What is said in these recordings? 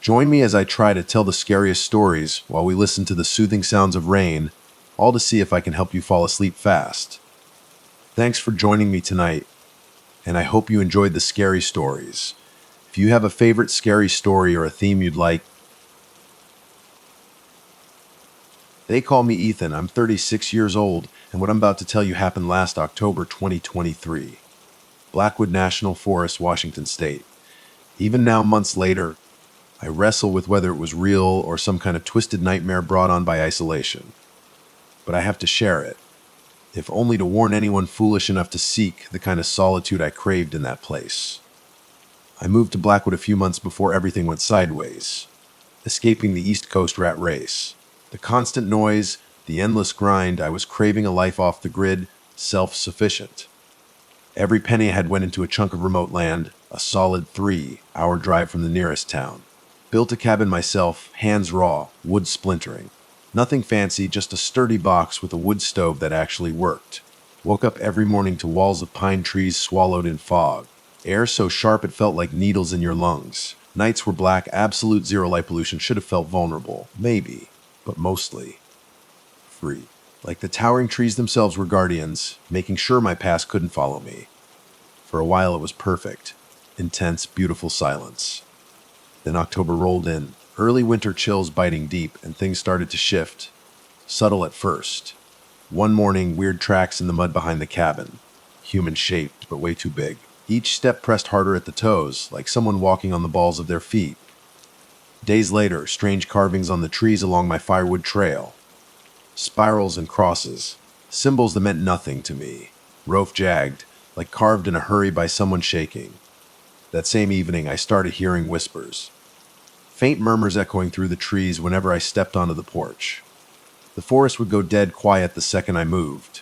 Join me as I try to tell the scariest stories while we listen to the soothing sounds of rain, all to see if I can help you fall asleep fast. Thanks for joining me tonight, and I hope you enjoyed the scary stories. If you have a favorite scary story or a theme you'd like, they call me Ethan. I'm 36 years old, and what I'm about to tell you happened last October 2023. Blackwood National Forest, Washington State. Even now, months later, I wrestle with whether it was real or some kind of twisted nightmare brought on by isolation. But I have to share it, if only to warn anyone foolish enough to seek the kind of solitude I craved in that place. I moved to Blackwood a few months before everything went sideways, escaping the East Coast rat race. The constant noise, the endless grind, I was craving a life off the grid, self-sufficient. Every penny I had went into a chunk of remote land, a solid 3-hour drive from the nearest town. Built a cabin myself, hands raw, wood splintering. Nothing fancy, just a sturdy box with a wood stove that actually worked. Woke up every morning to walls of pine trees swallowed in fog. Air so sharp it felt like needles in your lungs. Nights were black, absolute zero light pollution. Should have felt vulnerable, maybe, but mostly free. Like the towering trees themselves were guardians, making sure my past couldn't follow me. For a while it was perfect. Intense, beautiful silence. Then October rolled in, early winter chills biting deep, and things started to shift. Subtle at first. One morning, weird tracks in the mud behind the cabin. Human-shaped, but way too big. Each step pressed harder at the toes, like someone walking on the balls of their feet. Days later, strange carvings on the trees along my firewood trail. Spirals and crosses, symbols that meant nothing to me. Rope jagged, like carved in a hurry by someone shaking. That same evening, I started hearing whispers. Faint murmurs echoing through the trees whenever I stepped onto the porch. The forest would go dead quiet the second I moved.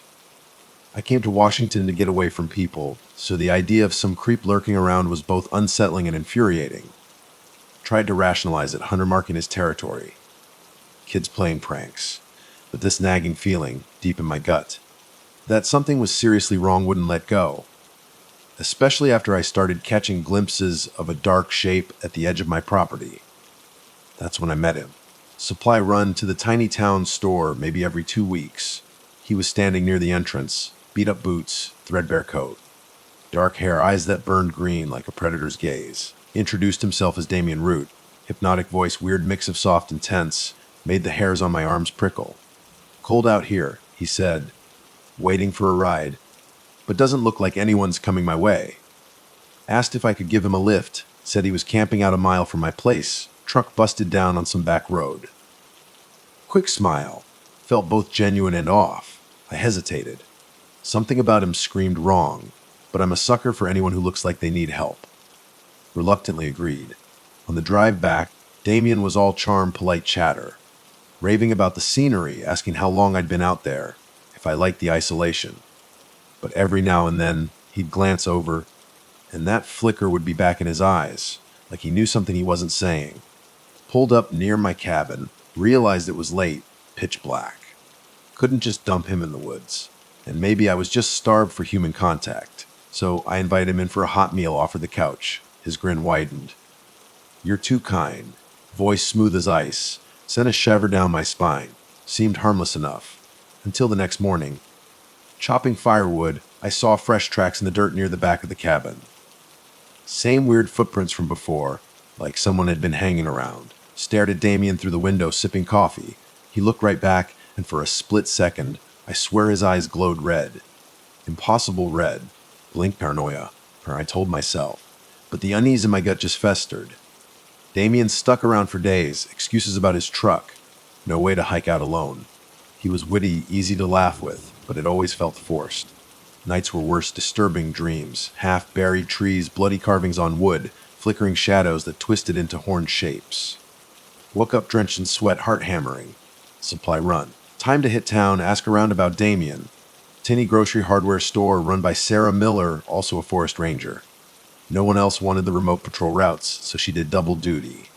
I came to Washington to get away from people, so the idea of some creep lurking around was both unsettling and infuriating. Tried to rationalize it, hunter marking his territory. Kids playing pranks. But this nagging feeling, deep in my gut, that something was seriously wrong wouldn't let go. Especially after I started catching glimpses of a dark shape at the edge of my property. That's when I met him. Supply run to the tiny town store maybe every 2 weeks. He was standing near the entrance, beat-up boots, threadbare coat. Dark hair, eyes that burned green like a predator's gaze. Introduced himself as Damien Root. Hypnotic voice, weird mix of soft and tense, made the hairs on my arms prickle. Cold out here, he said. Waiting for a ride, but doesn't look like anyone's coming my way. Asked if I could give him a lift, said he was camping out a mile from my place, truck busted down on some back road. Quick smile, felt both genuine and off. I hesitated. Something about him screamed wrong, but I'm a sucker for anyone who looks like they need help. Reluctantly agreed. On the drive back, Damien was all charm, polite chatter, raving about the scenery, asking how long I'd been out there, if I liked the isolation. But every now and then, he'd glance over, and that flicker would be back in his eyes, like he knew something he wasn't saying. Pulled up near my cabin, realized it was late, pitch black. Couldn't just dump him in the woods, and maybe I was just starved for human contact. So I invited him in for a hot meal off of the couch. His grin widened. You're too kind. Voice smooth as ice. Sent a shiver down my spine. Seemed harmless enough. Until the next morning. Chopping firewood, I saw fresh tracks in the dirt near the back of the cabin. Same weird footprints from before, like someone had been hanging around. Stared at Damien through the window, sipping coffee. He looked right back, and for a split second, I swear his eyes glowed red. Impossible red. Blink paranoia, or I told myself. But the unease in my gut just festered. Damien stuck around for days, excuses about his truck. No way to hike out alone. He was witty, easy to laugh with, but it always felt forced. Nights were worse, disturbing dreams. Half-buried trees, bloody carvings on wood, flickering shadows that twisted into horned shapes. Woke up drenched in sweat, heart hammering. Supply run. Time to hit town, ask around about Damien. Tinny grocery hardware store run by Sarah Miller, also a forest ranger. No one else wanted the remote patrol routes, so she did double duty.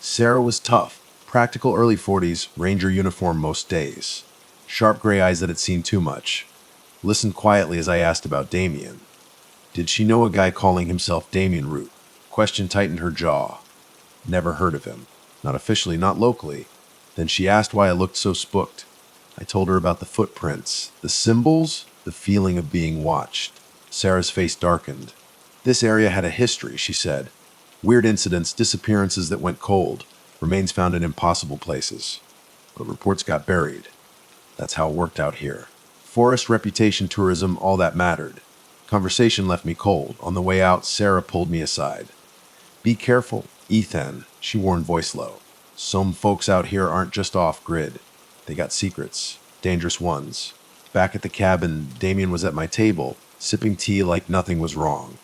Sarah was tough, practical early 40s, ranger uniform most days. Sharp gray eyes that had seen too much. Listened quietly as I asked about Damien. Did she know a guy calling himself Damien Root? Question tightened her jaw. Never heard of him. Not officially, not locally. Then she asked why I looked so spooked. I told her about the footprints, the symbols, the feeling of being watched. Sarah's face darkened. This area had a history, she said. Weird incidents, disappearances that went cold, remains found in impossible places. But reports got buried. That's how it worked out here. Forest, reputation, tourism, all that mattered. Conversation left me cold. On the way out, Sarah pulled me aside. Be careful, Ethan, she warned voice low. Some folks out here aren't just off-grid. They got secrets, dangerous ones. Back at the cabin, Damien was at my table, sipping tea like nothing was wrong.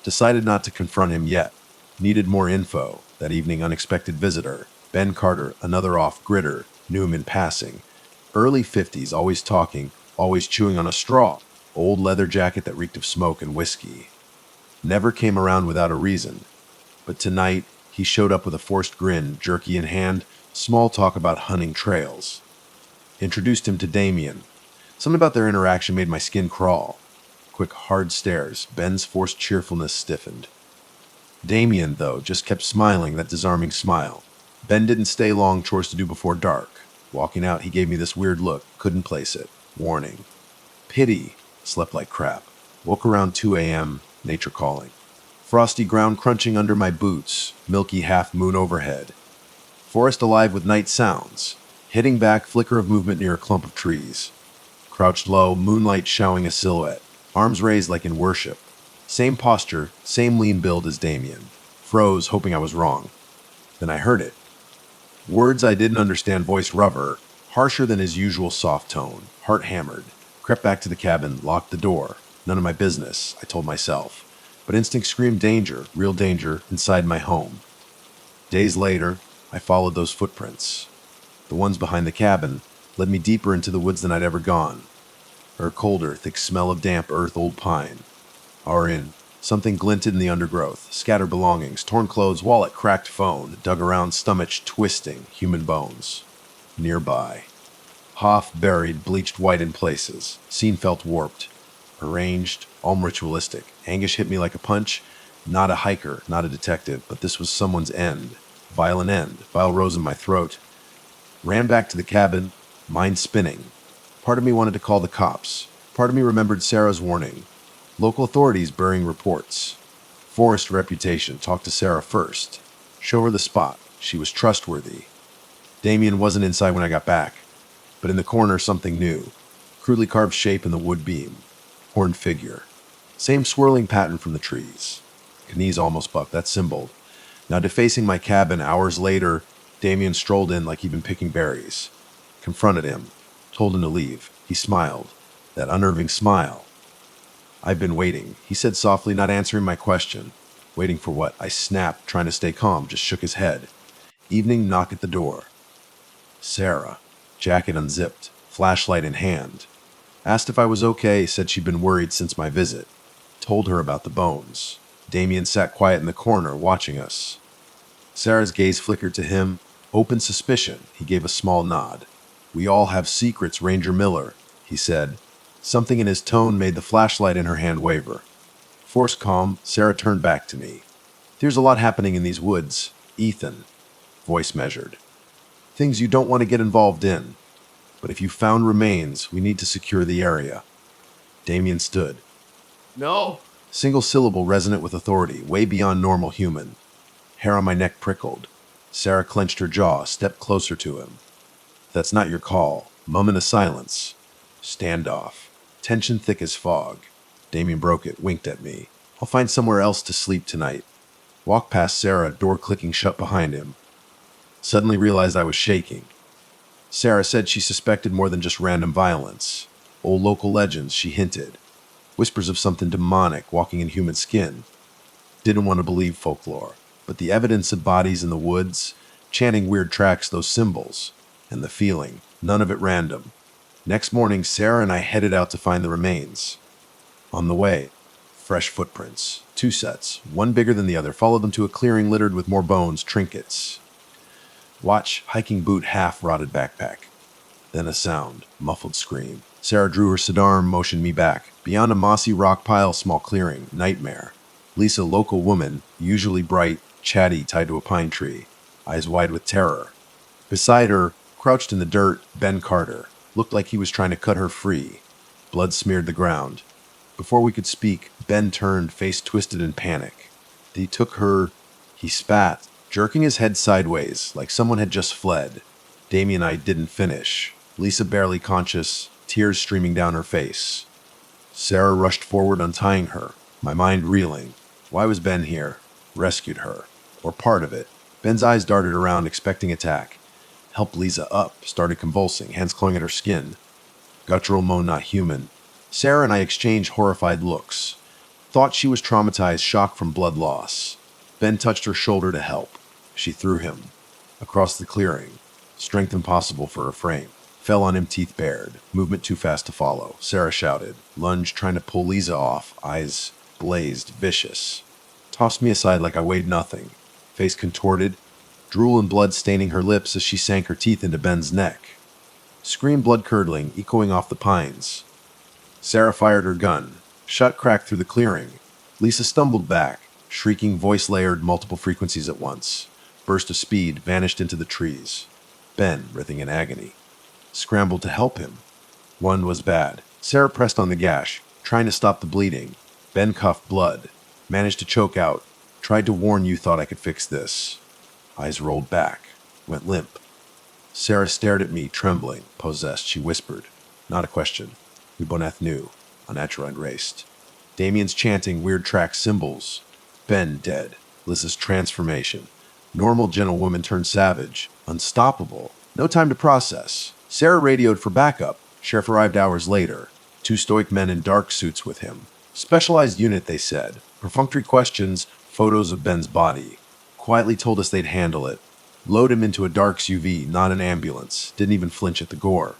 Decided not to confront him yet. Needed more info. That evening, unexpected visitor. Ben Carter, another off-gridder, knew him in passing. Early 50s, always talking, always chewing on a straw. Old leather jacket that reeked of smoke and whiskey. Never came around without a reason. But tonight, he showed up with a forced grin, jerky in hand, small talk about hunting trails. Introduced him to Damien. Something about their interaction made my skin crawl. Quick, hard stares. Ben's forced cheerfulness stiffened. Damien, though, just kept smiling, that disarming smile. Ben didn't stay long, chores to do before dark. Walking out, he gave me this weird look, couldn't place it. Warning. Pity. Slept like crap. Woke around 2 a.m., nature calling. Frosty ground crunching under my boots, milky half-moon overhead. Forest alive with night sounds. Hitting back, flicker of movement near a clump of trees. Crouched low, moonlight showing a silhouette. Arms raised like in worship. Same posture, same lean build as Damien. Froze, hoping I was wrong. Then I heard it. Words I didn't understand, voice rougher, harsher than his usual soft tone. Heart hammered. Crept back to the cabin, locked the door. None of my business, I told myself. But instinct screamed danger, real danger, inside my home. Days later, I followed those footprints. The ones behind the cabin led me deeper into the woods than I'd ever gone. Or colder, thick smell of damp earth, old pine. Our inn. Something glinted in the undergrowth. Scattered belongings, torn clothes, wallet, cracked phone. Dug around, stomach twisting, human bones. Nearby. Hoff buried, bleached white in places. Scene felt warped. Arranged, all ritualistic. Anguish hit me like a punch. Not a hiker, not a detective, but this was someone's end. Violent end. Bile rose in my throat. Ran back to the cabin, mind spinning. Part of me wanted to call the cops. Part of me remembered Sarah's warning. Local authorities burying reports. Forest reputation. Talk to Sarah first. Show her the spot. She was trustworthy. Damien wasn't inside when I got back. But in the corner, something new. Crudely carved shape in the wood beam. Horned figure. Same swirling pattern from the trees. Knees almost bucked, that symbol. Now defacing my cabin, hours later, Damien strolled in like he'd been picking berries. Confronted him. Told him to leave. He smiled. That unnerving smile. I've been waiting, he said softly, not answering my question. Waiting for what? I snapped, trying to stay calm, just shook his head. Evening, knock at the door. Sarah. Jacket unzipped. Flashlight in hand. Asked if I was okay, said she'd been worried since my visit. Told her about the bones. Damien sat quiet in the corner, watching us. Sarah's gaze flickered to him. Open suspicion. He gave a small nod. We all have secrets, Ranger Miller, he said. Something in his tone made the flashlight in her hand waver. Forced calm, Sarah turned back to me. There's a lot happening in these woods, Ethan. Voice measured. Things you don't want to get involved in. But if you found remains, we need to secure the area. Damien stood. No. Single syllable resonant with authority, way beyond normal human. Hair on my neck prickled. Sarah clenched her jaw, stepped closer to him. That's not your call. Moment of silence. Standoff. Tension thick as fog. Damien broke it, winked at me. I'll find somewhere else to sleep tonight. Walked past Sarah, door clicking shut behind him. Suddenly realized I was shaking. Sarah said she suspected more than just random violence. Old local legends, she hinted. Whispers of something demonic walking in human skin. Didn't want to believe folklore, but the evidence of bodies in the woods, chanting weird tracks, those symbols, and the feeling, none of it random. Next morning, Sarah and I headed out to find the remains. On the way, fresh footprints, 2 sets, one bigger than the other, followed them to a clearing littered with more bones, trinkets. Watch, hiking boot, half-rotted backpack. Then a sound, muffled scream. Sarah drew her sidearm, motioned me back. Beyond a mossy rock pile, small clearing, nightmare. Lisa, local woman, usually bright, chatty, tied to a pine tree, eyes wide with terror. Beside her, crouched in the dirt, Ben Carter. Looked like he was trying to cut her free. Blood smeared the ground. Before we could speak, Ben turned, face twisted in panic. He took her. He spat, jerking his head sideways, like someone had just fled. Damien and I didn't finish. Lisa barely conscious, tears streaming down her face. Sarah rushed forward, untying her, my mind reeling. Why was Ben here? Rescued her. Or part of it. Ben's eyes darted around, expecting attack. Helped Lisa up, started convulsing, hands clawing at her skin. Guttural moan, not human. Sarah and I exchanged horrified looks. Thought she was traumatized, shocked from blood loss. Ben touched her shoulder to help. She threw him. Across the clearing. Strength impossible for her frame. Fell on him, teeth bared. Movement too fast to follow. Sarah shouted. Lunged, trying to pull Lisa off. Eyes blazed, vicious. Tossed me aside like I weighed nothing. Face contorted. Drool and blood staining her lips as she sank her teeth into Ben's neck. Scream blood-curdling, echoing off the pines. Sarah fired her gun. Shot cracked through the clearing. Lisa stumbled back, shrieking, voice layered multiple frequencies at once. Burst of speed, vanished into the trees. Ben, writhing in agony. Scrambled to help him. One was bad. Sarah pressed on the gash, trying to stop the bleeding. Ben coughed blood. Managed to choke out. Tried to warn you, thought I could fix this. Eyes rolled back. Went limp. Sarah stared at me, trembling. Possessed, she whispered. Not a question. We both knew. Unnatural and raced. Damien's chanting weird track symbols. Ben dead. Lisa's transformation. Normal gentlewoman turned savage. Unstoppable. No time to process. Sarah radioed for backup. Sheriff arrived hours later. 2 stoic men in dark suits with him. Specialized unit, they said. Perfunctory questions, photos of Ben's body. Quietly told us they'd handle it. Load him into a dark SUV, not an ambulance. Didn't even flinch at the gore.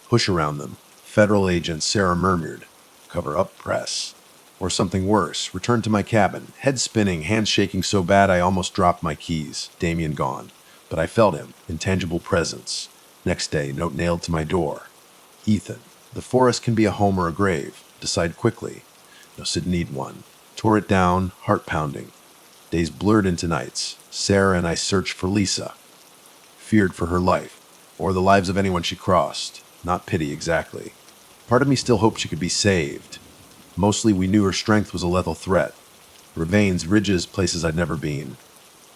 Push around them. Federal agents, Sarah murmured. Cover up, press. Or something worse. Returned to my cabin. Head spinning, hands shaking so bad I almost dropped my keys. Damien gone. But I felt him. Intangible presence. Next day, note nailed to my door. Ethan. The forest can be a home or a grave. Decide quickly. No Sid need one. Tore it down, heart pounding. Days blurred into nights. Sarah and I searched for Lisa. Feared for her life. Or the lives of anyone she crossed. Not pity, exactly. Part of me still hoped she could be saved. Mostly we knew her strength was a lethal threat. Ravines, ridges, places I'd never been.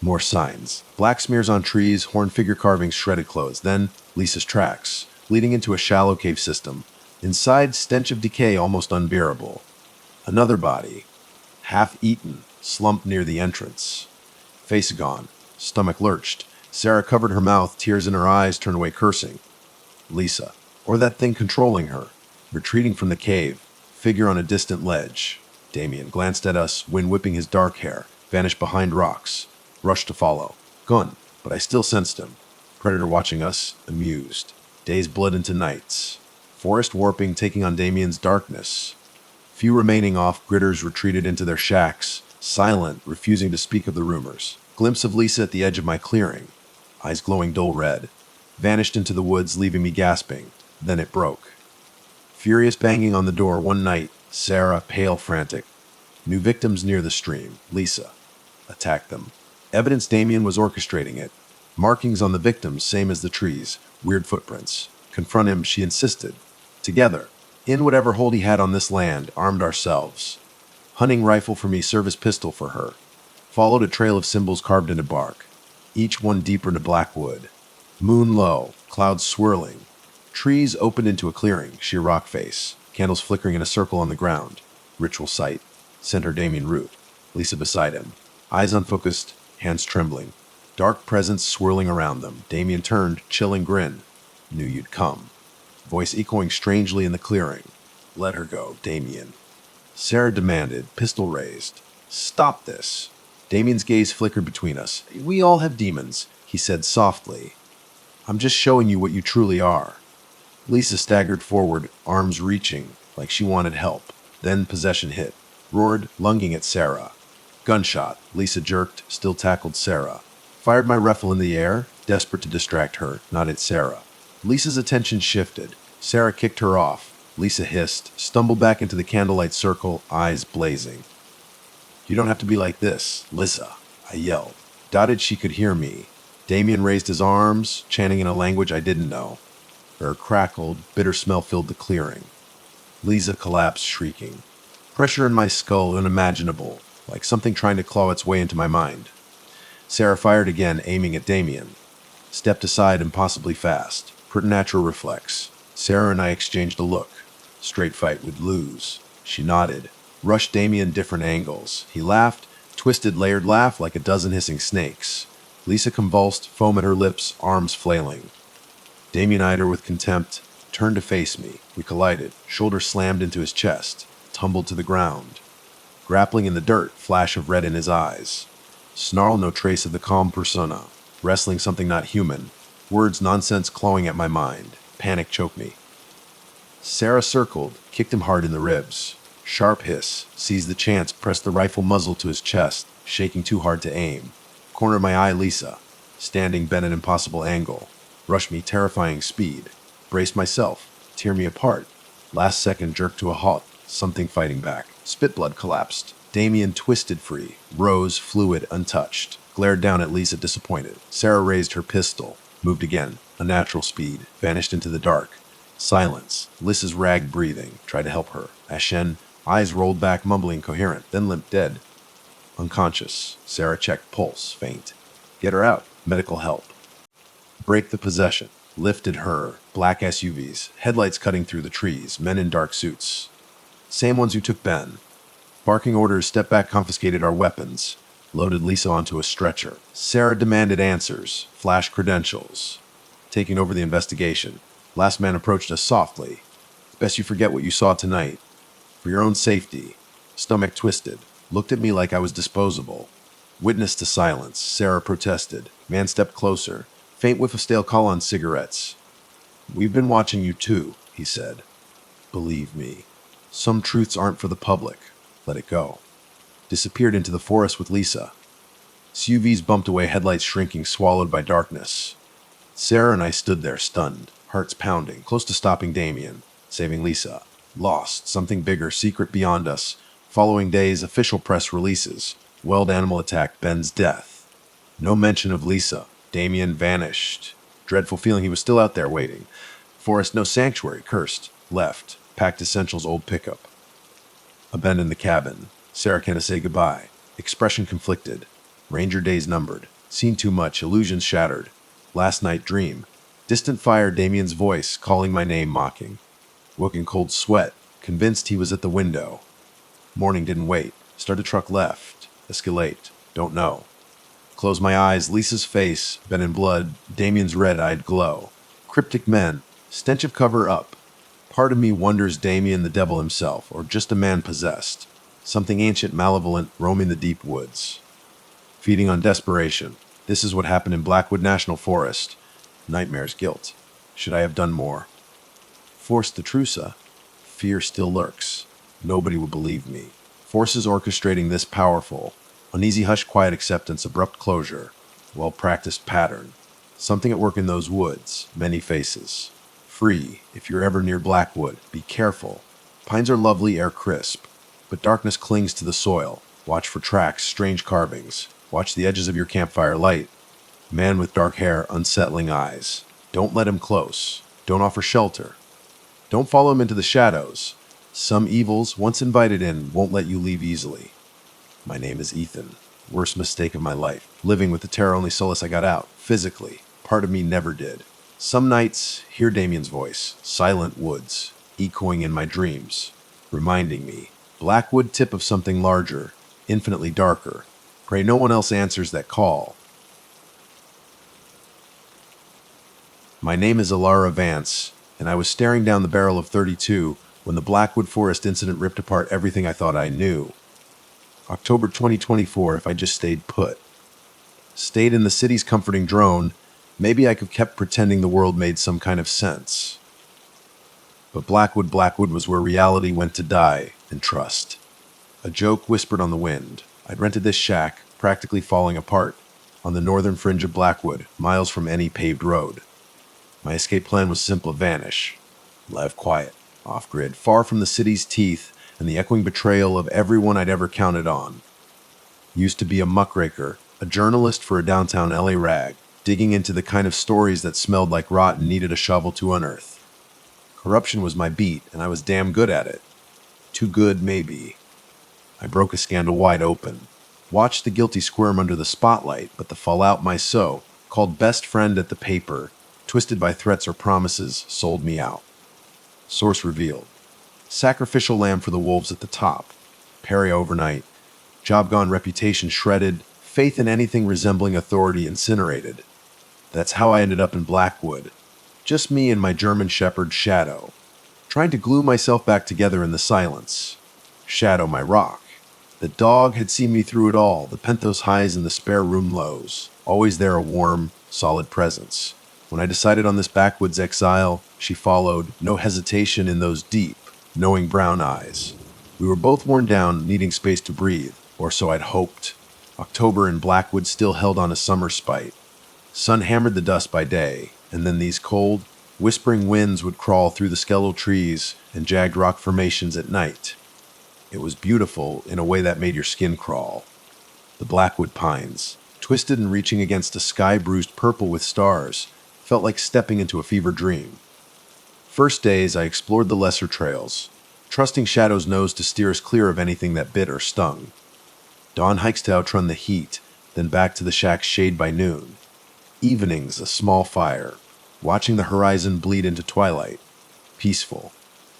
More signs. Black smears on trees, horn figure carvings, shredded clothes. Then Lisa's tracks, leading into a shallow cave system. Inside, stench of decay almost unbearable. Another body. Half-eaten, slumped near the entrance. Face gone. Stomach lurched. Sarah covered her mouth, tears in her eyes, turned away cursing. Lisa. Or that thing controlling her. Retreating from the cave. Figure on a distant ledge. Damien glanced at us, wind whipping his dark hair. Vanished behind rocks. Rushed to follow. Gun. But I still sensed him. Predator watching us, amused. Days bled into nights. Forest warping, taking on Damien's darkness. Few remaining off-gridders retreated into their shacks. Silent, refusing to speak of the rumors. Glimpse of Lisa at the edge of my clearing. Eyes glowing dull red. Vanished into the woods, leaving me gasping. Then it broke. Furious banging on the door one night. Sarah, pale, frantic. New victims near the stream. Lisa. Attacked them. Evidence Damien was orchestrating it. Markings on the victims, same as the trees. Weird footprints. Confront him, she insisted. Together. In whatever hold he had on this land, armed ourselves. Hunting rifle for me, service pistol for her. Followed a trail of symbols carved into bark. Each one deeper into black wood. Moon low, clouds swirling. Trees opened into a clearing, sheer rock face. Candles flickering in a circle on the ground. Ritual site. Center Damien root. Lisa beside him. Eyes unfocused, hands trembling. Dark presence swirling around them. Damien turned, chilling grin. Knew you'd come. Voice echoing strangely in the clearing. Let her go, Damien. Sarah demanded, pistol raised. Stop this. Damien's gaze flickered between us. We all have demons, he said softly. I'm just showing you what you truly are. Lisa staggered forward, arms reaching, like she wanted help. Then possession hit. Roared, lunging at Sarah. Gunshot. Lisa jerked, still tackled Sarah. Fired my rifle in the air, desperate to distract her, not hit Sarah. Lisa's attention shifted. Sarah kicked her off. Lisa hissed, stumbled back into the candlelight circle, eyes blazing. You don't have to be like this, Lisa. I yelled. Doubted she could hear me. Damien raised his arms, chanting in a language I didn't know. Air crackled, bitter smell filled the clearing. Lisa collapsed, shrieking. Pressure in my skull unimaginable, like something trying to claw its way into my mind. Sarah fired again, aiming at Damien. Stepped aside impossibly fast. Preternatural reflex. Sarah and I exchanged a look. Straight fight would lose. She nodded. Rushed Damien different angles. He laughed, twisted layered laugh like a dozen hissing snakes. Lisa convulsed, foam at her lips, arms flailing. Damien eyed her with contempt, turned to face me. We collided. Shoulder slammed into his chest. Tumbled to the ground. Grappling in the dirt, flash of red in his eyes. Snarl, no trace of the calm persona. Wrestling something not human. Words nonsense clawing at my mind. Panic choked me. Sarah circled, kicked him hard in the ribs. Sharp hiss, seized the chance, pressed the rifle muzzle to his chest, shaking too hard to aim. Corner of my eye, Lisa. Standing bent at an impossible angle. Rushed me terrifying speed. Braced myself. Tear me apart. Last second jerked to a halt. Something fighting back. Spit blood collapsed. Damien twisted free. Rose, fluid, untouched. Glared down at Lisa disappointed. Sarah raised her pistol. Moved again. Unnatural speed. Vanished into the dark. Silence. Lisa's ragged breathing. Tried to help her. Ashen. Eyes rolled back, mumbling coherent. Then limp dead. Unconscious. Sarah checked pulse. Faint. Get her out. Medical help. Break the possession. Lifted her. Black SUVs. Headlights cutting through the trees. Men in dark suits. Same ones who took Ben. Barking orders, step back, confiscated our weapons. Loaded Lisa onto a stretcher. Sarah demanded answers. Flash credentials. Taking over the investigation. Last man approached us softly. Best you forget what you saw tonight. For your own safety. Stomach twisted. Looked at me like I was disposable. Witness to silence. Sarah protested. Man stepped closer. Faint whiff of stale call on cigarettes. We've been watching you too, he said. Believe me. Some truths aren't for the public. Let it go. Disappeared into the forest with Lisa. SUVs bumped away, headlights shrinking, swallowed by darkness. Sarah and I stood there, stunned, hearts pounding, close to stopping Damien, saving Lisa. Lost, something bigger, secret beyond us. Following days, official press releases. Wild animal attack, Ben's death. No mention of Lisa. Damien vanished. Dreadful feeling he was still out there waiting. Forest, no sanctuary, cursed. Left. Packed essentials, old pickup. Abandoned the cabin. Sarah can't say goodbye. Expression conflicted. Ranger days numbered. Seen too much, illusions shattered. Last night dream. Distant fire, Damien's voice, calling my name, mocking. Woke in cold sweat, convinced he was at the window. Morning didn't wait. Started truck left. Escalate. Don't know. Close my eyes, Lisa's face, Ben in blood, Damien's red-eyed glow. Cryptic men. Stench of cover up. Part of me wonders Damien the devil himself, or just a man possessed. Something ancient, malevolent, roaming the deep woods. Feeding on desperation. This is what happened in Blackwood National Forest. Nightmare's guilt. Should I have done more? Forced the truce. Fear still lurks. Nobody would believe me. Forces orchestrating this powerful. Uneasy hush, quiet acceptance, abrupt closure. Well-practiced pattern. Something at work in those woods. Many faces. Free, if you're ever near Blackwood, be careful. Pines are lovely, air crisp, but darkness clings to the soil. Watch for tracks, strange carvings. Watch the edges of your campfire light. Man with dark hair, unsettling eyes. Don't let him close. Don't offer shelter. Don't follow him into the shadows. Some evils, once invited in, won't let you leave easily. My name is Ethan. Worst mistake of my life. Living with the terror, only solace I got out. Physically. Part of me never did. Some nights, hear Damien's voice, silent woods, echoing in my dreams, reminding me, Blackwood, tip of something larger, infinitely darker. Pray no one else answers that call. My name is Alara Vance, and I was staring down the barrel of 32 when the Blackwood Forest incident ripped apart everything I thought I knew. October 2024, if I just stayed put. Stayed in the city's comforting drone, maybe I could have kept pretending the world made some kind of sense. But Blackwood was where reality went to die and trust. A joke whispered on the wind. I'd rented this shack, practically falling apart, on the northern fringe of Blackwood, miles from any paved road. My escape plan was simple: vanish. Live quiet, off-grid, far from the city's teeth and the echoing betrayal of everyone I'd ever counted on. Used to be a muckraker, a journalist for a downtown LA rag, digging into the kind of stories that smelled like rot and needed a shovel to unearth. Corruption was my beat, and I was damn good at it. Too good, maybe. I broke a scandal wide open. Watched the guilty squirm under the spotlight, but the fallout my so called best friend at the paper, twisted by threats or promises, sold me out. Source revealed. Sacrificial lamb for the wolves at the top. Parry overnight. Job gone, reputation shredded. Faith in anything resembling authority incinerated. That's how I ended up in Blackwood. Just me and my German shepherd, Shadow. Trying to glue myself back together in the silence. Shadow, my rock. The dog had seen me through it all, the penthos highs and the spare room lows. Always there, a warm, solid presence. When I decided on this backwoods exile, she followed, no hesitation in those deep, knowing brown eyes. We were both worn down, needing space to breathe, or so I'd hoped. October in Blackwood still held on a summer spite. Sun hammered the dust by day, and then these cold, whispering winds would crawl through the skeletal trees and jagged rock formations at night. It was beautiful in a way that made your skin crawl. The Blackwood pines, twisted and reaching against a sky bruised purple with stars, felt like stepping into a fever dream. First days, I explored the lesser trails, trusting Shadow's nose to steer us clear of anything that bit or stung. Dawn hikes to outrun the heat, then back to the shack's shade by noon. Evenings, a small fire, watching the horizon bleed into twilight. Peaceful.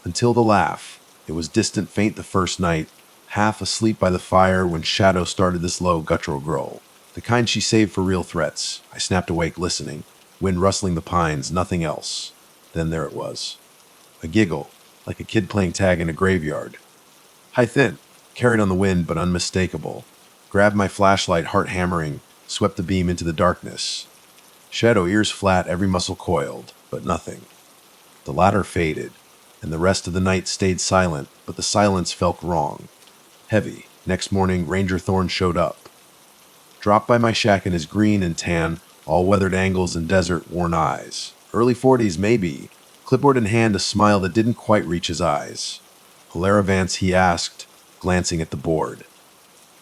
Until the laugh. It was distant faint the first night, half asleep by the fire when Shadow started this low guttural growl. The kind she saved for real threats. I snapped awake listening, wind rustling the pines, nothing else. Then there it was. A giggle, like a kid playing tag in a graveyard. High thin, carried on the wind but unmistakable. Grabbed my flashlight, heart hammering, swept the beam into the darkness. Shadow, ears flat, every muscle coiled, but nothing. The latter faded, and the rest of the night stayed silent, but the silence felt wrong. Heavy. Next morning, Ranger Thorne showed up. Dropped by my shack in his green and tan, all-weathered angles and desert-worn eyes. Early 40s, maybe. Clipboard in hand, a smile that didn't quite reach his eyes. Hilaire Vance, he asked, glancing at the board.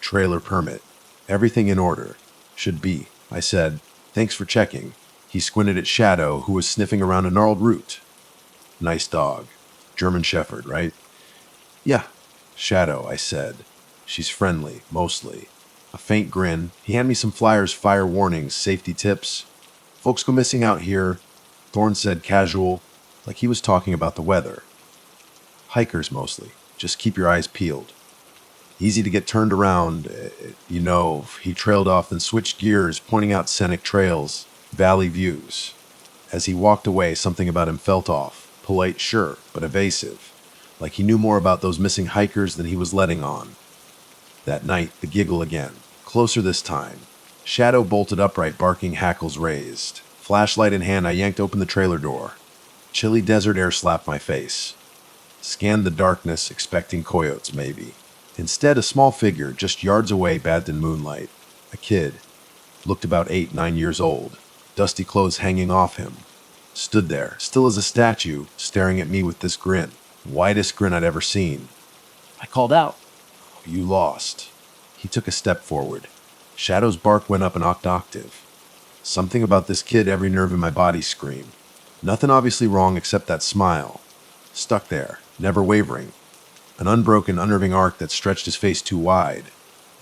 Trailer permit. Everything in order. Should be, I said. Thanks for checking. He squinted at Shadow, who was sniffing around a gnarled root. Nice dog. German shepherd, right? Yeah. Shadow, I said. She's friendly, mostly. A faint grin. He handed me some flyers, fire warnings, safety tips. Folks go missing out here, Thorne said casual, like he was talking about the weather. Hikers mostly. Just keep your eyes peeled. Easy to get turned around. He trailed off and switched gears, pointing out scenic trails, valley views. As he walked away, something about him felt off. Polite, sure, but evasive. Like he knew more about those missing hikers than he was letting on. That night, the giggle again. Closer this time. Shadow bolted upright, barking, hackles raised. Flashlight in hand, I yanked open the trailer door. Chilly desert air slapped my face. Scanned the darkness, expecting coyotes, maybe. Instead, a small figure, just yards away, bathed in moonlight. A kid. Looked about 8, 9 years old. Dusty clothes hanging off him. Stood there, still as a statue, staring at me with this grin. Widest grin I'd ever seen. I called out. You lost. He took a step forward. Shadow's bark went up an octave. Something about this kid, every nerve in my body screamed. Nothing obviously wrong except that smile. Stuck there, never wavering. An unbroken, unnerving arc that stretched his face too wide.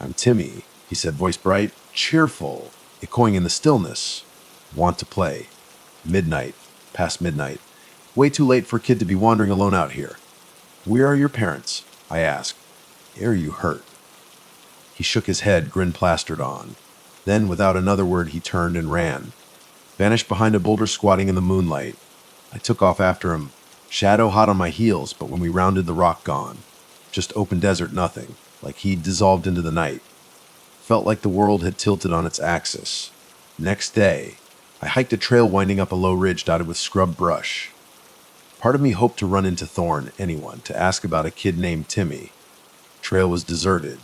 I'm Timmy, he said, voice bright, cheerful, echoing in the stillness. Want to play. Midnight. Past midnight. Way too late for a kid to be wandering alone out here. Where are your parents? I asked. Are you hurt? He shook his head, grin plastered on. Then, without another word, he turned and ran. Vanished behind a boulder squatting in the moonlight. I took off after him. Shadow hot on my heels, but when we rounded the rock, gone. Just open desert, nothing. Like he'd dissolved into the night. Felt like the world had tilted on its axis. Next day, I hiked a trail winding up a low ridge dotted with scrub brush. Part of me hoped to run into Thorne, anyone, to ask about a kid named Timmy. Trail was deserted.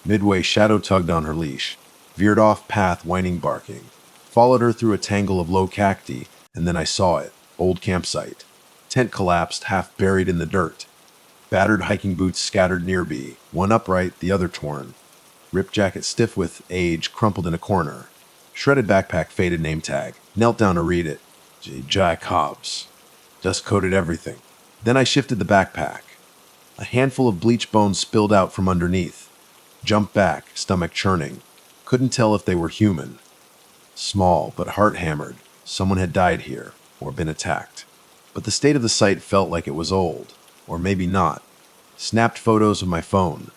Midway, Shadow tugged on her leash, veered off path, whining, barking. Followed her through a tangle of low cacti, and then I saw it. Old campsite. Tent collapsed, half buried in the dirt. Battered hiking boots scattered near me, one upright, the other torn. Ripped jacket stiff with age crumpled in a corner. Shredded backpack, faded name tag. Knelt down to read it. J. Jack Hobbs. Dust coated everything. Then I shifted the backpack. A handful of bleach bones spilled out from underneath. Jumped back, stomach churning. Couldn't tell if they were human. Small, but heart-hammered. Someone had died here, or been attacked. But the state of the site felt like it was old. Or maybe not. Snapped photos of my phone.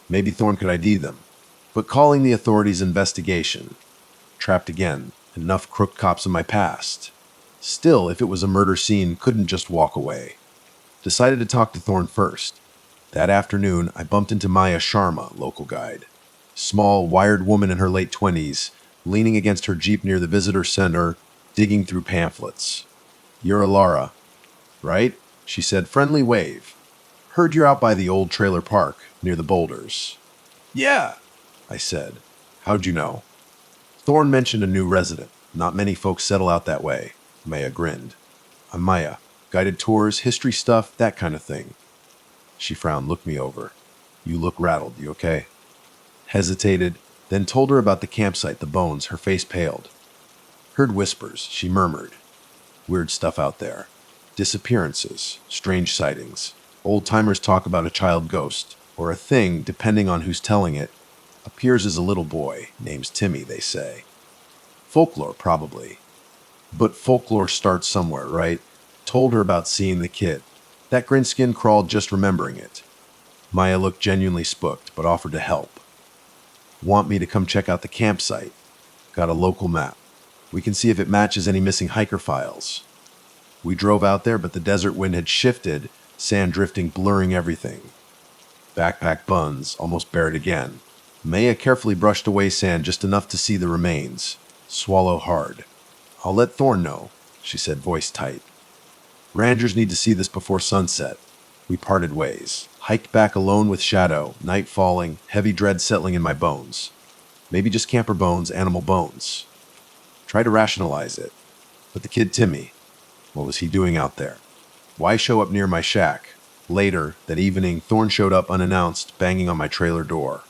Maybe Thorne could ID them. But calling the authorities' investigation. Trapped again. Enough crook cops in my past. Still, if it was a murder scene, couldn't just walk away. Decided to talk to Thorne first. That afternoon, I bumped into Maya Sharma, local guide. Small, wired woman in her late 20s, leaning against her Jeep near the visitor center, digging through pamphlets. "You're Alara, right?" she said, friendly wave. "Heard you're out by the old trailer park, near the boulders." "Yeah," I said. "How'd you know?" "Thorne mentioned a new resident. Not many folks settle out that way." Maya grinned. "I'm Maya. Guided tours, history stuff, that kind of thing." She frowned, looked me over. "You look rattled. You okay?" Hesitated, then told her about the campsite, the bones. Her face paled. "Heard whispers," she murmured. "Weird stuff out there. Disappearances, strange sightings. Old-timers talk about a child ghost, or a thing, depending on who's telling it. Appears as a little boy. Name's Timmy, they say. Folklore, probably. But folklore starts somewhere, right?" Told her about seeing the kid. That grin skin crawled just remembering it. Maya looked genuinely spooked, but offered to help. "Want me to come check out the campsite? Got a local map. We can see if it matches any missing hiker files." We drove out there, but the desert wind had shifted, sand drifting, blurring everything. Backpack buns, almost buried again. Maya carefully brushed away sand just enough to see the remains. Swallow hard. "I'll let Thorne know," she said, voice tight. "Rangers need to see this before sunset." We parted ways. Hiked back alone with shadow, night falling, heavy dread settling in my bones. Maybe just camper bones, animal bones. Try to rationalize it. But the kid Timmy, what was he doing out there? Why show up near my shack? Later, that evening, Thorne showed up unannounced, banging on my trailer door.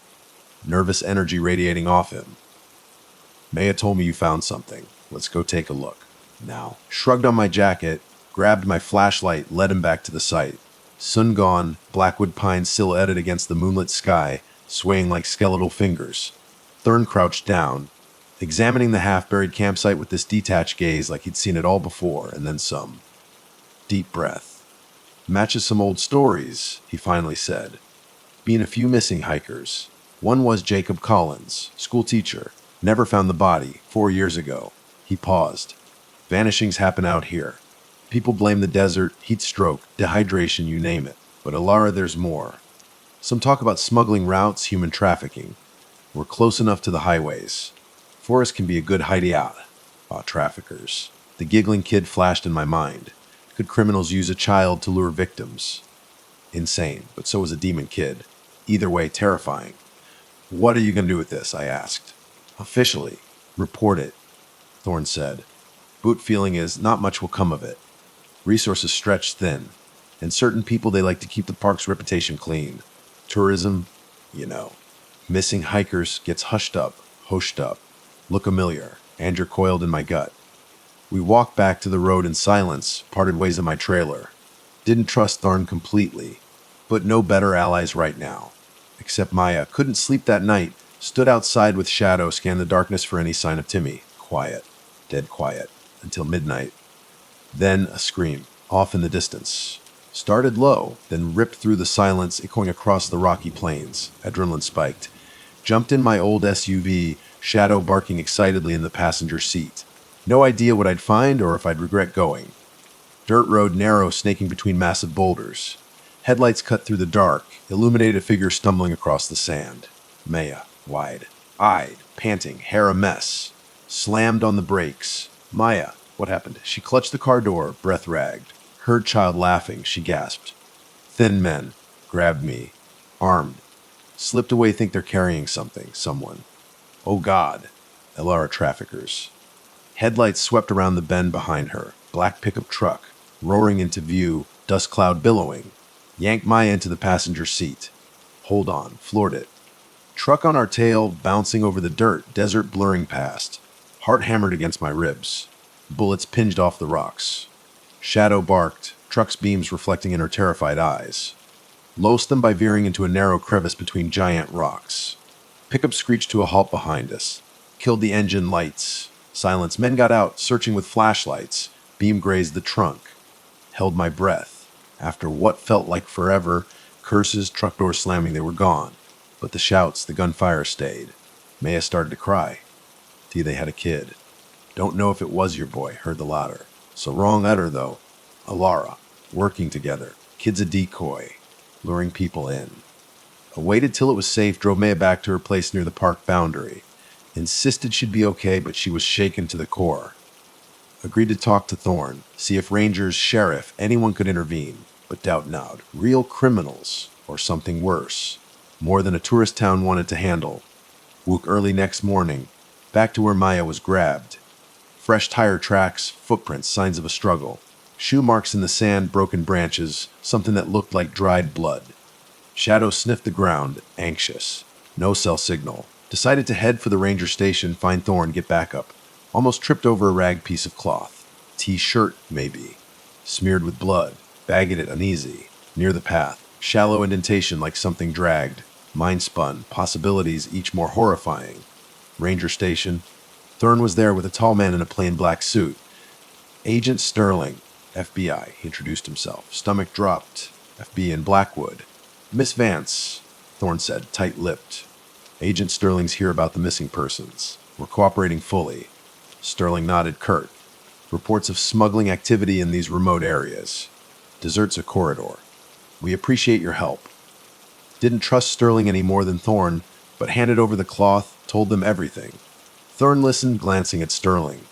Nervous energy radiating off him. "Maya told me you found something. Let's go take a look." Now, shrugged on my jacket, grabbed my flashlight, led him back to the site. Sun gone, blackwood pines silhouetted against the moonlit sky, swaying like skeletal fingers. Thorne crouched down, examining the half-buried campsite with this detached gaze like he'd seen it all before, and then some. Deep breath. "Matches some old stories," he finally said. "Been a few missing hikers. One was Jacob Collins, school teacher. Never found the body, 4 years ago." He paused. "Vanishings happen out here. People blame the desert, heat stroke, dehydration, you name it. But Alara, there's more. Some talk about smuggling routes, human trafficking. We're close enough to the highways. Forest can be a good hideout. Traffickers." The giggling kid flashed in my mind. Could criminals use a child to lure victims? Insane, but so was a demon kid. Either way, terrifying. "What are you going to do with this?" I asked. "Officially. Report it," Thorne said. "Boot feeling is not much will come of it. Resources stretched thin, and certain people, they like to keep the park's reputation clean. Tourism, you know. Missing hikers gets hushed up, hoshed up. Look familiar. Anger coiled in my gut. We walked back to the road in silence, parted ways in my trailer. Didn't trust Thorne completely, but no better allies right now. Except Maya. Couldn't sleep that night. Stood outside with shadow, scanned the darkness for any sign of Timmy. Quiet. Dead quiet. Until midnight. Then a scream, off in the distance. Started low, then ripped through the silence, echoing across the rocky plains. Adrenaline spiked. Jumped in my old SUV, shadow barking excitedly in the passenger seat. No idea what I'd find or if I'd regret going. Dirt road narrow, snaking between massive boulders. Headlights cut through the dark, illuminated a figure stumbling across the sand. Maya, wide-eyed, panting, hair a mess. Slammed on the brakes. "Maya, what happened?" She clutched the car door, breath ragged. Heard child laughing, she gasped. Thin men. Grabbed me. Armed. Slipped away, think they're carrying something, someone. Oh God. Alara traffickers. Headlights swept around the bend behind her. Black pickup truck. Roaring into view, dust cloud billowing. Yanked Maya into the passenger seat. Hold on, floored it. Truck on our tail, bouncing over the dirt, desert blurring past. Heart hammered against my ribs. Bullets pinged off the rocks. Shadow barked, truck's beams reflecting in her terrified eyes. Loosed them by veering into a narrow crevice between giant rocks. Pickup screeched to a halt behind us. Killed the engine lights. Silence. Men got out, searching with flashlights. Beam grazed the trunk. Held my breath. After what felt like forever, curses, truck doors slamming, they were gone. But the shouts, the gunfire stayed. Maya started to cry. T, they had a kid. Don't know if it was your boy, heard the louder. So wrong letter, though. Alara. Working together. Kid's a decoy. Luring people in. I waited till it was safe, drove Maya back to her place near the park boundary. Insisted she'd be okay, but she was shaken to the core. Agreed to talk to Thorne, see if rangers, sheriff, anyone could intervene, but doubt not. Real criminals, or something worse. More than a tourist town wanted to handle. Woke early next morning, back to where Maya was grabbed. Fresh tire tracks, footprints, signs of a struggle. Shoe marks in the sand, broken branches, something that looked like dried blood. Shadow sniffed the ground, anxious. No cell signal. Decided to head for the ranger station, find Thorne, get backup. Almost tripped over a rag piece of cloth. T-shirt, maybe. Smeared with blood. Bagged it uneasy. Near the path. Shallow indentation like something dragged. Mind spun. Possibilities, each more horrifying. Ranger station. Thorne was there with a tall man in a plain black suit. Agent Sterling, FBI, he introduced himself. Stomach dropped. FB in Blackwood. Miss Vance, Thorne said, tight-lipped. Agent Sterling's here about the missing persons. We're cooperating fully. Sterling nodded curt. Reports of smuggling activity in these remote areas. Deserts a corridor. We appreciate your help. Didn't trust Sterling any more than Thorne, but handed over the cloth, told them everything. Thorne listened, glancing at Sterling.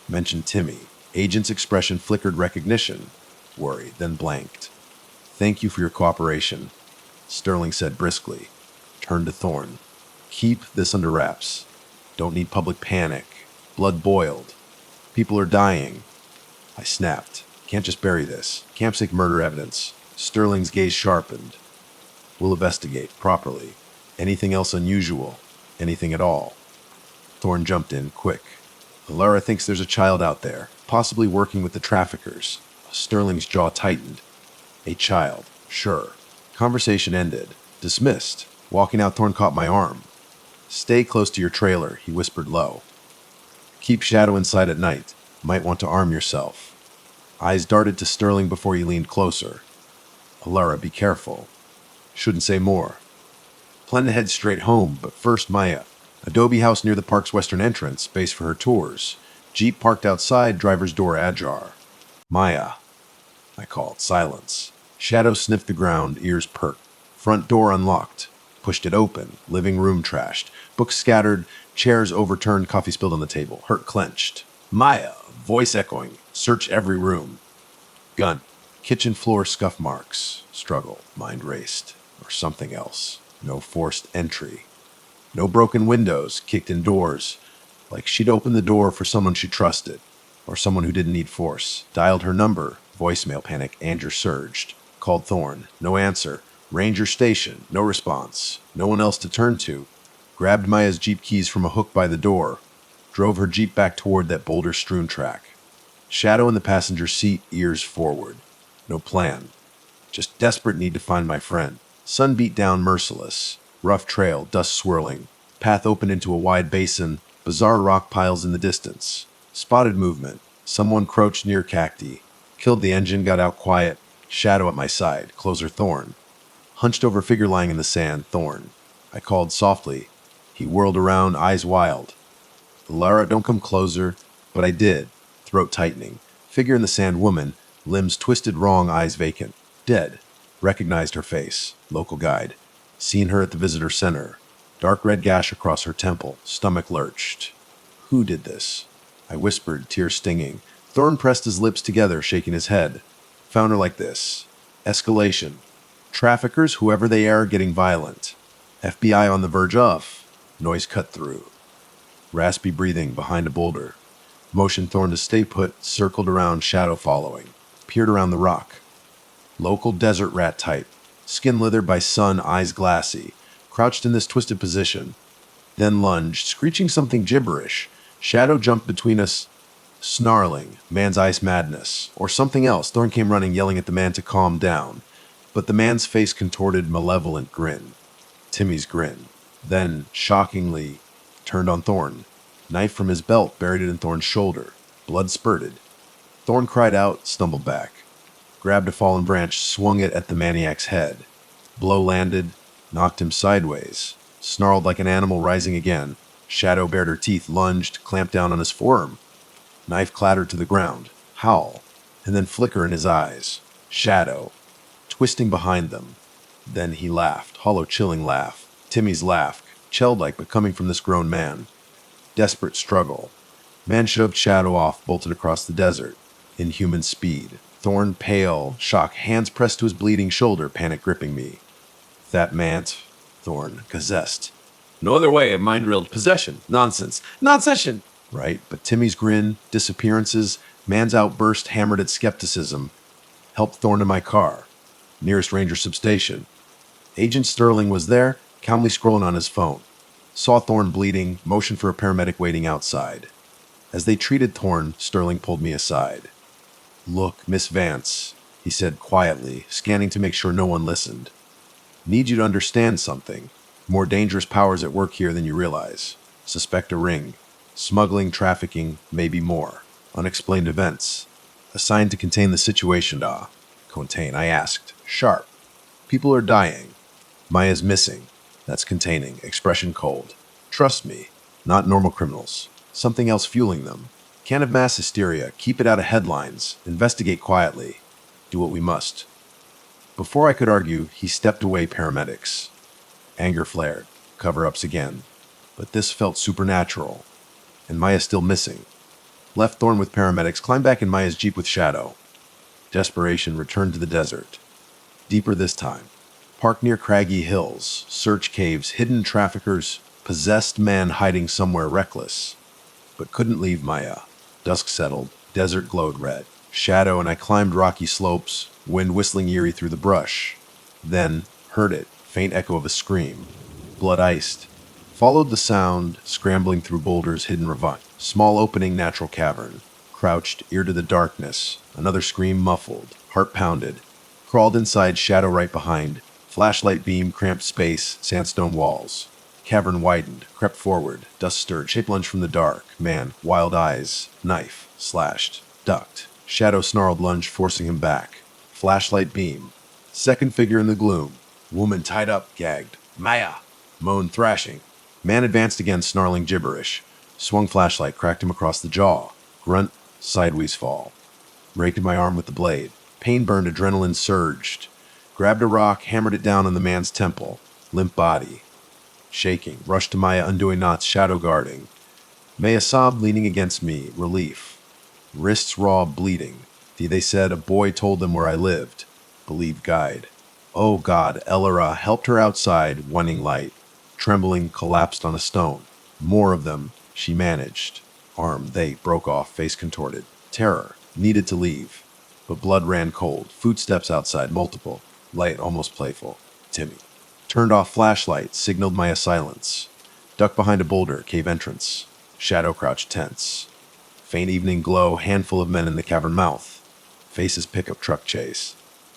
Mentioned Timmy. Agent's expression flickered recognition. Worried, then blanked. Thank you for your cooperation, Sterling said briskly. Turned to Thorne. Keep this under wraps. Don't need public panic. Blood boiled. People are dying. I snapped. Can't just bury this. Campsick murder evidence. Sterling's gaze sharpened. We'll investigate properly. Anything else unusual? Anything at all? Thorne jumped in, quick. Alara thinks there's a child out there, possibly working with the traffickers. Sterling's jaw tightened. A child, sure. Conversation ended. Dismissed. Walking out, Thorne caught my arm. Stay close to your trailer, he whispered low. Keep Shadow inside at night. Might want to arm yourself. Eyes darted to Sterling before he leaned closer. Alara, be careful. Shouldn't say more. Plan to head straight home, but first Maya. Adobe house near the park's western entrance, base for her tours. Jeep parked outside, driver's door ajar. Maya, I called. Silence. Shadow sniffed the ground, ears perked. Front door unlocked. Pushed it open. Living room trashed. Books scattered. Chairs overturned. Coffee spilled on the table. Hurt clenched. Maya. Voice echoing. Search every room. Gun. Kitchen floor scuff marks. Struggle. Mind raced. Or something else. No forced entry. No broken windows. Kicked in doors. Like she'd opened the door for someone she trusted. Or someone who didn't need force. Dialed her number. Voicemail panic. Anger surged. Called Thorne. No answer. Ranger station. No response. No one else to turn to. Grabbed Maya's Jeep keys from a hook by the door. Drove her Jeep back toward that boulder-strewn track. Shadow in the passenger seat, ears forward. No plan. Just desperate need to find my friend. Sun beat down merciless. Rough trail, dust swirling. Path open into a wide basin. Bizarre rock piles in the distance. Spotted movement. Someone crouched near cacti. Killed the engine, got out quiet. Shadow at my side. Closer Thorne. Hunched over figure lying in the sand, Thorne. I called softly. He whirled around, eyes wild. Lara, don't come closer. But I did. Throat tightening. Figure in the sand, woman. Limbs twisted wrong, eyes vacant. Dead. Recognized her face. Local guide. Seen her at the visitor center. Dark red gash across her temple. Stomach lurched. Who did this? I whispered, tears stinging. Thorne pressed his lips together, shaking his head. Found her like this. Escalation. Traffickers, whoever they are, getting violent. FBI on the verge of. Noise cut through. Raspy breathing behind a boulder. Motioned Thorne to stay put, circled around, shadow following. Peered around the rock. Local desert rat type. Skin lithered by sun, eyes glassy. crouched in this twisted position, then lunged, screeching something gibberish. Shadow jumped between us, snarling, man's ice madness, or something else. Thorn came running, yelling at the man to calm down, but the man's face contorted malevolent grin. Timmy's grin. Then, shockingly, turned on Thorn. Knife from his belt buried it in Thorn's shoulder. Blood spurted. Thorn cried out, stumbled back, grabbed a fallen branch, swung it at the maniac's head. Blow landed, knocked him sideways. Snarled like an animal, rising again. Shadow bared her teeth, lunged, clamped down on his forearm. Knife clattered to the ground. Howl, and then flicker in his eyes. Shadow, twisting behind them. Then he laughed, hollow, chilling laugh. Timmy's laugh, child-like but coming from this grown man. Desperate struggle. Man shoved Shadow off, bolted across the desert. Inhuman speed. Thorn, pale, shock, hands pressed to his bleeding shoulder, panic gripping me. That man't. Thorn, possessed. No other way, a mind-drilled possession. Nonsense. Nonsense! Right, but Timmy's grin, disappearances, man's outburst hammered at skepticism. Helped Thorn to my car. Nearest ranger substation. Agent Sterling was there, calmly scrolling on his phone. Saw Thorn bleeding, motioned for a paramedic waiting outside. As they treated Thorn, Sterling pulled me aside. Look, Miss Vance, he said quietly, scanning to make sure no one listened. Need you to understand something. More dangerous powers at work here than you realize. Suspect a ring. Smuggling, trafficking, maybe more. Unexplained events. Assigned to contain the situation, Contain, I asked. Sharp. People are dying. Maya's missing. That's containing. Expression cold. Trust me. Not normal criminals. Something else fueling them. Can't have mass hysteria. Keep it out of headlines. Investigate quietly. Do what we must. Before I could argue, he stepped away. Paramedics. Anger flared. Cover-ups again. But this felt supernatural. And Maya's still missing. Left Thorn with paramedics, climbed back in Maya's Jeep with Shadow. Desperation returned to the desert. Deeper this time. Park near craggy hills, search caves, hidden traffickers, possessed man hiding somewhere reckless. But couldn't leave Maya. Dusk settled, desert glowed red. Shadow and I climbed rocky slopes, wind whistling eerie through the brush. Then, heard it, faint echo of a scream. Blood iced. Followed the sound, scrambling through boulders, hidden ravine. Small opening, natural cavern. Crouched, ear to the darkness. Another scream muffled, heart pounded. Crawled inside, Shadow right behind. Flashlight beam, cramped space, sandstone walls. Cavern widened, crept forward, dust stirred, shape lunged from the dark. Man, wild eyes, knife, slashed, ducked. Shadow snarled, lunged, forcing him back. Flashlight beam. Second figure in the gloom. Woman tied up, gagged. Maya! Moan, thrashing. Man advanced again, snarling gibberish. Swung flashlight, cracked him across the jaw. Grunt, sideways fall. Raked my arm with the blade. Pain burned, adrenaline surged. Grabbed a rock, hammered it down on the man's temple. Limp body. Shaking, rushed to Maya, undoing knots, shadow guarding. Maya sobbed, leaning against me, relief. Wrists raw, bleeding. They said a boy told them where I lived. Believe guide. Oh God, Elora helped her outside, wanting light. Trembling, collapsed on a stone. More of them, she managed. Arm, they broke off, face contorted. Terror, needed to leave. But blood ran cold, footsteps outside, multiple. Light, almost playful. Timmy. Turned off flashlight, signaled my silence. Ducked behind a boulder, cave entrance. Shadow crouched tense. Faint evening glow, handful of men in the cavern mouth. Faces pickup truck chase.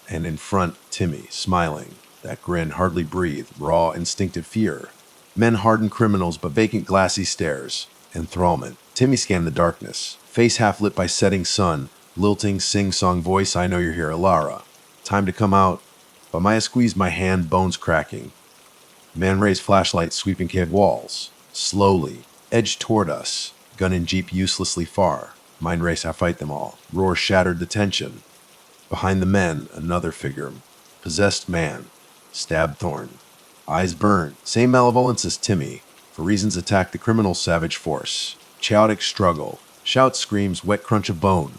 And in front, Timmy, smiling. That grin hardly breathed, raw, instinctive fear. Men hardened criminals, but vacant glassy stares. Enthrallment. Timmy scanned the darkness. Face half lit by setting sun. Lilting, sing-song voice, I know you're here, Alara. Time to come out. But Maya squeezed my hand, bones cracking. Man raised flashlight, sweeping cave walls. Slowly. Edged toward us. Gun and jeep uselessly far. Mind race, I fight them all. Roar shattered the tension. Behind the men, another figure. Possessed man. Stabbed Thorn. Eyes burned. Same malevolence as Timmy. For reasons attacked the criminal savage force. Chaotic struggle. Shouts, screams, wet crunch of bone.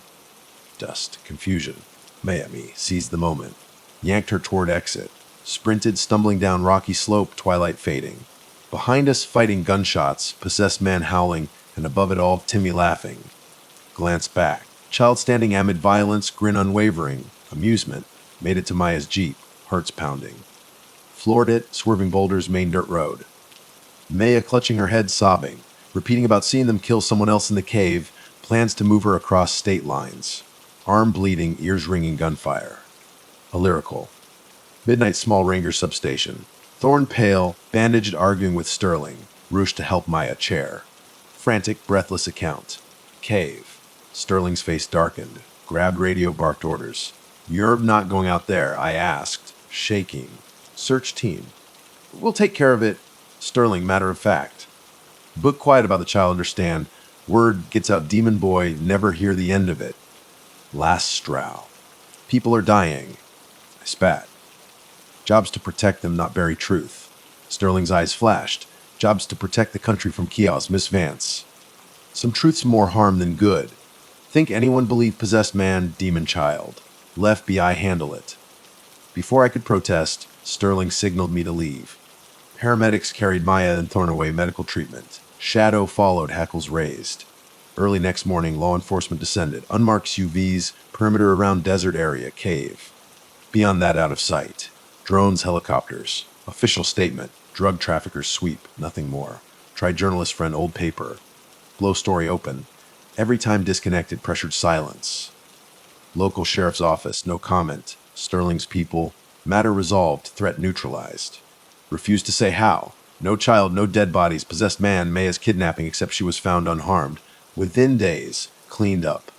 Dust. Confusion. Mayami seized the moment. Yanked her toward exit. Sprinted, stumbling down rocky slope, twilight fading. Behind us, fighting gunshots, possessed man howling, and above it all, Timmy laughing. Glance back. Child standing amid violence, grin unwavering. Amusement. Made it to Maya's jeep, hearts pounding. floored it, swerving boulders, main dirt road. Maya clutching her head, sobbing, repeating about seeing them kill someone else in the cave, plans to move her across state lines. Arm bleeding, ears ringing gunfire. A lyrical. Midnight small Ranger substation. Thorn pale, bandaged, arguing with Sterling. Roosh to help Maya chair. Frantic, breathless account. Cave. Sterling's face darkened. Grabbed radio, barked orders. "You're not going out there," I asked, shaking. "Search team." "We'll take care of it." Sterling, matter of fact. Book quiet about the child, understand. Word gets out, demon boy, never hear the end of it. Last straw. People are dying. I spat. Jobs to protect them, not bury truth. Sterling's eyes flashed. Jobs to protect the country from chaos, Miss Vance. Some truth's more harm than good. Think anyone believe possessed man, demon child. Left FBI handle it. Before I could protest, Sterling signaled me to leave. Paramedics carried Maya and Thorn away, medical treatment. Shadow followed, hackles raised. Early next morning, law enforcement descended. Unmarked UVs, perimeter around desert area, cave. Beyond that, out of sight. Drones, helicopters. Official statement. Drug traffickers sweep, nothing more. Try journalist friend, old paper. Blow story open. Every time disconnected, pressured silence. Local sheriff's office, no comment. Sterling's people. Matter resolved, threat neutralized. Refused to say how. No child, no dead bodies, possessed man, Maya's kidnapping, except she was found unharmed. Within days, cleaned up.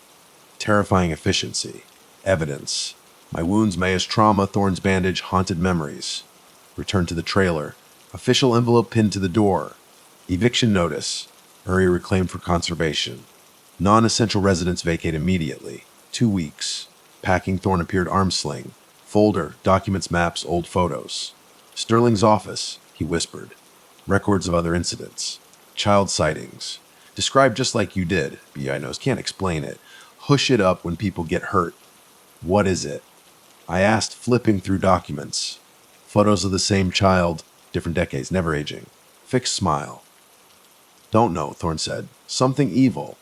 Terrifying efficiency. Evidence. My wounds, Maya's trauma, Thorn's bandage, haunted memories. Return to the trailer. Official envelope pinned to the door. Eviction notice. Area reclaimed for conservation. Non-essential residents vacate immediately. 2 weeks. Packing, Thorn appeared, arm sling. Folder, documents, maps, old photos. Sterling's office, he whispered. Records of other incidents. Child sightings. Described just like you did. BI knows, can't explain it. Hush it up when people get hurt. What is it? I asked, flipping through documents. Photos of the same child, different decades, never aging. Fixed smile. Don't know, Thorn said. Something evil.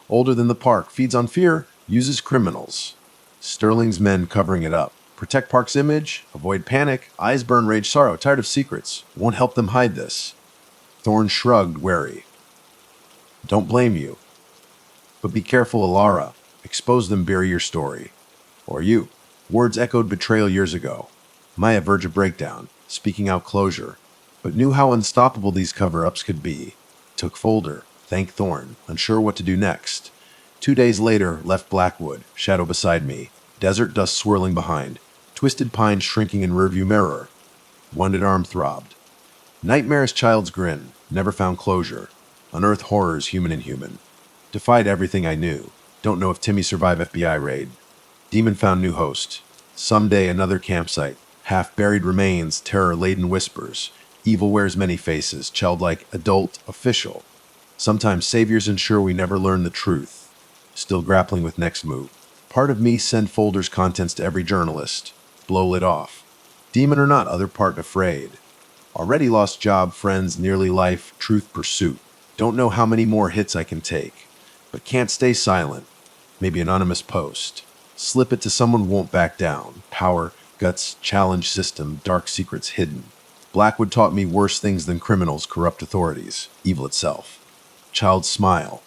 Older than the park, feeds on fear, uses criminals. Sterling's men covering it up. Protect Park's image, avoid panic, eyes burn, rage, sorrow, tired of secrets. Won't help them hide this. Thorn shrugged, wary. Don't blame you. But be careful, Alara. Expose them, bury your story. Or you. Words echoed betrayal years ago. Maya verge of breakdown, speaking out closure, but knew how unstoppable these cover-ups could be. Took folder, thanked Thorn, unsure what to do next. 2 days later, left Blackwood, shadow beside me, desert dust swirling behind, twisted pines shrinking in rearview mirror. Wounded arm throbbed. Nightmarish child's grin, never found closure. Unearthed horrors, human inhuman. Defied everything I knew. Don't know if Timmy survived FBI raid. Demon found new host. Someday another campsite. Half-buried remains, terror-laden whispers. Evil wears many faces, childlike, adult, official. Sometimes saviors ensure we never learn the truth. Still grappling with next move. Part of me send folders contents to every journalist. Blow it off. Demon or not, other part afraid. Already lost job, friends, nearly life, truth pursuit. Don't know how many more hits I can take. But can't stay silent. Maybe anonymous post. Slip it to someone won't back down. Power, guts, challenge system, dark secrets hidden. Blackwood taught me worse things than criminals, corrupt authorities, evil itself. Child smile.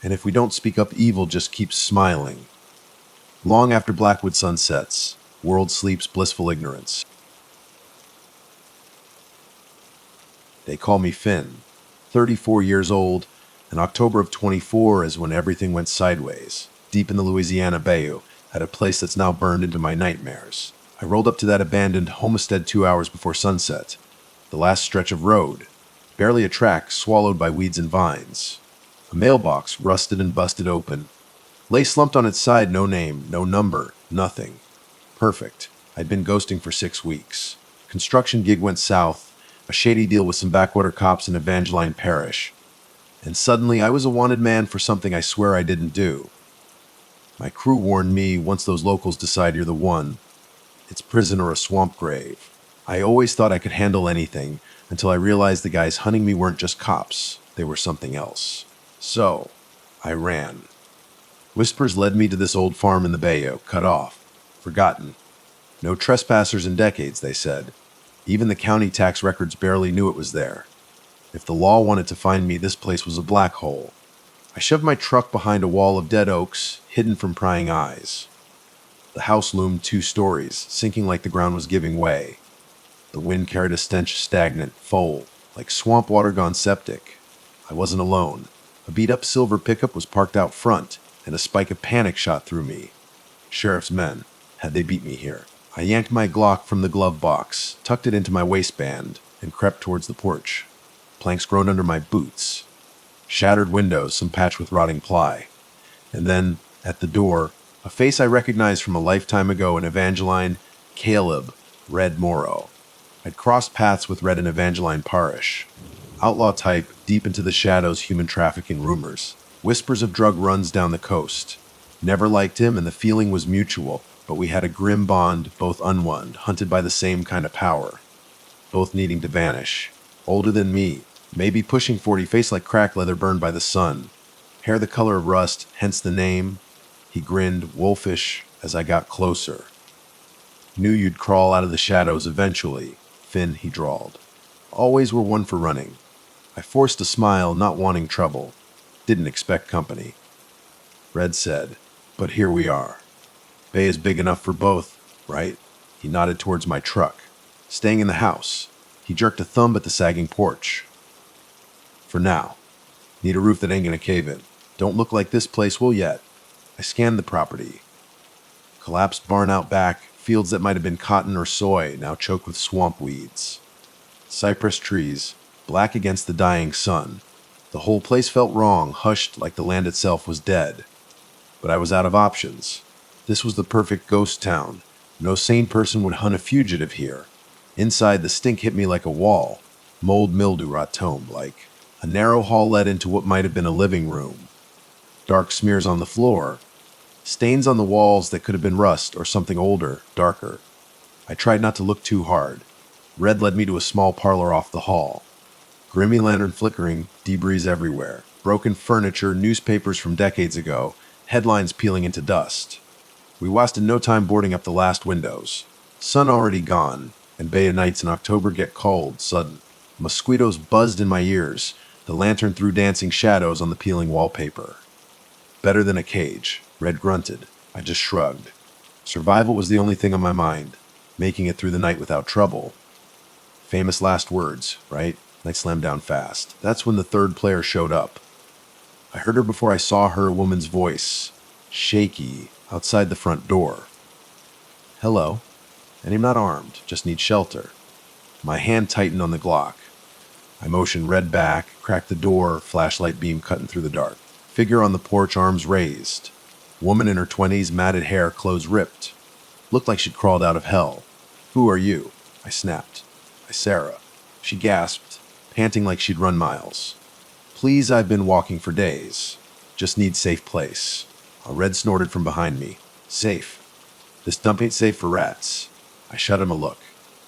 And if we don't speak up, evil just keeps smiling. Long after Blackwood sunsets, world sleeps blissful ignorance. They call me Finn, 34 years old, and October of 24 is when everything went sideways, deep in the Louisiana bayou, at a place that's now burned into my nightmares. I rolled up to that abandoned homestead 2 hours before sunset. The last stretch of road, barely a track, swallowed by weeds and vines. A mailbox, rusted and busted open, lay slumped on its side, no name, no number, nothing. Perfect. I'd been ghosting for 6 weeks. Construction gig went south, a shady deal with some backwater cops in Evangeline Parish. And suddenly I was a wanted man for something I swear I didn't do. My crew warned me, once those locals decide you're the one, it's prison or a swamp grave. I always thought I could handle anything, until I realized the guys hunting me weren't just cops, they were something else. So, I ran. Whispers led me to this old farm in the bayou, cut off, forgotten. No trespassers in decades, they said. Even the county tax records barely knew it was there. If the law wanted to find me, this place was a black hole. I shoved my truck behind a wall of dead oaks, hidden from prying eyes. The house loomed 2 stories, sinking like the ground was giving way. The wind carried a stench of stagnant, foul, like swamp water gone septic. I wasn't alone. A beat-up silver pickup was parked out front, and a spike of panic shot through me. Sheriff's men. Had they beat me here? I yanked my Glock from the glove box, tucked it into my waistband, and crept towards the porch. Planks groaned under my boots. Shattered windows, some patched with rotting ply. And then, at the door, a face I recognized from a lifetime ago in Evangeline, Caleb, Red Morrow. I'd crossed paths with Red and Evangeline Parish. Outlaw type, deep into the shadows, human trafficking rumors. Whispers of drug runs down the coast. Never liked him, and the feeling was mutual, but we had a grim bond, both unwon, hunted by the same kind of power. Both needing to vanish. Older than me, maybe pushing 40, face like cracked leather burned by the sun. Hair the color of rust, hence the name. He grinned, wolfish, as I got closer. Knew you'd crawl out of the shadows eventually. Finn, he drawled. Always were one for running. I forced a smile, not wanting trouble. Didn't expect company. Red said, but here we are. Bay is big enough for both, right? He nodded towards my truck. Staying in the house. He jerked a thumb at the sagging porch. For now. Need a roof that ain't gonna cave in. Don't look like this place will yet. I scanned the property. Collapsed barn out back, fields that might have been cotton or soy, now choked with swamp weeds. Cypress trees, black against the dying sun. The whole place felt wrong, hushed like the land itself was dead. But I was out of options. This was the perfect ghost town. No sane person would hunt a fugitive here. Inside, the stink hit me like a wall. Mold, mildew, rot tomb, like. A narrow hall led into what might have been a living room. Dark smears on the floor. Stains on the walls that could have been rust or something older, darker. I tried not to look too hard. Red led me to a small parlor off the hall. Grimy lantern flickering, debris everywhere. Broken furniture, newspapers from decades ago, headlines peeling into dust. We wasted no time boarding up the last windows. Sun already gone, and Bay nights in October get cold, sudden. Mosquitoes buzzed in my ears. The lantern threw dancing shadows on the peeling wallpaper. Better than a cage, Red grunted. I just shrugged. Survival was the only thing on my mind. Making it through the night without trouble. Famous last words, right? Night slammed down fast. That's when the third player showed up. I heard her before I saw her, a woman's voice. Shaky, outside the front door. Hello. And I'm not armed, just need shelter. My hand tightened on the Glock. I motioned Red back, cracked the door, flashlight beam cutting through the dark. Figure on the porch, arms raised. Woman in her 20s, matted hair, clothes ripped. Looked like she'd crawled out of hell. Who are you? I snapped. Sarah. She gasped, panting like she'd run miles. Please, I've been walking for days. Just need safe place. A Red snorted from behind me. Safe. This dump ain't safe for rats. I shot him a look.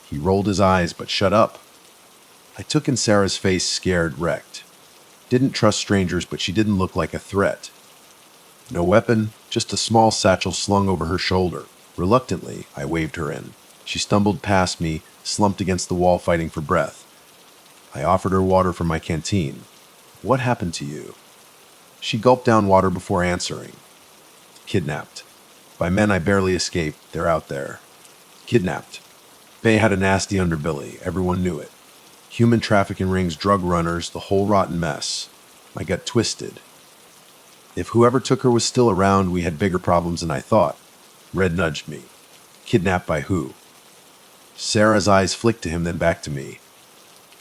He rolled his eyes, but shut up. I took in Sarah's face, scared, wrecked. Didn't trust strangers, but she didn't look like a threat. No weapon, just a small satchel slung over her shoulder. Reluctantly, I waved her in. She stumbled past me, slumped against the wall fighting for breath. I offered her water from my canteen. What happened to you? She gulped down water before answering. Kidnapped. By men I barely escaped, they're out there. Kidnapped. Bay had a nasty underbelly, everyone knew it. Human trafficking rings, drug runners, the whole rotten mess. My gut twisted. If whoever took her was still around, we had bigger problems than I thought. Red nudged me. Kidnapped by who? Sarah's eyes flicked to him, then back to me.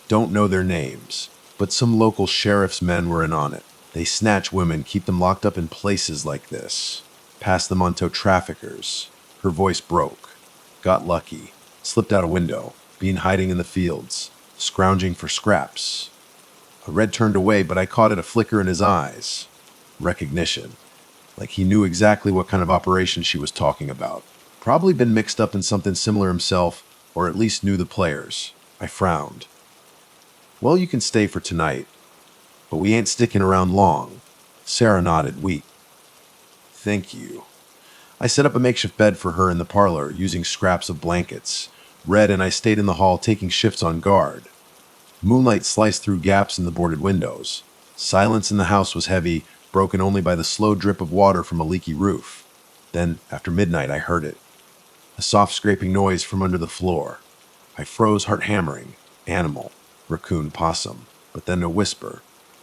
Don't know their names, but some local sheriff's men were in on it. They snatch women, keep them locked up in places like this. Pass them on to traffickers. Her voice broke. Got lucky. Slipped out a window. Been hiding in the fields. Scrounging for scraps. A Red turned away, but I caught it, a flicker in his eyes. Recognition. Like he knew exactly what kind of operation she was talking about. Probably been mixed up in something similar himself, or at least knew the players. I frowned. Well, you can stay for tonight, but we ain't sticking around long. Sarah nodded, weak. Thank you. I set up a makeshift bed for her in the parlor, using scraps of blankets. Red and I stayed in the hall taking shifts on guard. Moonlight sliced through gaps in the boarded windows. Silence in the house was heavy, broken only by the slow drip of water from a leaky roof. Then, after midnight, I heard it. A soft scraping noise from under the floor. I froze, heart hammering. Animal. Raccoon, possum. But then a whisper.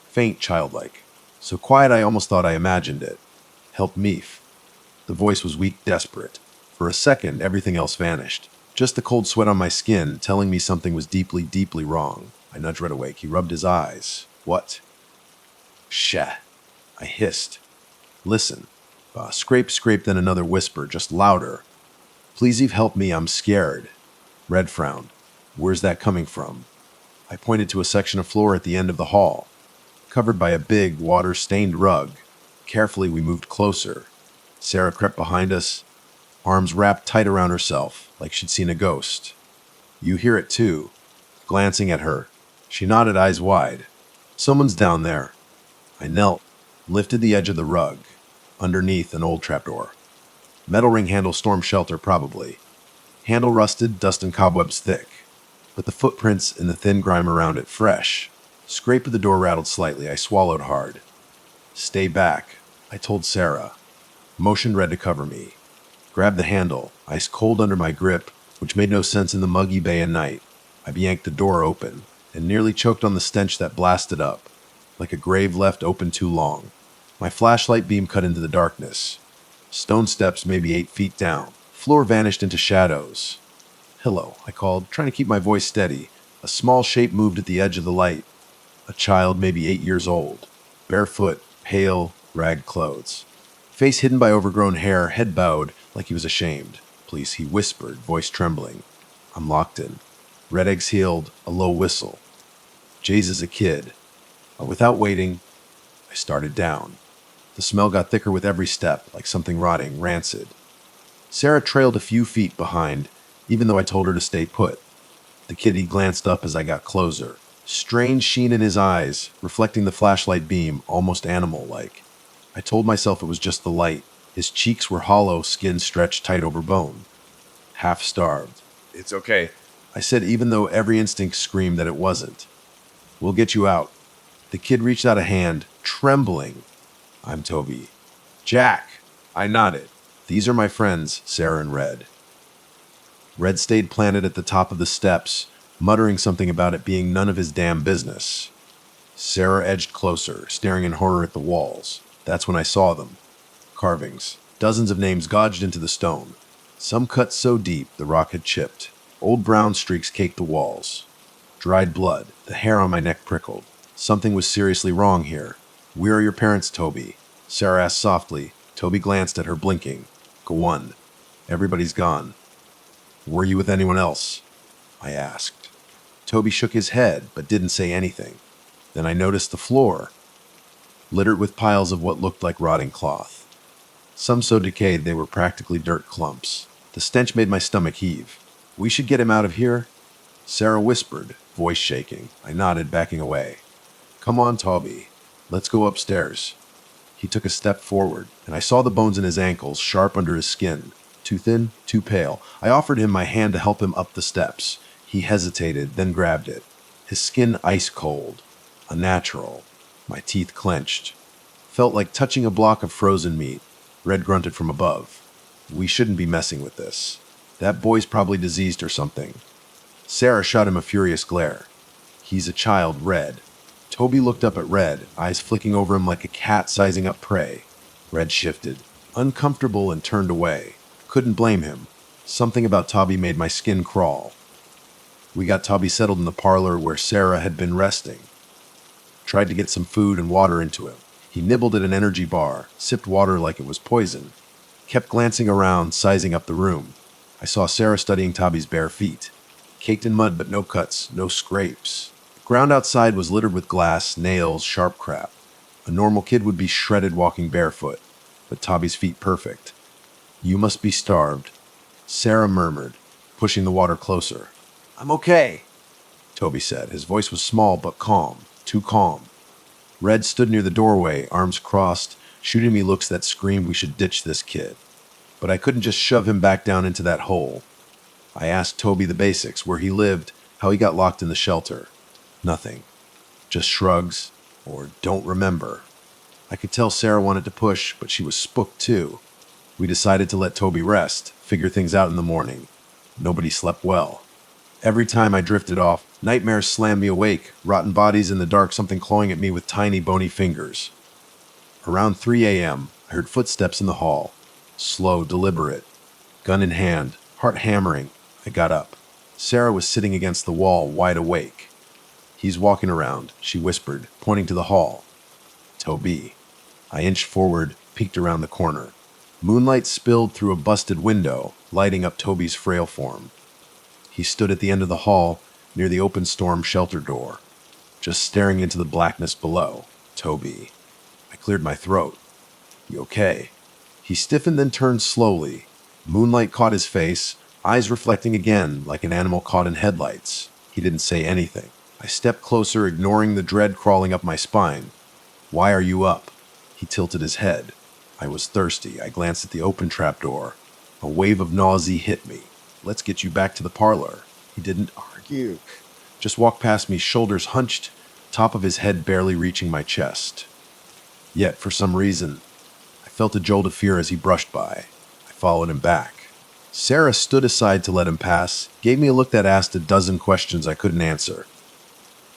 Faint, childlike. So quiet I almost thought I imagined it. Help Meef. The voice was weak, desperate. For a second, everything else vanished. Just the cold sweat on my skin, telling me something was deeply, deeply wrong. I nudged Red awake. He rubbed his eyes. What? Shah. I hissed. Listen. Scrape, scrape, then another whisper, just louder. Please, Eve, help me. I'm scared. Red frowned. Where's that coming from? I pointed to a section of floor at the end of the hall, covered by a big, water-stained rug. Carefully, we moved closer. Sarah crept behind us, arms wrapped tight around herself, like she'd seen a ghost. You hear it too. Glancing at her, she nodded, eyes wide. Someone's down there. I knelt, lifted the edge of the rug. Underneath, an old trapdoor. Metal ring handle, storm shelter, probably. Handle rusted, dust and cobwebs thick. But the footprints in the thin grime around it fresh. Scrape of the door rattled slightly. I swallowed hard. Stay back, I told Sarah. Motioned Red to cover me. Grabbed the handle, ice cold under my grip, which made no sense in the muggy bay and night. I yanked the door open, and nearly choked on the stench that blasted up, like a grave left open too long. My flashlight beam cut into the darkness. Stone steps maybe 8 feet down. Floor vanished into shadows. Hello, I called, trying to keep my voice steady. A small shape moved at the edge of the light. A child, maybe 8 years old. Barefoot, pale, ragged clothes. Face hidden by overgrown hair, head bowed, like he was ashamed. Please, he whispered, voice trembling. I'm locked in. Red eggs healed, a low whistle. Jay's is a kid. Without waiting, I started down. The smell got thicker with every step, like something rotting, rancid. Sarah trailed a few feet behind, even though I told her to stay put. The kid, he glanced up as I got closer. Strange sheen in his eyes, reflecting the flashlight beam, almost animal-like. I told myself it was just the light. His cheeks were hollow, skin stretched tight over bone. Half-starved. It's okay, I said, even though every instinct screamed that it wasn't. We'll get you out. The kid reached out a hand, trembling. I'm Toby. Jack! I nodded. These are my friends, Sarah and Red. Red stayed planted at the top of the steps, muttering something about it being none of his damn business. Sarah edged closer, staring in horror at the walls. That's when I saw them. Carvings. Dozens of names gouged into the stone. Some cut so deep the rock had chipped. Old brown streaks caked the walls. Dried blood. The hair on my neck prickled. Something was seriously wrong here. Where are your parents, Toby? Sarah asked softly. Toby glanced at her, blinking. Go on. Everybody's gone. Were you with anyone else? I asked. Toby shook his head, but didn't say anything. Then I noticed the floor, littered with piles of what looked like rotting cloth. Some so decayed they were practically dirt clumps. The stench made my stomach heave. We should get him out of here, Sarah whispered, voice shaking. I nodded, backing away. Come on, Toby. Let's go upstairs. He took a step forward, and I saw the bones in his ankles, sharp under his skin. Too thin, too pale. I offered him my hand to help him up the steps. He hesitated, then grabbed it. His skin ice cold. Unnatural. My teeth clenched. Felt like touching a block of frozen meat. Red grunted from above. We shouldn't be messing with this. That boy's probably diseased or something. Sarah shot him a furious glare. He's a child, Red. Toby looked up at Red, eyes flicking over him like a cat sizing up prey. Red shifted, uncomfortable, and turned away. Couldn't blame him. Something about Toby made my skin crawl. We got Toby settled in the parlor where Sarah had been resting. Tried to get some food and water into him. He nibbled at an energy bar, sipped water like it was poison. Kept glancing around, sizing up the room. I saw Sarah studying Toby's bare feet. Caked in mud but no cuts, no scrapes. The ground outside was littered with glass, nails, sharp crap. A normal kid would be shredded walking barefoot, but Toby's feet perfect. You must be starved, Sarah murmured, pushing the water closer. I'm okay, Toby said. His voice was small but calm, too calm. Red stood near the doorway, arms crossed, shooting me looks that screamed we should ditch this kid. But I couldn't just shove him back down into that hole. I asked Toby the basics, where he lived, how he got locked in the shelter. Nothing. Just shrugs, or don't remember. I could tell Sarah wanted to push, but she was spooked too. We decided to let Toby rest, figure things out in the morning. Nobody slept well. Every time I drifted off, nightmares slammed me awake, rotten bodies in the dark, something clawing at me with tiny bony fingers. Around 3 a.m., I heard footsteps in the hall. Slow, deliberate. Gun in hand, heart hammering. I got up. Sarah was sitting against the wall, wide awake. "He's walking around," she whispered, pointing to the hall. "Toby." I inched forward, peeked around the corner. Moonlight spilled through a busted window, lighting up Toby's frail form. He stood at the end of the hall, near the open storm shelter door, just staring into the blackness below. "Toby." I cleared my throat. "You okay?" He stiffened, then turned slowly. Moonlight caught his face, eyes reflecting again like an animal caught in headlights. He didn't say anything. I stepped closer, ignoring the dread crawling up my spine. "Why are you up?" He tilted his head. I was thirsty. I glanced at the open trapdoor. A wave of nausea hit me. "Let's get you back to the parlor." He didn't argue. Just walked past me, shoulders hunched, top of his head barely reaching my chest. Yet, for some reason, I felt a jolt of fear as he brushed by. I followed him back. Sarah stood aside to let him pass, gave me a look that asked a dozen questions I couldn't answer.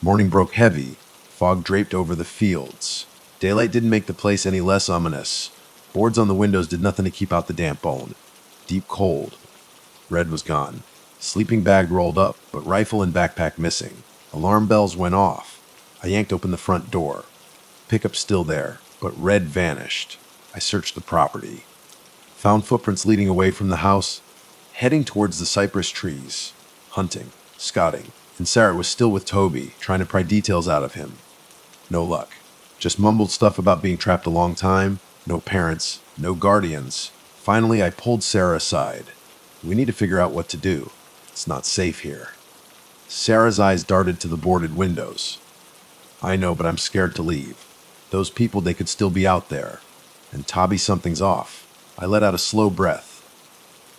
Morning broke heavy. Fog draped over the fields. Daylight didn't make the place any less ominous. Boards on the windows did nothing to keep out the damp bone. Deep cold. Red was gone. Sleeping bag rolled up, but rifle and backpack missing. Alarm bells went off. I yanked open the front door. Pickup still there, but Red vanished. I searched the property. Found footprints leading away from the house, heading towards the cypress trees. Hunting, scouting, and Sarah was still with Toby, trying to pry details out of him. No luck. Just mumbled stuff about being trapped a long time, no parents, no guardians. Finally, I pulled Sarah aside. "We need to figure out what to do. It's not safe here." Sarah's eyes darted to the boarded windows. "I know, but I'm scared to leave. Those people, they could still be out there. And Toby, something's off." I let out a slow breath.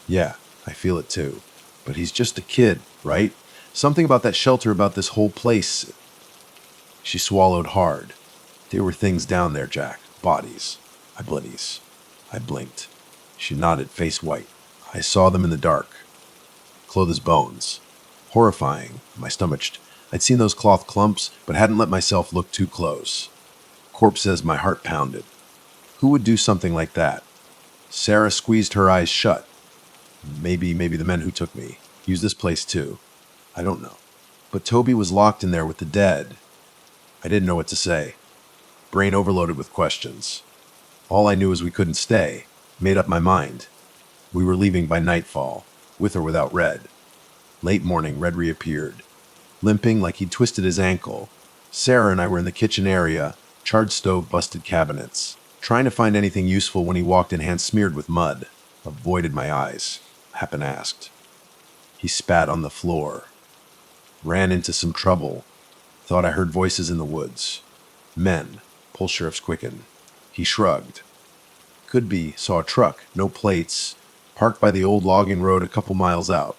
"Yeah, I feel it too. But he's just a kid, right? Something about that shelter, about this whole place." She swallowed hard. "There were things down there, Jack. Bodies. I blinked. She nodded, face white. "I saw them in the dark. Clothed as bones. Horrifying." My stomach. I'd seen those cloth clumps, but hadn't let myself look too close. Corpse says my heart pounded. Who would do something like that? Sarah squeezed her eyes shut. Maybe the men who took me used this place too. I don't know. But Toby was locked in there with the dead. I didn't know what to say. Brain overloaded with questions. All I knew is we couldn't stay. Made up my mind. We were leaving by nightfall, with or without Red. Late morning, Red reappeared, limping like he'd twisted his ankle. Sarah and I were in the kitchen area, charred stove, busted cabinets, trying to find anything useful when he walked in, hands smeared with mud. Avoided my eyes. Happen asked. He spat on the floor. Ran into some trouble. Thought I heard voices in the woods. Men. Pulse sheriff's quicken. He shrugged. Could be. Saw a truck, no plates, parked by the old logging road a couple miles out.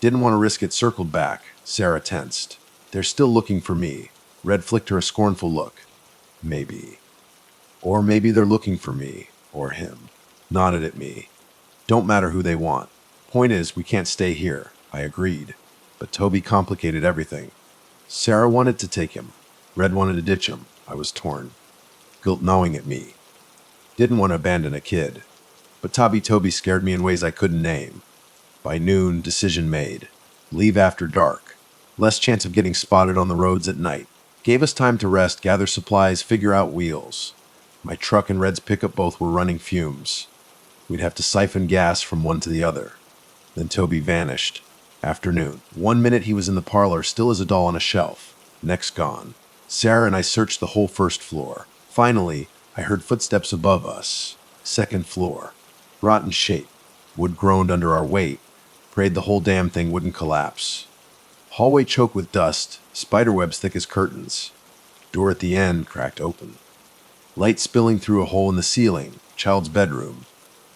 Didn't want to risk it, circled back. Sarah tensed. They're still looking for me. Red flicked her a scornful look. Maybe. Or maybe they're looking for me. Or him. Nodded at me. Don't matter who they want. Point is, we can't stay here. I agreed. But Toby complicated everything. Sarah wanted to take him. Red wanted to ditch him. I was torn. Guilt gnawing at me. Didn't want to abandon a kid. But Toby scared me in ways I couldn't name. By noon, decision made. Leave after dark. Less chance of getting spotted on the roads at night. Gave us time to rest, gather supplies, figure out wheels. My truck and Red's pickup both were running fumes. We'd have to siphon gas from one to the other. Then Toby vanished. Afternoon. 1 minute he was in the parlor, still as a doll on a shelf. Next gone. Sarah and I searched the whole first floor. Finally, I heard footsteps above us. Second floor. Rotten shape. Wood groaned under our weight. Prayed the whole damn thing wouldn't collapse. Hallway choked with dust, spiderwebs thick as curtains. Door at the end cracked open. Light spilling through a hole in the ceiling, child's bedroom,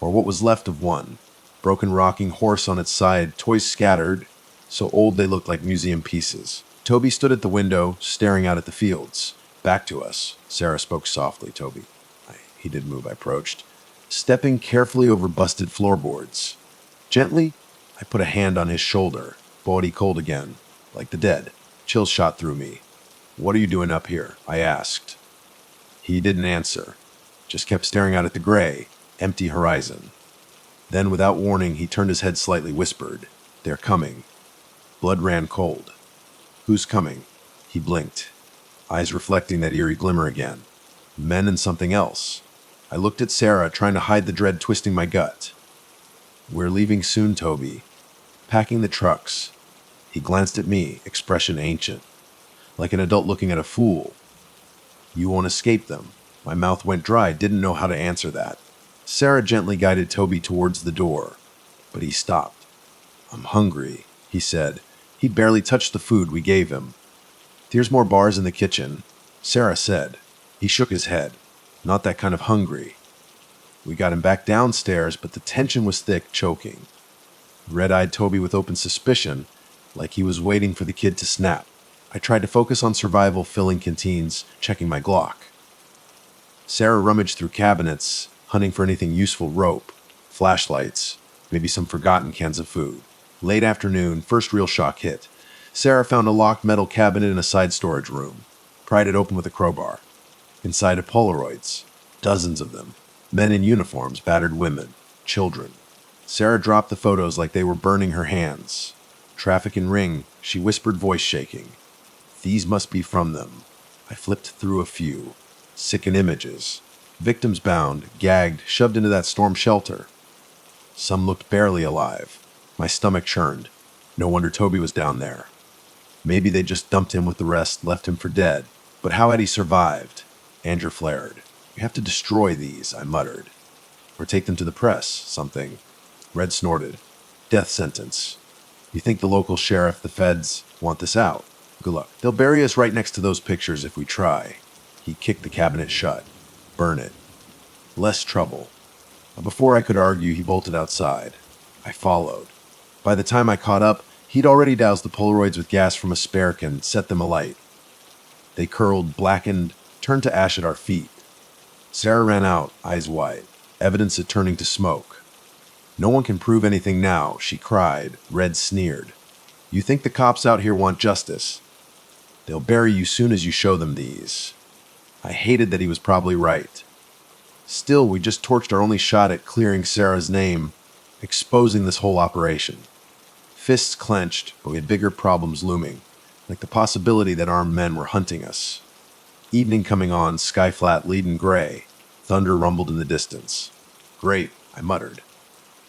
or what was left of one. Broken rocking horse on its side, toys scattered, so old they looked like museum pieces. Toby stood at the window, staring out at the fields. Back to us. Sarah spoke softly, Toby. He didn't move, I approached, stepping carefully over busted floorboards. Gently, I put a hand on his shoulder, body cold again, like the dead. Chills shot through me. What are you doing up here? I asked. He didn't answer, just kept staring out at the gray, empty horizon. Then, without warning, he turned his head slightly, whispered, They're coming. Blood ran cold. Who's coming? He blinked, eyes reflecting that eerie glimmer again. Men and something else. I looked at Sarah, trying to hide the dread twisting my gut. We're leaving soon, Toby. Packing the trucks. He glanced at me, expression ancient, like an adult looking at a fool. You won't escape them. My mouth went dry, didn't know how to answer that. Sarah gently guided Toby towards the door, but he stopped. I'm hungry, he said. He barely touched the food we gave him. There's more bars in the kitchen, Sarah said. He shook his head. Not that kind of hungry. We got him back downstairs, but the tension was thick, choking. Red-eyed Toby with open suspicion, like he was waiting for the kid to snap. I tried to focus on survival, filling canteens, checking my Glock. Sarah rummaged through cabinets, hunting for anything useful, rope, flashlights, maybe some forgotten cans of food. Late afternoon, first real shock hit. Sarah found a locked metal cabinet in a side storage room, pried it open with a crowbar. Inside are Polaroids, dozens of them. Men in uniforms, battered women, children. Sarah dropped the photos like they were burning her hands. Traffic and ring, she whispered, voice shaking. These must be from them. I flipped through a few. Sickened images. Victims bound, gagged, shoved into that storm shelter. Some looked barely alive. My stomach churned. No wonder Toby was down there. Maybe they just dumped him with the rest, left him for dead. But how had he survived? Andrew flared. We have to destroy these, I muttered. Or take them to the press, something. Red snorted. Death sentence. You think the local sheriff, the feds, want this out? Good luck. They'll bury us right next to those pictures if we try. He kicked the cabinet shut. Burn it. Less trouble. Before I could argue, he bolted outside. I followed. By the time I caught up, he'd already doused the Polaroids with gas from a spare can, set them alight. They curled, blackened, turned to ash at our feet. Sarah ran out, eyes wide, evidence of turning to smoke. No one can prove anything now, she cried. Red sneered. You think the cops out here want justice? They'll bury you soon as you show them these. I hated that he was probably right. Still, we just torched our only shot at clearing Sarah's name, exposing this whole operation. Fists clenched, but we had bigger problems looming, like the possibility that armed men were hunting us. Evening coming on, sky flat, leaden gray. Thunder rumbled in the distance. Great, I muttered.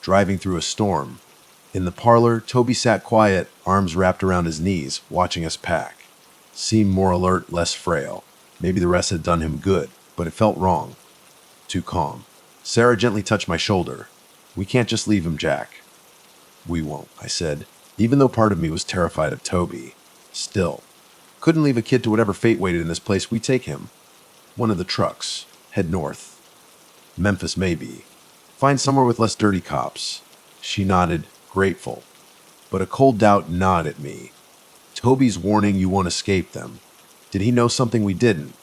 Driving through a storm. In the parlor, Toby sat quiet, arms wrapped around his knees, watching us pack. Seemed more alert, less frail. Maybe the rest had done him good, but it felt wrong. Too calm. Sarah gently touched my shoulder. We can't just leave him, Jack. We won't, I said, even though part of me was terrified of Toby. Still. Couldn't leave a kid to whatever fate waited in this place. We take him. One of the trucks. Head north. Memphis, maybe. Find somewhere with less dirty cops. She nodded, grateful. But a cold doubt gnawed at me. Toby's warning you won't escape them. Did he know something we didn't?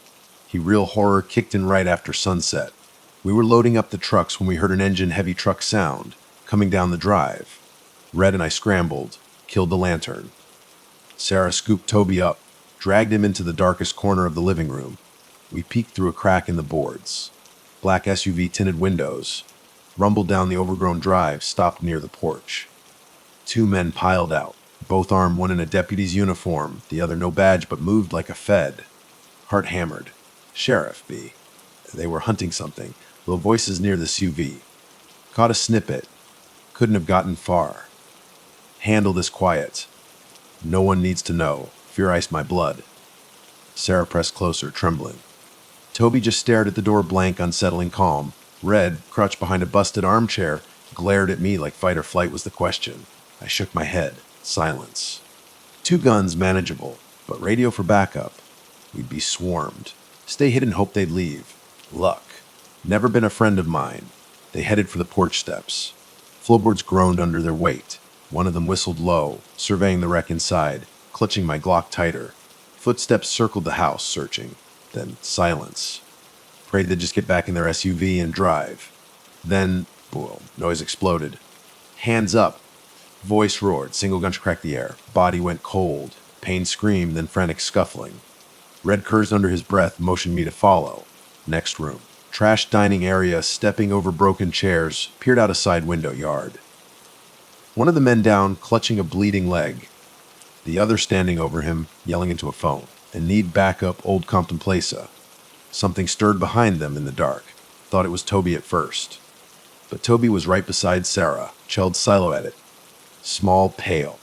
He real horror kicked in right after sunset. We were loading up the trucks when we heard an engine-heavy truck sound, coming down the drive. Red and I scrambled, killed the lantern. Sarah scooped Toby up, dragged him into the darkest corner of the living room. We peeked through a crack in the boards. Black SUV tinted windows. Rumbled down the overgrown drive, stopped near the porch. Two men piled out, both armed, one in a deputy's uniform, the other no badge but moved like a fed. Heart hammered. Sheriff, B. They were hunting something. Low voices near the SUV. Caught a snippet. Couldn't have gotten far. Handle this quiet. No one needs to know. Fear iced my blood. Sarah pressed closer, trembling. Toby just stared at the door, blank, unsettling calm. Red, crouched behind a busted armchair, glared at me like fight or flight was the question. I shook my head. Silence. 2 guns manageable, but radio for backup. We'd be swarmed. Stay hidden, hope they'd leave. Luck. Never been a friend of mine. They headed for the porch steps. Floorboards groaned under their weight. One of them whistled low, surveying the wreck inside, clutching my Glock tighter. Footsteps circled the house, searching. Then silence. Prayed they'd just get back in their SUV and drive. Then, boom, noise exploded. Hands up. Voice roared, single gunshot cracked the air. Body went cold. Pain screamed, then frantic scuffling. Red cursed under his breath, motioned me to follow. Next room. Trash dining area, stepping over broken chairs, peered out a side window yard. One of the men down, clutching a bleeding leg. The other standing over him, yelling into a phone. And need backup, Old Compton Plaza. Something stirred behind them in the dark. Thought it was Toby at first. But Toby was right beside Sarah, chilled silhouetted. Small, pale.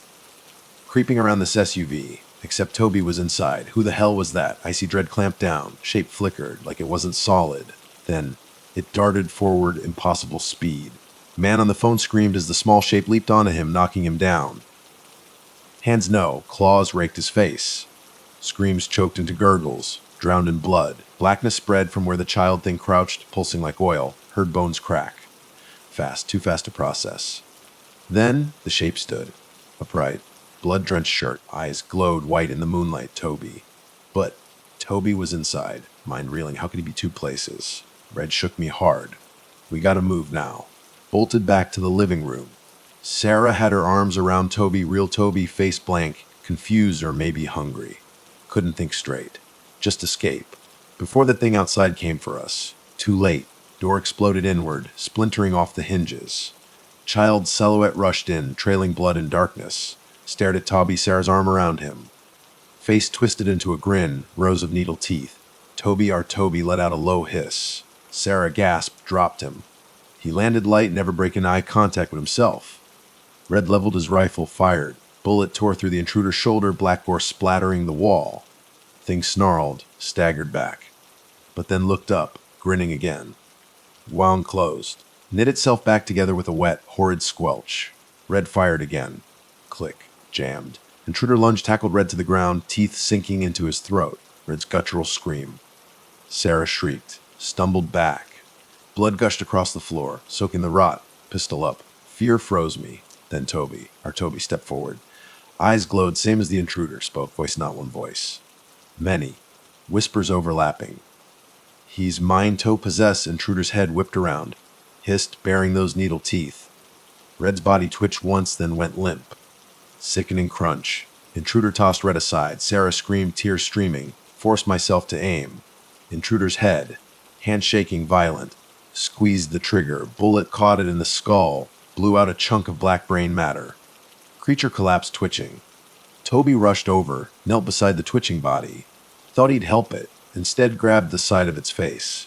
Creeping around this SUV, except Toby was inside. Who the hell was that? Icy dread clamped down. Shape flickered, like it wasn't solid. Then, it darted forward, impossible speed. Man on the phone screamed as the small shape leaped onto him, knocking him down. Hands no, claws raked his face. Screams choked into gurgles, drowned in blood. Blackness spread from where the child thing crouched, pulsing like oil. Heard bones crack. Fast, too fast to process. Then, the shape stood. Upright. Blood-drenched shirt. Eyes glowed white in the moonlight. Toby. But Toby was inside. Mind reeling. How could he be two places? Red shook me hard. We gotta move now. Bolted back to the living room. Sarah had her arms around Toby, real Toby, face blank, confused or maybe hungry. Couldn't think straight. Just escape. Before the thing outside came for us. Too late. Door exploded inward, splintering off the hinges. Child's silhouette rushed in, trailing blood and darkness. Stared at Toby, Sarah's arm around him. Face twisted into a grin, rows of needle teeth. Toby, our Toby, let out a low hiss. Sarah gasped, dropped him. He landed light, never breaking eye contact with himself. Red leveled his rifle, fired. Bullet tore through the intruder's shoulder, black gore splattering the wall. Thing snarled, staggered back. But then looked up, grinning again. Wound closed. Knit itself back together with a wet, horrid squelch. Red fired again. Click. Jammed. Intruder lunged, tackled Red to the ground, teeth sinking into his throat. Red's guttural scream. Sarah shrieked. Stumbled back. Blood gushed across the floor, soaking the rot. Pistol up. Fear froze me. Then Toby. Our Toby stepped forward. Eyes glowed, same as the intruder, spoke, voice not one voice. Many. Whispers overlapping. He's mind toe possessed. Intruder's head whipped around. Hissed, baring those needle teeth. Red's body twitched once, then went limp. Sickening crunch. Intruder tossed Red aside. Sarah screamed, tears streaming. Forced myself to aim. Intruder's head. Hand shaking, violent. Squeezed the trigger. Bullet caught it in the skull. Blew out a chunk of black brain matter. Creature collapsed, twitching. Toby rushed over, knelt beside the twitching body. Thought he'd help it. Instead grabbed the side of its face.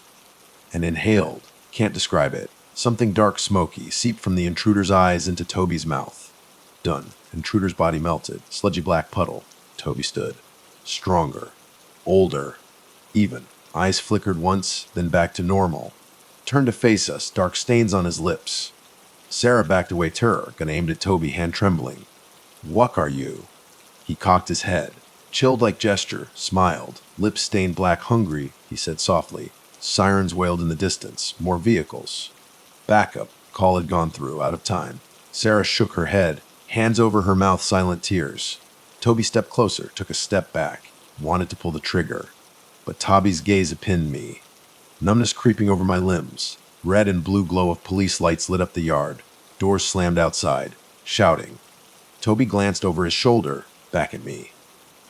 And inhaled. Can't describe it. Something dark, smoky, seeped from the intruder's eyes into Toby's mouth. Done. Intruder's body melted. Sludgy black puddle. Toby stood. Stronger. Older. Even. Eyes flickered once, then back to normal. Turned to face us, dark stains on his lips. Sarah backed away, terror, gun aimed at Toby, hand trembling. What are you? He cocked his head. Chilled like gesture, smiled. Lips stained black, hungry, he said softly. Sirens wailed in the distance. More vehicles. Backup. Call had gone through, out of time. Sarah shook her head. Hands over her mouth, silent tears. Toby stepped closer, took a step back. Wanted to pull the trigger. But Toby's gaze pinned me. Numbness creeping over my limbs. Red and blue glow of police lights lit up the yard. Doors slammed outside. Shouting. Toby glanced over his shoulder, back at me.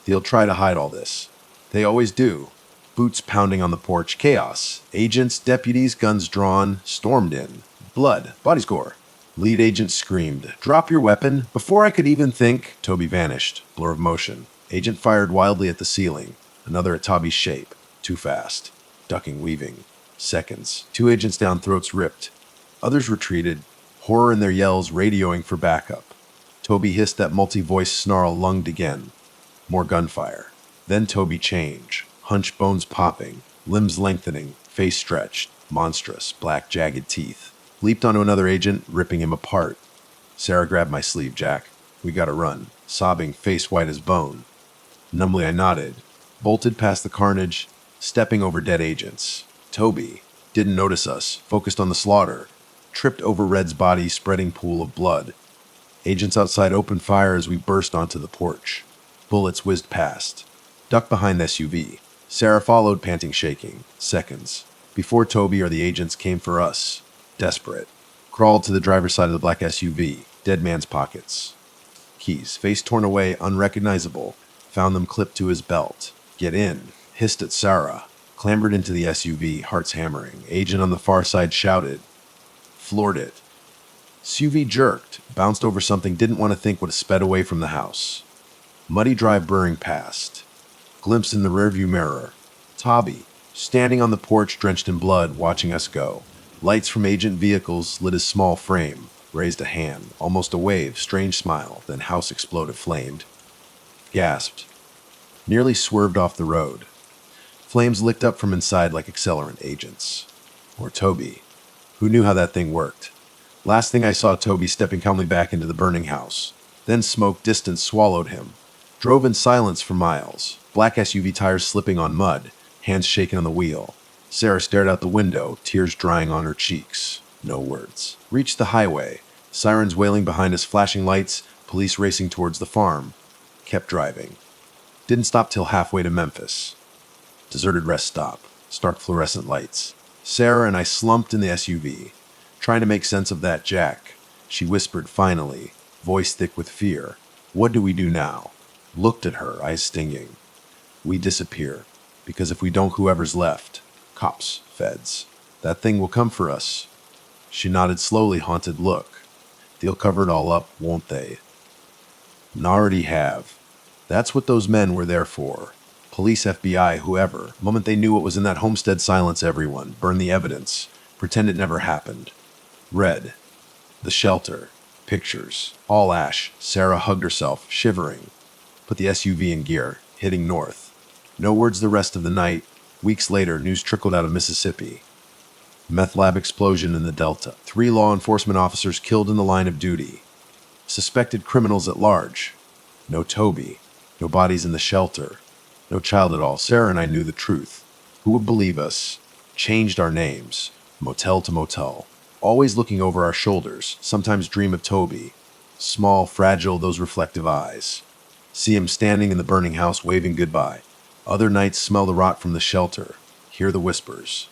They'll try to hide all this. They always do. Boots pounding on the porch. Chaos. Agents, deputies, guns drawn, stormed in. Blood. Body score. Lead agent screamed. Drop your weapon. Before I could even think, Toby vanished. Blur of motion. Agent fired wildly at the ceiling. Another at Toby's shape. Too fast. Ducking, weaving. Seconds. Two agents down, throats ripped. Others retreated. Horror in their yells, radioing for backup. Toby hissed, that multi-voice snarl lunged again. More gunfire. Then Toby change. Hunch bones popping. Limbs lengthening. Face stretched. Monstrous. Black jagged teeth. Leaped onto another agent, ripping him apart. Sarah grabbed my sleeve. Jack. We gotta run. Sobbing, face white as bone. Numbly I nodded. Bolted past the carnage, stepping over dead agents. Toby didn't notice us, focused on the slaughter. tripped over Red's body, spreading pool of blood. Agents outside opened fire as we burst onto the porch. Bullets whizzed past. Ducked behind the SUV. Sarah followed, panting, shaking. Seconds. Before Toby or the agents came for us. Desperate. Crawled to the driver's side of the black SUV. Dead man's pockets. Keys, face torn away, unrecognizable. Found them clipped to his belt. Get in. Hissed at Sarah. Clambered into the SUV, hearts hammering. Agent on the far side shouted. Floored it. SUV jerked, bounced over something, didn't want to think, would have sped away from the house. Muddy drive burring past. Glimpse in the rearview mirror. Toby, standing on the porch, drenched in blood, watching us go. Lights from agent vehicles lit his small frame. Raised a hand, almost a wave, strange smile, then house exploded, flamed. Gasped. Nearly swerved off the road. Flames licked up from inside like accelerant agents. Or Toby, who knew how that thing worked. Last thing I saw, Toby stepping calmly back into the burning house. Then smoke, distance, swallowed him. Drove in silence for miles. Black SUV tires slipping on mud, hands shaking on the wheel. Sarah stared out the window, tears drying on her cheeks. No words. Reached the highway. Sirens wailing behind us, flashing lights, police racing towards the farm. Kept driving. Didn't stop till halfway to Memphis. Deserted rest stop. Stark fluorescent lights. Sarah and I slumped in the SUV. Trying to make sense of that, Jack. She whispered finally, voice thick with fear. What do we do now? Looked at her, eyes stinging. We disappear. Because if we don't, whoever's left. Cops, feds. That thing will come for us. She nodded slowly, haunted look. They'll cover it all up, won't they? Already have. That's what those men were there for. Police, FBI, whoever. The moment they knew what was in that homestead, silence everyone. Burn the evidence. Pretend it never happened. Red. The shelter. Pictures. All ash. Sarah hugged herself, shivering. Put the SUV in gear, heading north. No words the rest of the night. Weeks later, news trickled out of Mississippi. Meth lab explosion in the Delta. 3 law enforcement officers killed in the line of duty. Suspected criminals at large. No Toby. No bodies in the shelter. No child at all. Sarah and I knew the truth. Who would believe us? Changed our names. Motel to motel. Always looking over our shoulders. Sometimes dream of Toby. Small, fragile, those reflective eyes. See him standing in the burning house waving goodbye. Other nights smell the rot from the shelter. Hear the whispers.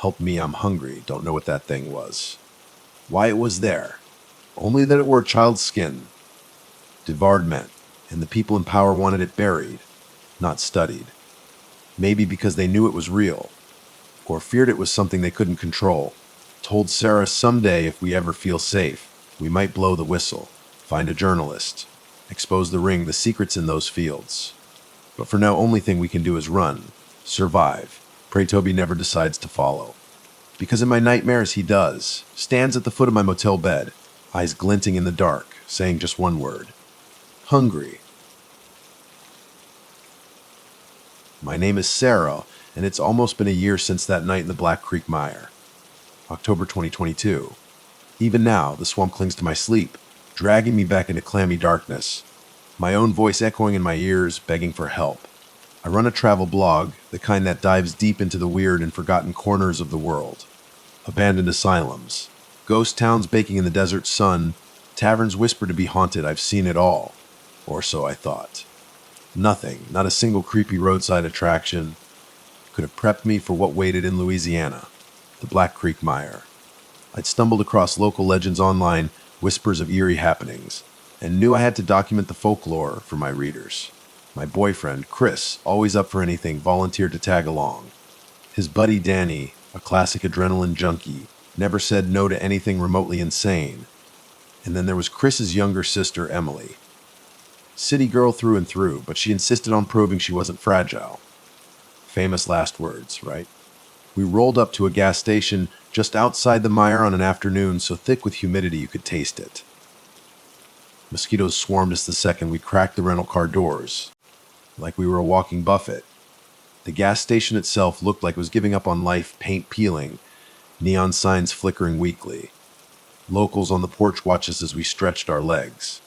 Help me, I'm hungry. Don't know what that thing was. Why it was there. Only that it wore child's skin. Devard meant, and the people in power wanted it buried, not studied. Maybe because they knew it was real, or feared it was something they couldn't control. Told Sarah someday if we ever feel safe, we might blow the whistle, find a journalist, expose the ring, the secrets in those fields. But for now, only thing we can do is run, survive. Pray Toby never decides to follow. Because in my nightmares he does. Stands at the foot of my motel bed, eyes glinting in the dark, saying just one word. Hungry. My name is Sarah, and it's almost been a year since that night in the Black Creek Mire. October 2022. Even now, the swamp clings to my sleep, dragging me back into clammy darkness. My own voice echoing in my ears, begging for help. I run a travel blog, the kind that dives deep into the weird and forgotten corners of the world. Abandoned asylums, ghost towns baking in the desert sun, taverns whisper to be haunted. I've seen it all. Or so I thought. Nothing, not a single creepy roadside attraction, could have prepped me for what waited in Louisiana, the Black Creek Mire. I'd stumbled across local legends online, whispers of eerie happenings, and knew I had to document the folklore for my readers. My boyfriend, Chris, always up for anything, volunteered to tag along. His buddy Danny, a classic adrenaline junkie, never said no to anything remotely insane. And then there was Chris's younger sister, Emily. City girl through and through, but she insisted on proving she wasn't fragile. Famous last words, right? We rolled up to a gas station just outside the mire on an afternoon so thick with humidity you could taste it. Mosquitoes swarmed us the second we cracked the rental car doors, like we were a walking buffet. The gas station itself looked like it was giving up on life, paint peeling, neon signs flickering weakly. Locals on the porch watched us as we stretched our legs.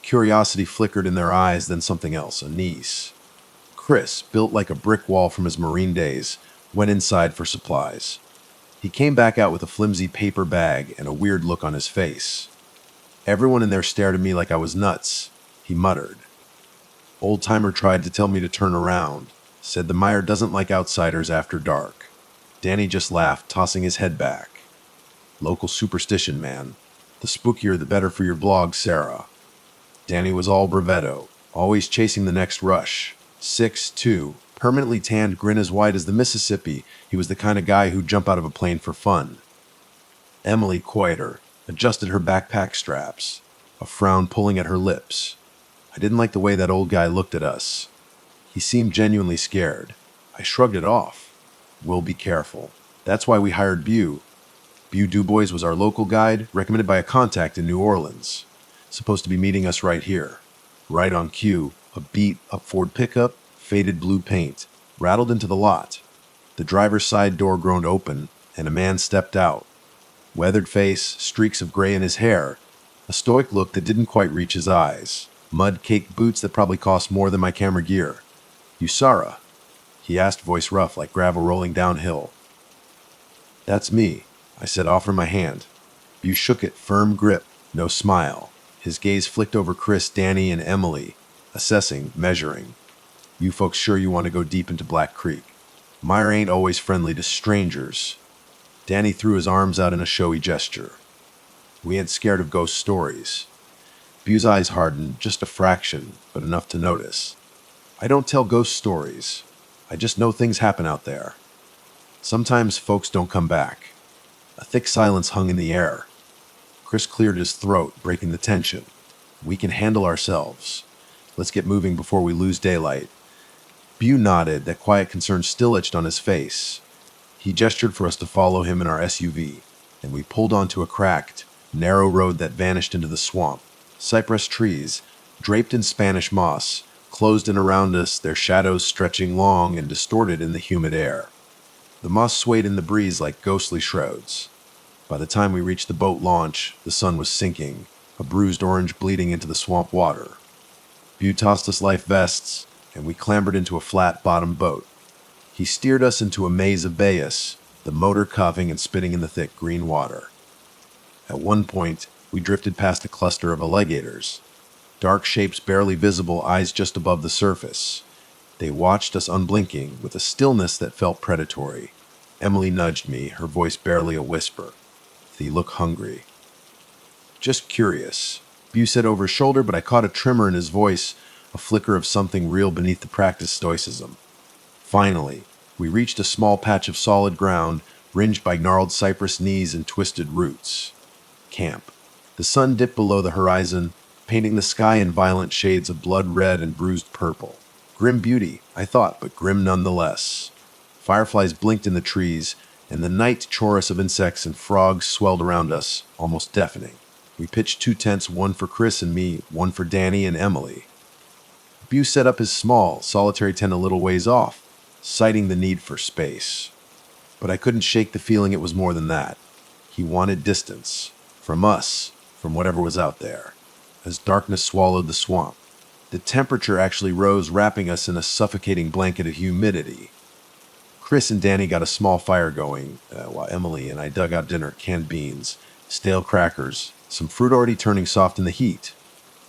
Curiosity flickered in their eyes, then something else, a niece. Chris, built like a brick wall from his Marine days, went inside for supplies. He came back out with a flimsy paper bag and a weird look on his face. Everyone in there stared at me like I was nuts. He muttered. Old-timer tried to tell me to turn around. Said the mire doesn't like outsiders after dark. Danny just laughed, tossing his head back. Local superstition, man. The spookier the better for your blog, Sarah. Danny was all bravado, always chasing the next rush. 6'2", permanently tanned, grin as wide as the Mississippi. He was the kind of guy who'd jump out of a plane for fun. Emily, quieter, adjusted her backpack straps, a frown pulling at her lips. I didn't like the way that old guy looked at us. He seemed genuinely scared. I shrugged it off. We'll be careful. That's why we hired Bew. Bew Dubois was our local guide, recommended by a contact in New Orleans. Supposed to be meeting us right here. Right on cue, a beat-up Ford pickup, faded blue paint, rattled into the lot. The driver's side door groaned open, and a man stepped out. Weathered face, streaks of gray in his hair, a stoic look that didn't quite reach his eyes. Mud-caked boots that probably cost more than my camera gear. "You Sarah?" he asked, voice rough like gravel rolling downhill. "That's me," I said, offering my hand. Bew shook it, firm grip, no smile. His gaze flicked over Chris, Danny, and Emily, assessing, measuring. "You folks sure you want to go deep into Black Creek? Mire ain't always friendly to strangers." Danny threw his arms out in a showy gesture. "We ain't scared of ghost stories." Bew's eyes hardened, just a fraction, but enough to notice. "I don't tell ghost stories. I just know things happen out there. Sometimes folks don't come back." A thick silence hung in the air. Chris cleared his throat, breaking the tension. "We can handle ourselves. Let's get moving before we lose daylight." Bew nodded, that quiet concern still etched on his face. He gestured for us to follow him in our SUV, and we pulled onto a cracked, narrow road that vanished into the swamp. Cypress trees, draped in Spanish moss, closed in around us, their shadows stretching long and distorted in the humid air. The moss swayed in the breeze like ghostly shrouds. By the time we reached the boat launch, the sun was sinking, a bruised orange bleeding into the swamp water. Bew tossed us life vests, and we clambered into a flat-bottomed boat. He steered us into a maze of bayous, the motor coughing and spitting in the thick green water. At one point, we drifted past a cluster of alligators, dark shapes barely visible, eyes just above the surface. They watched us unblinking, with a stillness that felt predatory. Emily nudged me, her voice barely a whisper. "They look hungry." "Just curious," Bew said over his shoulder, but I caught a tremor in his voice, a flicker of something real beneath the practiced stoicism. Finally, we reached a small patch of solid ground, ringed by gnarled cypress knees and twisted roots. Camp. The sun dipped below the horizon, painting the sky in violent shades of blood red and bruised purple. Grim beauty, I thought, but grim nonetheless. Fireflies blinked in the trees, and the night chorus of insects and frogs swelled around us, almost deafening. We pitched 2 tents, one for Chris and me, one for Danny and Emily. Bew set up his small, solitary tent a little ways off, citing the need for space. But I couldn't shake the feeling it was more than that. He wanted distance. From us, from whatever was out there. As darkness swallowed the swamp, the temperature actually rose, wrapping us in a suffocating blanket of humidity. Chris and Danny got a small fire going, while Emily and I dug out dinner, canned beans, stale crackers, some fruit already turning soft in the heat.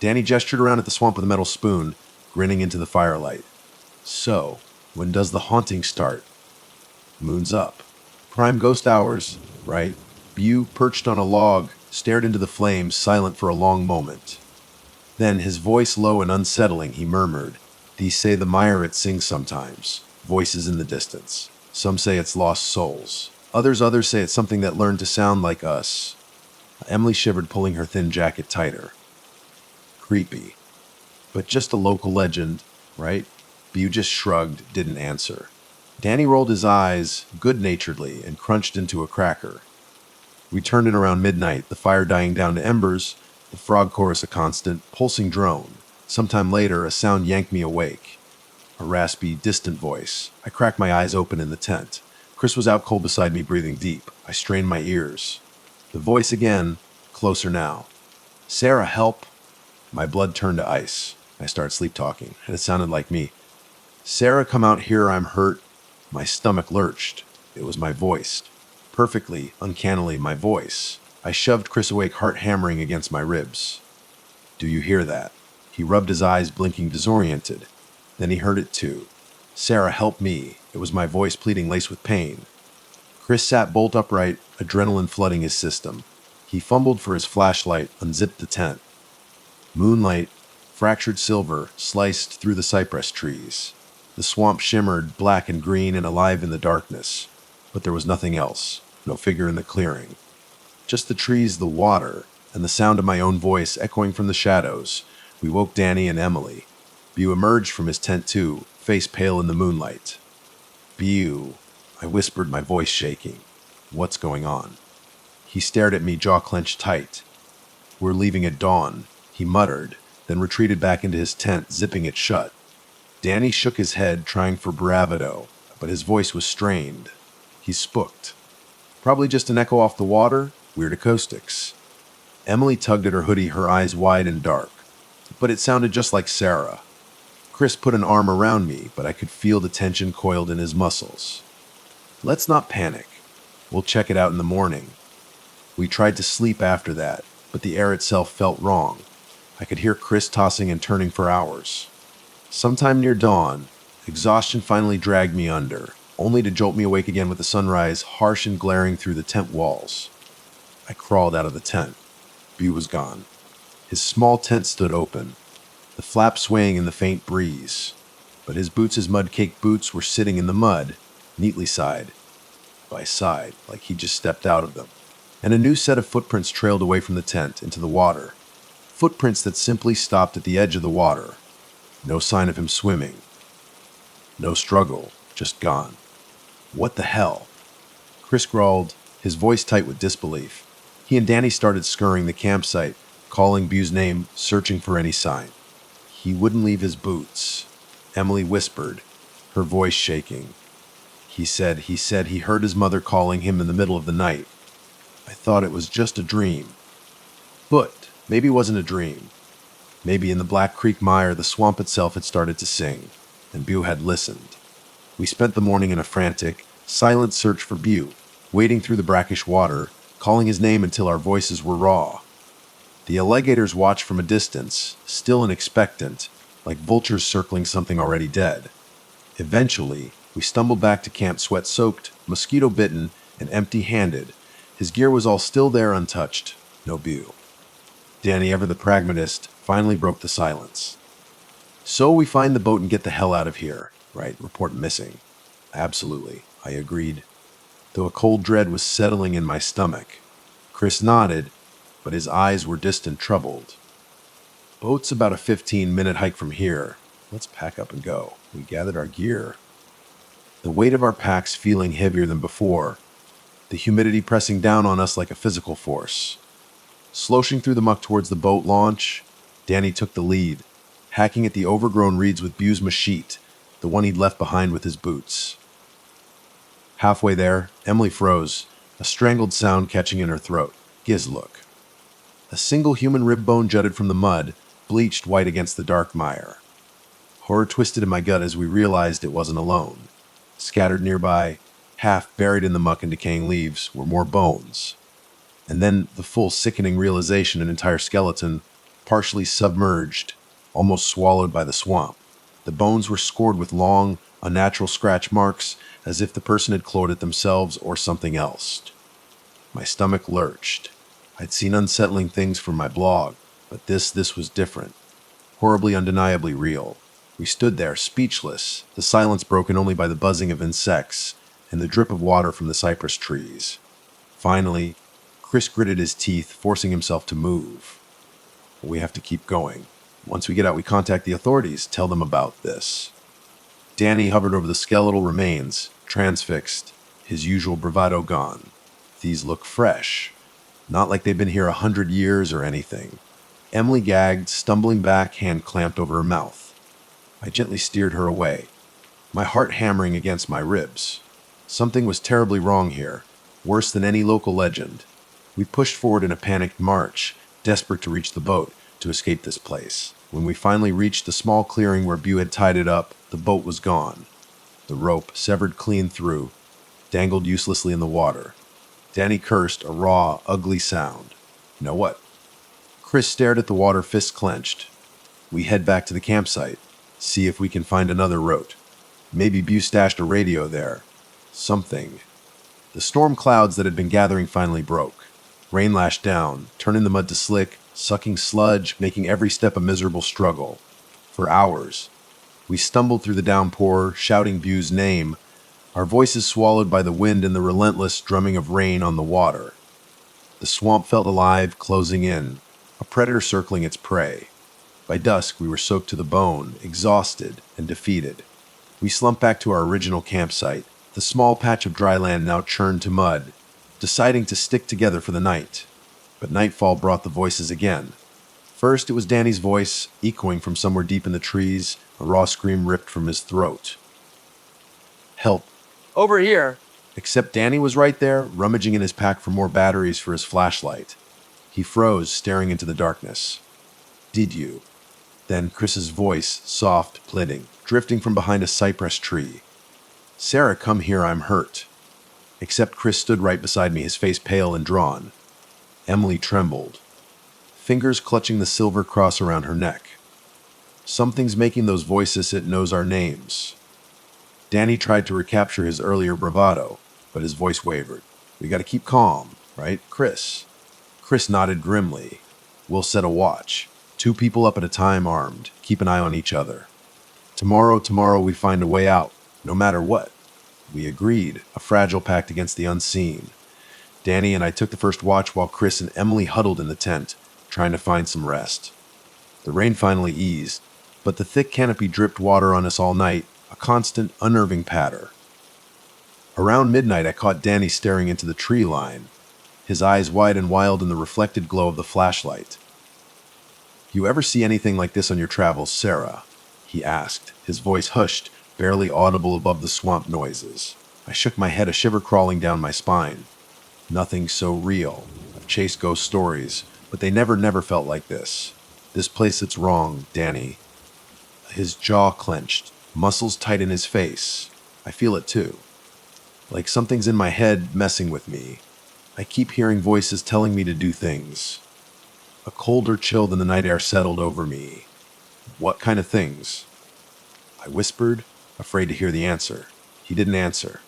Danny gestured around at the swamp with a metal spoon, grinning into the firelight. "So, when does the haunting start?" "Moon's up. Prime ghost hours, right?" Bew, perched on a log, stared into the flames, silent for a long moment. Then, his voice low and unsettling, he murmured, "These say the mire it sings sometimes, voices in the distance. Some say it's lost souls. Others say it's something that learned to sound like us." Emily shivered, pulling her thin jacket tighter. "Creepy. But just a local legend, right?" Bew just shrugged, didn't answer. Danny rolled his eyes, good-naturedly, and crunched into a cracker. We turned in around midnight, the fire dying down to embers, the frog chorus a constant, pulsing drone. Sometime later, a sound yanked me awake. A raspy, distant voice. I cracked my eyes open in the tent. Chris was out cold beside me, breathing deep. I strained my ears. The voice again, closer now. "Sarah, help!" My blood turned to ice. I started sleep-talking, and it sounded like me. "Sarah, come out here, I'm hurt." My stomach lurched. It was my voice. Perfectly, uncannily, my voice. I shoved Chris awake, heart hammering against my ribs. Do you hear that? He rubbed his eyes, blinking, disoriented. Then he heard it too. Sarah, help me. It was my voice, pleading, laced with pain. Chris sat bolt upright, adrenaline flooding his system. He fumbled for his flashlight, unzipped the tent. Moonlight, fractured silver, sliced through the cypress trees. The swamp shimmered, black and green and alive in the darkness. But there was nothing else, no figure in the clearing. Just the trees, the water, and the sound of my own voice echoing from the shadows. We woke Danny and Emily. Bew emerged from his tent too, face pale in the moonlight. Bew, I whispered, my voice shaking. What's going on? He stared at me, jaw clenched tight. We're leaving at dawn, he muttered, then retreated back into his tent, zipping it shut. Danny shook his head, trying for bravado, but his voice was strained. He's spooked. Probably just an echo off the water, weird acoustics. Emily tugged at her hoodie, her eyes wide and dark. But it sounded just like Sarah. Chris put an arm around me, but I could feel the tension coiled in his muscles. Let's not panic. We'll check it out in the morning. We tried to sleep after that, but the air itself felt wrong. I could hear Chris tossing and turning for hours. Sometime near dawn, exhaustion finally dragged me under, only to jolt me awake again with the sunrise harsh and glaring through the tent walls. I crawled out of the tent. Bew was gone. His small tent stood open, the flap swaying in the faint breeze. But his boots, his mud-caked boots, were sitting in the mud, neatly side by side, like he just stepped out of them. And a new set of footprints trailed away from the tent into the water. Footprints that simply stopped at the edge of the water. No sign of him swimming. No struggle, just gone. What the hell? Chris growled, his voice tight with disbelief. He and Danny started scouring the campsite, calling Bew's name, searching for any sign. He wouldn't leave his boots. Emily whispered, her voice shaking. He said he heard his mother calling him in the middle of the night. I thought it was just a dream. But maybe it wasn't a dream. Maybe in the Black Creek mire, the swamp itself had started to sing, and Bew had listened. We spent the morning in a frantic, silent search for Bew, wading through the brackish water, calling his name until our voices were raw. The alligators watched from a distance, still and expectant, like vultures circling something already dead. Eventually, we stumbled back to camp, sweat-soaked, mosquito-bitten, and empty-handed. His gear was all still there, untouched. No Bew. Danny, ever the pragmatist, finally broke the silence. So we find the boat and get the hell out of here, right? Report missing. Absolutely, I agreed, though a cold dread was settling in my stomach. Chris nodded, but his eyes were distant, troubled. Boat's about a 15-minute hike from here. Let's pack up and go. We gathered our gear. The weight of our packs feeling heavier than before, the humidity pressing down on us like a physical force. Sloshing through the muck towards the boat launch, Danny took the lead, hacking at the overgrown reeds with Bew's machete, the one he'd left behind with his boots. Halfway there, Emily froze, a strangled sound catching in her throat. Giz, look. A single human rib bone jutted from the mud, bleached white against the dark mire. Horror twisted in my gut as we realized it wasn't alone. Scattered nearby, half buried in the muck and decaying leaves, were more bones. And then the full sickening realization, an entire skeleton, partially submerged, almost swallowed by the swamp. The bones were scored with long, unnatural scratch marks, as if the person had clawed at themselves or something else. My stomach lurched. I'd seen unsettling things from my blog, but this was different. Horribly, undeniably real. We stood there, speechless, the silence broken only by the buzzing of insects and the drip of water from the cypress trees. Finally, Chris gritted his teeth, forcing himself to move. We have to keep going. Once we get out, we contact the authorities, tell them about this. Danny hovered over the skeletal remains, transfixed, his usual bravado gone. These look fresh, not like they've been here 100 years or anything. Emily gagged, stumbling back, hand clamped over her mouth. I gently steered her away, my heart hammering against my ribs. Something was terribly wrong here, worse than any local legend. We pushed forward in a panicked march, desperate to reach the boat, to escape this place. When we finally reached the small clearing where Bew had tied it up, the boat was gone. The rope, severed clean through, dangled uselessly in the water. Danny cursed, a raw, ugly sound. You know what? Chris stared at the water, fists clenched. We head back to the campsite, see if we can find another route. Maybe Bew stashed a radio there. Something. The storm clouds that had been gathering finally broke. Rain lashed down, turning the mud to slick, sucking sludge, making every step a miserable struggle. For hours, we stumbled through the downpour, shouting Bew's name, our voices swallowed by the wind and the relentless drumming of rain on the water. The swamp felt alive, closing in, a predator circling its prey. By dusk, we were soaked to the bone, exhausted and defeated. We slumped back to our original campsite, the small patch of dry land now churned to mud, deciding to stick together for the night. But nightfall brought the voices again. First, it was Danny's voice, echoing from somewhere deep in the trees, a raw scream ripped from his throat. Help. Over here. Except Danny was right there, rummaging in his pack for more batteries for his flashlight. He froze, staring into the darkness. Did you? Then Chris's voice, soft, pleading, drifting from behind a cypress tree. Sarah, come here, I'm hurt. Except Chris stood right beside me, his face pale and drawn. Emily trembled, fingers clutching the silver cross around her neck. Something's making those voices, it knows our names. Danny tried to recapture his earlier bravado, but his voice wavered. We gotta keep calm, right, Chris? Chris nodded grimly. We'll set a watch. 2 people up at a time, armed. Keep an eye on each other. Tomorrow we find a way out, no matter what. We agreed, a fragile pact against the unseen. Danny and I took the first watch while Chris and Emily huddled in the tent, trying to find some rest. The rain finally eased, but the thick canopy dripped water on us all night, a constant, unnerving patter. Around midnight, I caught Danny staring into the tree line, his eyes wide and wild in the reflected glow of the flashlight. You ever see anything like this on your travels, Sarah? He asked, his voice hushed, barely audible above the swamp noises. I shook my head, a shiver crawling down my spine. Nothing so real. I've chased ghost stories, but they never felt like this. This place, it's wrong, Danny. His jaw clenched, muscles tight in his face. I feel it too. Like something's in my head messing with me. I keep hearing voices telling me to do things. A colder chill than the night air settled over me. What kind of things? I whispered, afraid to hear the answer. He didn't answer.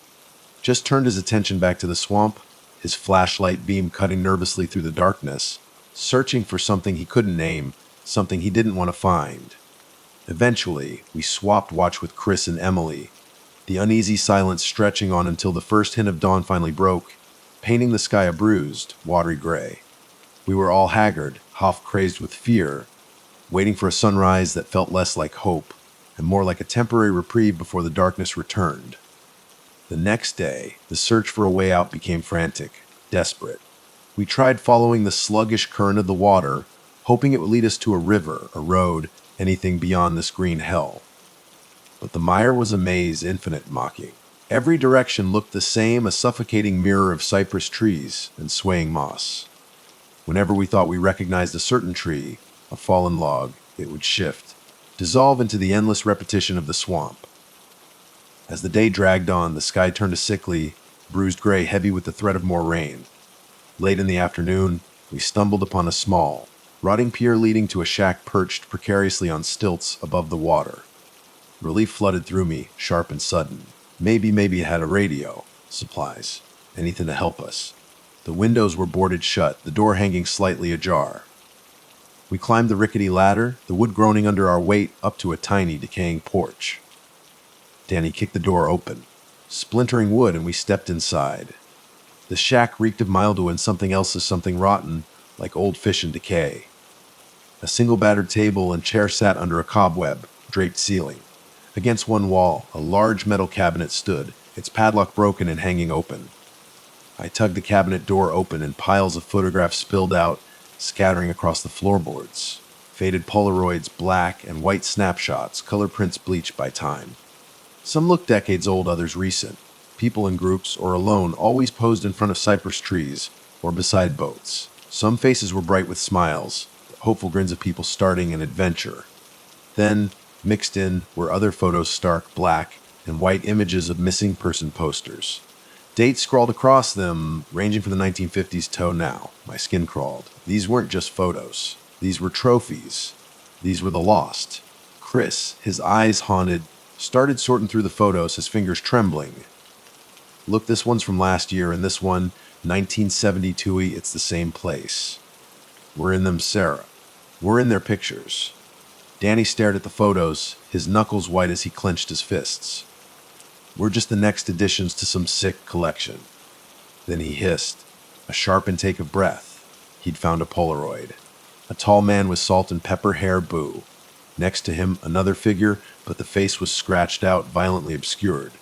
Just turned his attention back to the swamp, his flashlight beam cutting nervously through the darkness, searching for something he couldn't name, something he didn't want to find. Eventually, we swapped watch with Chris and Emily, the uneasy silence stretching on until the first hint of dawn finally broke, painting the sky a bruised, watery gray. We were all haggard, half crazed with fear, waiting for a sunrise that felt less like hope and more like a temporary reprieve before the darkness returned. The next day, the search for a way out became frantic, desperate. We tried following the sluggish current of the water, hoping it would lead us to a river, a road, anything beyond this green hell. But the mire was a maze, infinite mocking. Every direction looked the same, a suffocating mirror of cypress trees and swaying moss. Whenever we thought we recognized a certain tree, a fallen log, it would shift, dissolve into the endless repetition of the swamp. As the day dragged on, the sky turned a sickly, bruised gray, heavy with the threat of more rain. Late in the afternoon, we stumbled upon a small, rotting pier leading to a shack perched precariously on stilts above the water. Relief flooded through me, sharp and sudden. Maybe it had a radio, supplies, anything to help us. The windows were boarded shut, the door hanging slightly ajar. We climbed the rickety ladder, the wood groaning under our weight, up to a tiny, decaying porch. Danny kicked the door open, splintering wood, and we stepped inside. The shack reeked of mildew and something else of something rotten, like old fish in decay. A single battered table and chair sat under a cobweb, draped ceiling. Against one wall, a large metal cabinet stood, its padlock broken and hanging open. I tugged the cabinet door open and piles of photographs spilled out, scattering across the floorboards. Faded Polaroids, black and white snapshots, color prints bleached by time. Some looked decades old, others recent. People in groups or alone, always posed in front of cypress trees or beside boats. Some faces were bright with smiles, hopeful grins of people starting an adventure. Then, mixed in, were other photos, stark black and white images of missing person posters. Dates scrawled across them, ranging from the 1950s to now. My skin crawled. These weren't just photos. These were trophies. These were the lost. Chris, his eyes haunted, started sorting through the photos, his fingers trembling. Look, this one's from last year, and this one, 1972-y, it's the same place. We're in them, Sarah. We're in their pictures. Danny stared at the photos, his knuckles white as he clenched his fists. We're just the next additions to some sick collection. Then he hissed, a sharp intake of breath. He'd found a Polaroid. A tall man with salt and pepper hair, boo. Next to him, another figure, but the face was scratched out, violently obscured.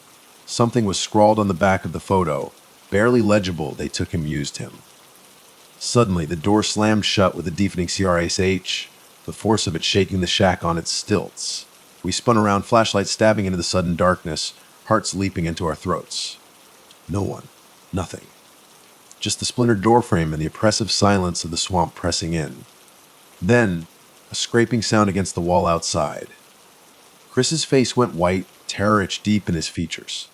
Something was scrawled on the back of the photo, barely legible. They took him, used him. Suddenly, the door slammed shut with a deafening crash, the force of it shaking the shack on its stilts. We spun around, flashlights stabbing into the sudden darkness, hearts leaping into our throats. No one. Nothing. Just the splintered doorframe and the oppressive silence of the swamp pressing in. Then, a scraping sound against the wall outside. Chris's face went white, terror etched deep in his features.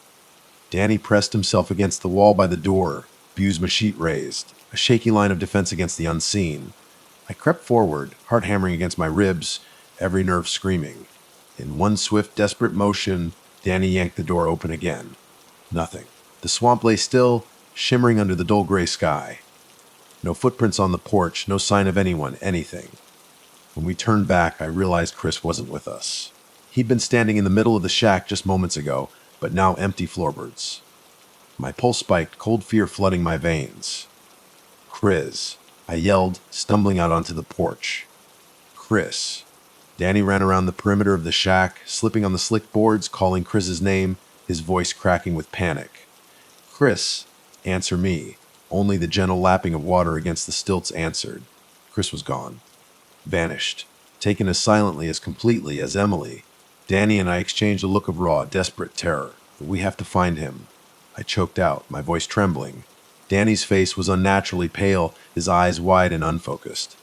Danny pressed himself against the wall by the door, Bu's machete raised, a shaky line of defense against the unseen. I crept forward, heart hammering against my ribs, every nerve screaming. In one swift, desperate motion, Danny yanked the door open again. Nothing. The swamp lay still, shimmering under the dull gray sky. No footprints on the porch, no sign of anyone, anything. When we turned back, I realized Chris wasn't with us. He'd been standing in the middle of the shack just moments ago, but now empty floorboards. My pulse spiked, cold fear flooding my veins. Chris, I yelled, stumbling out onto the porch. Chris. Danny ran around the perimeter of the shack, slipping on the slick boards, calling Chris's name, his voice cracking with panic. Chris, answer me. Only the gentle lapping of water against the stilts answered. Chris was gone. Vanished. Taken as silently, as completely as Emily. Danny and I exchanged a look of raw, desperate terror. We have to find him. I choked out, my voice trembling. Danny's face was unnaturally pale, his eyes wide and unfocused.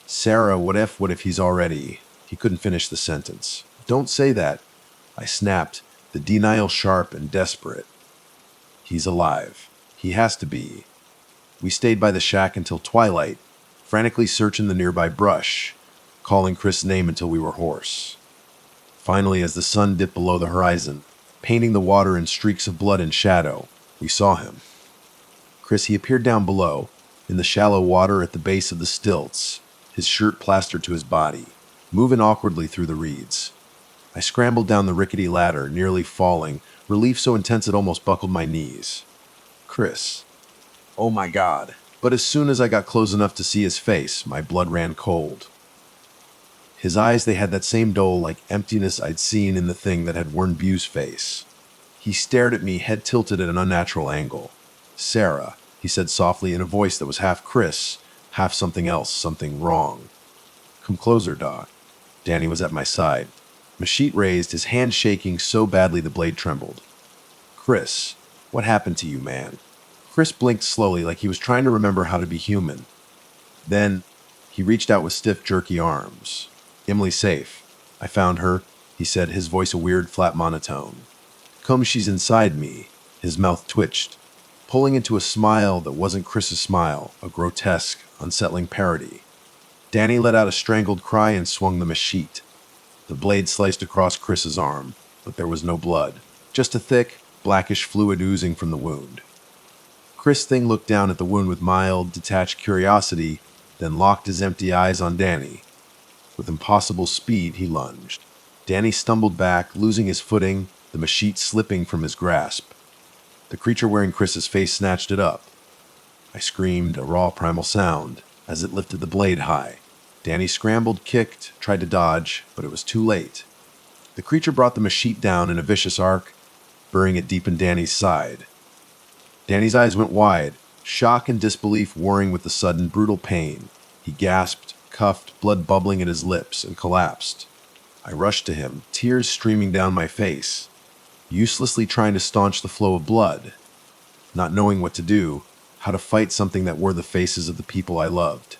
Sarah, what if he's already... He couldn't finish the sentence. Don't say that. I snapped, the denial sharp and desperate. He's alive. He has to be. We stayed by the shack until twilight, frantically searching the nearby brush, calling Chris' name until we were hoarse. Finally, as the sun dipped below the horizon, painting the water in streaks of blood and shadow, we saw him. Chris, he appeared down below, in the shallow water at the base of the stilts, his shirt plastered to his body, moving awkwardly through the reeds. I scrambled down the rickety ladder, nearly falling, relief so intense it almost buckled my knees. Chris. Oh my God. But as soon as I got close enough to see his face, my blood ran cold. His eyes, they had that same dull, like emptiness I'd seen in the thing that had worn Bu's face. He stared at me, head tilted at an unnatural angle. Sarah, he said softly in a voice that was half Chris, half something else, something wrong. Come closer, Doc. Danny was at my side. Machete raised, his hand shaking so badly the blade trembled. Chris, what happened to you, man? Chris blinked slowly like he was trying to remember how to be human. Then, he reached out with stiff, jerky arms. Emily's safe. I found her, he said, his voice a weird, flat monotone. Come, she's inside me. His mouth twitched, pulling into a smile that wasn't Chris's smile, a grotesque, unsettling parody. Danny let out a strangled cry and swung the machete. The blade sliced across Chris's arm, but there was no blood, just a thick, blackish fluid oozing from the wound. Chris Thing looked down at the wound with mild, detached curiosity, then locked his empty eyes on Danny. With impossible speed, he lunged. Danny stumbled back, losing his footing, the machete slipping from his grasp. The creature wearing Chris's face snatched it up. I screamed, a raw primal sound, as it lifted the blade high. Danny scrambled, kicked, tried to dodge, but it was too late. The creature brought the machete down in a vicious arc, burying it deep in Danny's side. Danny's eyes went wide, shock and disbelief warring with the sudden, brutal pain. He gasped, cuffed, blood bubbling at his lips, and collapsed. I rushed to him, tears streaming down my face, uselessly trying to staunch the flow of blood, not knowing what to do, how to fight something that wore the faces of the people I loved.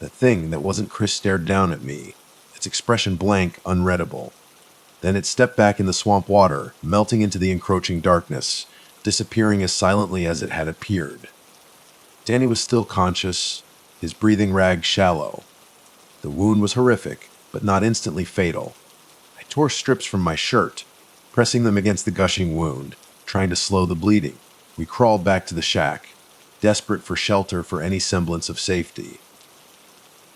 The thing that wasn't Chris stared down at me, its expression blank, unreadable. Then it stepped back in the swamp water, melting into the encroaching darkness, disappearing as silently as it had appeared. Danny was still conscious, his breathing ragged shallow. The wound was horrific, but not instantly fatal. I tore strips from my shirt, pressing them against the gushing wound, trying to slow the bleeding. We crawled back to the shack, desperate for shelter for any semblance of safety.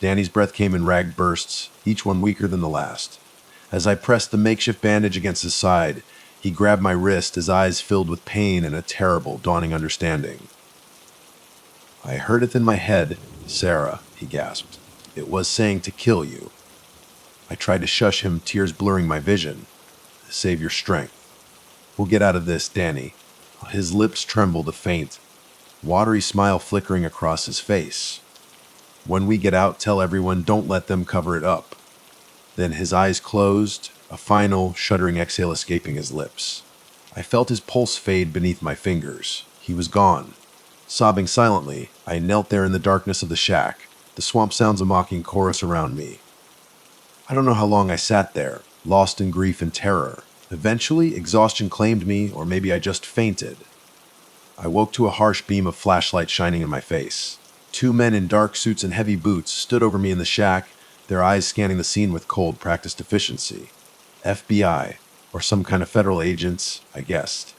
Danny's breath came in ragged bursts, each one weaker than the last. As I pressed the makeshift bandage against his side, he grabbed my wrist, his eyes filled with pain and a terrible, dawning understanding. "I heard it in my head, Sarah," he gasped. "It was saying to kill you." I tried to shush him, tears blurring my vision. "Save your strength. We'll get out of this, Danny." His lips trembled a faint, watery smile flickering across his face. "When we get out, tell everyone, don't let them cover it up." Then his eyes closed, a final, shuddering exhale escaping his lips. I felt his pulse fade beneath my fingers. He was gone. Sobbing silently, I knelt there in the darkness of the shack, the swamp sounds a mocking chorus around me. I don't know how long I sat there, lost in grief and terror. Eventually, exhaustion claimed me, or maybe I just fainted. I woke to a harsh beam of flashlight shining in my face. Two men in dark suits and heavy boots stood over me in the shack, their eyes scanning the scene with cold, practiced efficiency. FBI, or some kind of federal agents, I guessed.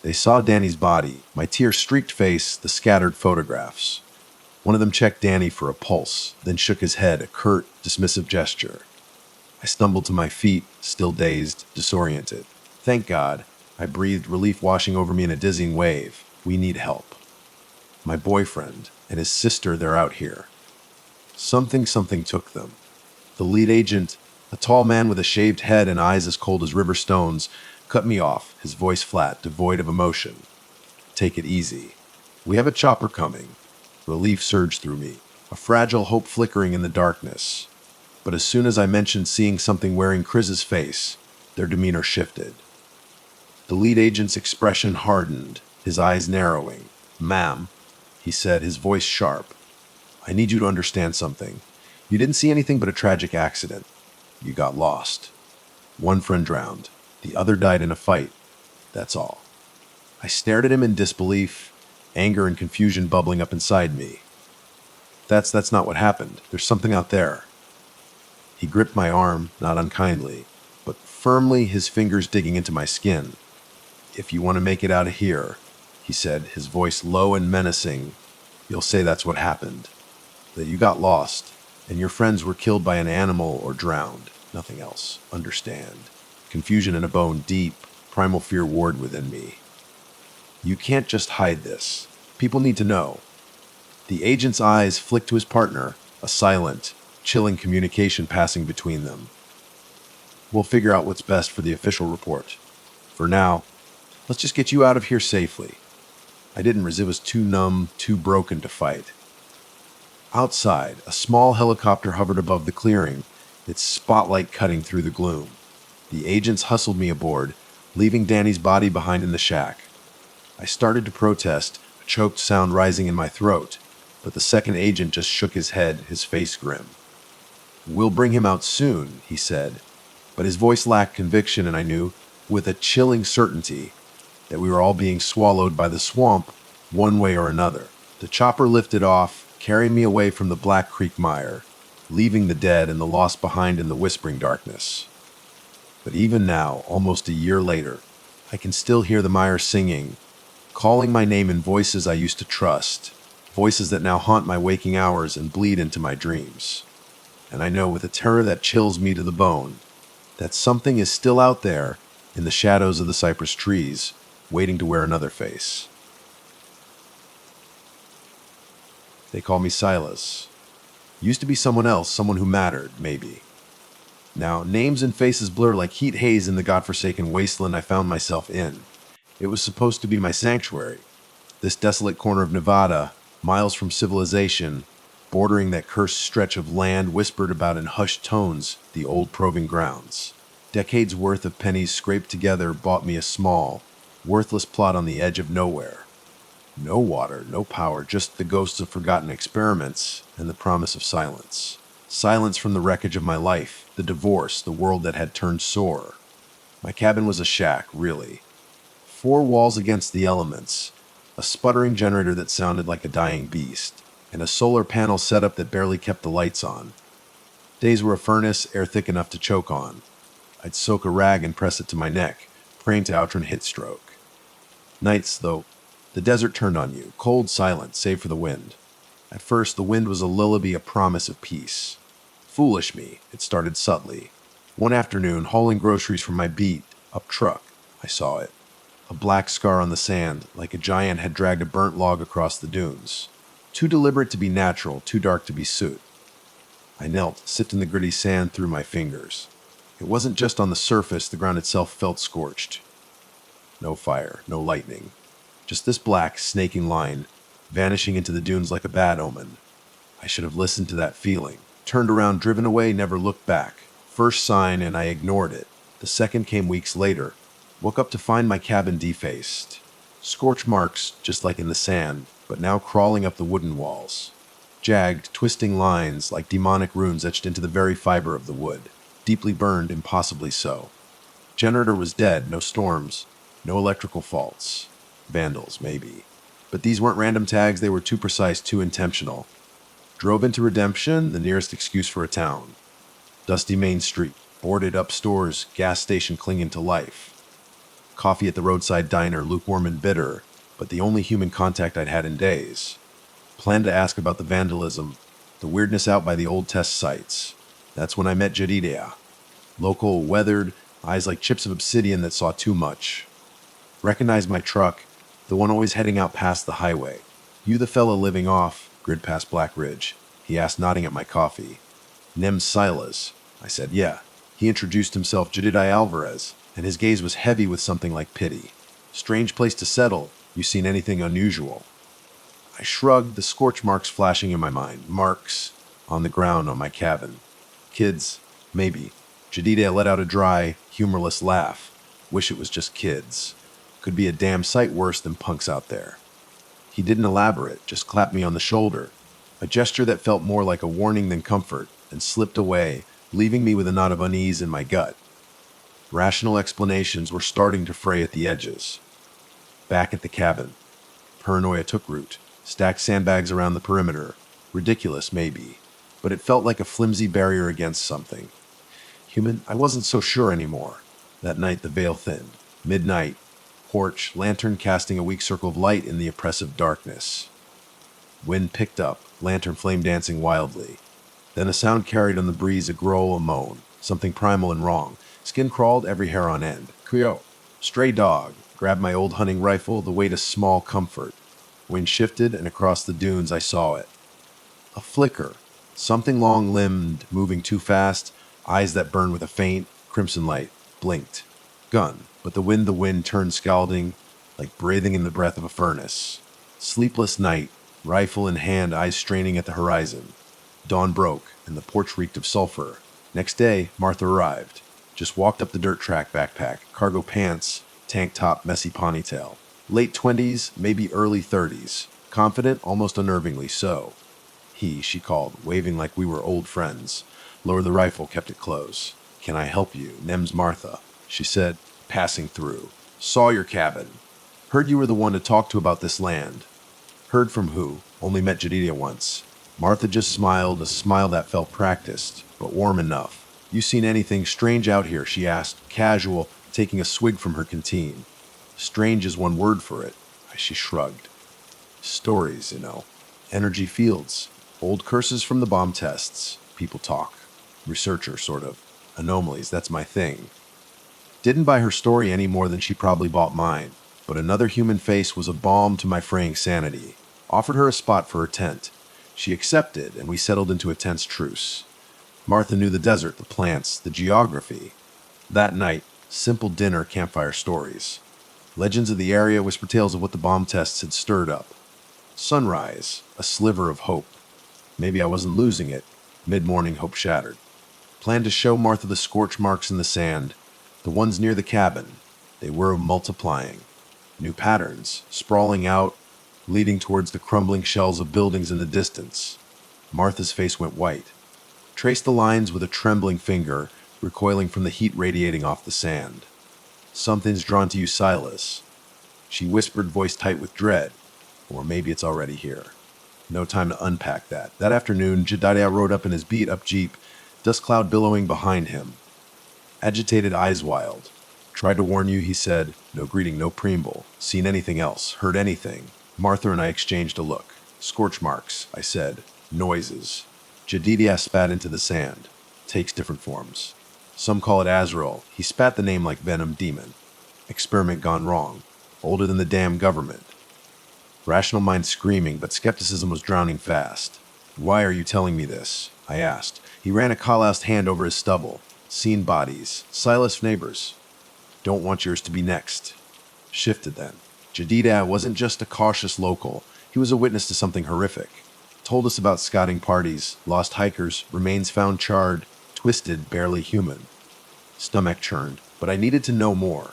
They saw Danny's body, my tear-streaked face, the scattered photographs. One of them checked Danny for a pulse, then shook his head, a curt, dismissive gesture. I stumbled to my feet, still dazed, disoriented. "Thank God," I breathed, relief washing over me in a dizzying wave. "We need help. My boyfriend and his sister, they're out here." Something took them. The lead agent, a tall man with a shaved head and eyes as cold as river stones, cut me off, his voice flat, devoid of emotion. "Take it easy. We have a chopper coming." Relief surged through me, a fragile hope flickering in the darkness. But as soon as I mentioned seeing something wearing Chris's face, their demeanor shifted. The lead agent's expression hardened, his eyes narrowing. "Ma'am," he said, his voice sharp, "I need you to understand something. You didn't see anything but a tragic accident. You got lost. One friend drowned. The other died in a fight. That's all." I stared at him in disbelief, anger and confusion bubbling up inside me. That's not what happened. There's something out there." He gripped my arm, not unkindly, but firmly, his fingers digging into my skin. "If you want to make it out of here," he said, his voice low and menacing, "you'll say that's what happened. That you got lost, and your friends were killed by an animal or drowned. Nothing else. Understand?" Confusion and a bone deep, primal fear warred within me. "You can't just hide this. People need to know." The agent's eyes flicked to his partner, a silent, chilling communication passing between them. "We'll figure out what's best for the official report. For now, let's just get you out of here safely." I didn't resist. It was too numb, too broken to fight. Outside, a small helicopter hovered above the clearing, its spotlight cutting through the gloom. The agents hustled me aboard, leaving Danny's body behind in the shack. I started to protest, a choked sound rising in my throat, but the second agent just shook his head, his face grim. "We'll bring him out soon," he said, but his voice lacked conviction, and I knew, with a chilling certainty, that we were all being swallowed by the swamp, one way or another. The chopper lifted off, carrying me away from the Black Creek mire, leaving the dead and the lost behind in the whispering darkness. But even now, almost a year later, I can still hear the mire singing, calling my name in voices I used to trust, voices that now haunt my waking hours and bleed into my dreams. And I know with a terror that chills me to the bone, that something is still out there in the shadows of the cypress trees, waiting to wear another face. They call me Silas. Used to be someone else, someone who mattered, maybe. Now, names and faces blur like heat haze in the godforsaken wasteland I found myself in. It was supposed to be my sanctuary, this desolate corner of Nevada, miles from civilization, bordering that cursed stretch of land whispered about in hushed tones, the old proving grounds. Decades worth of pennies scraped together bought me a small, worthless plot on the edge of nowhere. No water, no power, just the ghosts of forgotten experiments and the promise of silence. Silence from the wreckage of my life, the divorce, the world that had turned sore. My cabin was a shack, really. 4 walls against the elements, a sputtering generator that sounded like a dying beast, and a solar panel setup that barely kept the lights on. Days were a furnace, air thick enough to choke on. I'd soak a rag and press it to my neck, praying to outrun heat stroke. Nights, though, the desert turned on you, cold, silent, save for the wind. At first, the wind was a lullaby, a promise of peace. Foolish me, it started subtly. One afternoon, hauling groceries from my beat-up truck, I saw it. A black scar on the sand, like a giant had dragged a burnt log across the dunes. Too deliberate to be natural, too dark to be soot. I knelt, sifting the gritty sand through my fingers. It wasn't just on the surface, the ground itself felt scorched. No fire, no lightning. Just this black, snaking line, vanishing into the dunes like a bad omen. I should have listened to that feeling. Turned around, driven away, never looked back. First sign, and I ignored it. The second came weeks later. Woke up to find my cabin defaced. Scorch marks, just like in the sand, but now crawling up the wooden walls. Jagged, twisting lines like demonic runes etched into the very fiber of the wood. Deeply burned, impossibly so. Generator was dead, no storms, no electrical faults. Vandals, maybe. But these weren't random tags, they were too precise, too intentional. Drove into Redemption, the nearest excuse for a town. Dusty Main Street, boarded up stores, gas station clinging to life. Coffee at the roadside diner, lukewarm and bitter, but the only human contact I'd had in days. Planned to ask about the vandalism, the weirdness out by the old test sites. That's when I met Jedediah. Local, weathered, eyes like chips of obsidian that saw too much. Recognized my truck, the one always heading out past the highway. You the fella living off, grid past Black Ridge, he asked, nodding at my coffee. Nem Silas. I said, yeah. He introduced himself, Jedediah Alvarez, and his gaze was heavy with something like pity. Strange place to settle. You seen anything unusual? I shrugged, the scorch marks flashing in my mind. Marks on the ground on my cabin. Kids, maybe. Jedediah let out a dry, humorless laugh. Wish it was just kids. Could be a damn sight worse than punks out there. He didn't elaborate, just clapped me on the shoulder. A gesture that felt more like a warning than comfort, and slipped away, leaving me with a knot of unease in my gut. Rational explanations were starting to fray at the edges. Back at the cabin. Paranoia took root. Stacked sandbags around the perimeter. Ridiculous, maybe. But it felt like a flimsy barrier against something. Human, I wasn't so sure anymore. That night the veil thinned. Midnight. Porch, lantern casting a weak circle of light in the oppressive darkness. Wind picked up, lantern flame dancing wildly. Then a sound carried on the breeze, a growl, a moan. Something primal and wrong. Skin crawled, every hair on end. Kuyo. Stray dog. Grabbed my old hunting rifle, the weight a small comfort. Wind shifted, and across the dunes I saw it. A flicker. Something long-limbed, moving too fast, eyes that burned with a faint, crimson light. Blinked. Gun. But the wind turned scalding, like breathing in the breath of a furnace. Sleepless night, rifle in hand, eyes straining at the horizon. Dawn broke, and the porch reeked of sulfur. Next day, Martha arrived. Just walked up the dirt track, backpack, cargo pants, tank top, messy ponytail. Late 20s, maybe early 30s. Confident, almost unnervingly so. She called, waving like we were old friends. Lowered the rifle, kept it close. Can I help you? Nem's Martha, she said, passing through. Saw your cabin. Heard you were the one to talk to about this land. Heard from who? Only met Jedediah once. Martha just smiled, a smile that felt practiced, but warm enough. You seen anything strange out here? She asked, casual, taking a swig from her canteen. Strange is one word for it. She shrugged. Stories, you know. Energy fields. Old curses from the bomb tests. People talk. Researcher, sort of. Anomalies, that's my thing. Didn't buy her story any more than she probably bought mine, but another human face was a balm to my fraying sanity. Offered her a spot for her tent. She accepted, and we settled into a tense truce. Martha knew the desert, the plants, the geography. That night, simple dinner, campfire stories. Legends of the area, whisper tales of what the bomb tests had stirred up. Sunrise, a sliver of hope. Maybe I wasn't losing it. Mid-morning, hope shattered. Planned to show Martha the scorch marks in the sand, the ones near the cabin. They were multiplying. New patterns, sprawling out, leading towards the crumbling shells of buildings in the distance. Martha's face went white. Traced the lines with a trembling finger, recoiling from the heat radiating off the sand. Something's drawn to you, Silas. she whispered, voice tight with dread. Or maybe it's already here. No time to unpack that. That afternoon, Jedediah rode up in his beat-up Jeep, dust cloud billowing behind him. Agitated, eyes wild. Tried to warn you, he said. No greeting, no preamble. Seen anything else? Heard anything? Martha and I exchanged a look. Scorch marks, I said. Noises. Jedediah spat into the sand. Takes different forms. Some call it Azrael. He spat the name like venom demon. Experiment gone wrong. Older than the damn government. Rational mind screaming, but skepticism was drowning fast. Why are you telling me this? I asked. He ran a calloused hand over his stubble. Seen bodies. Silas neighbors. Don't want yours to be next. Shifted then. Jedediah wasn't just a cautious local. He was a witness to something horrific. Told us about scouting parties, lost hikers, remains found charred, twisted, barely human. Stomach churned, but I needed to know more.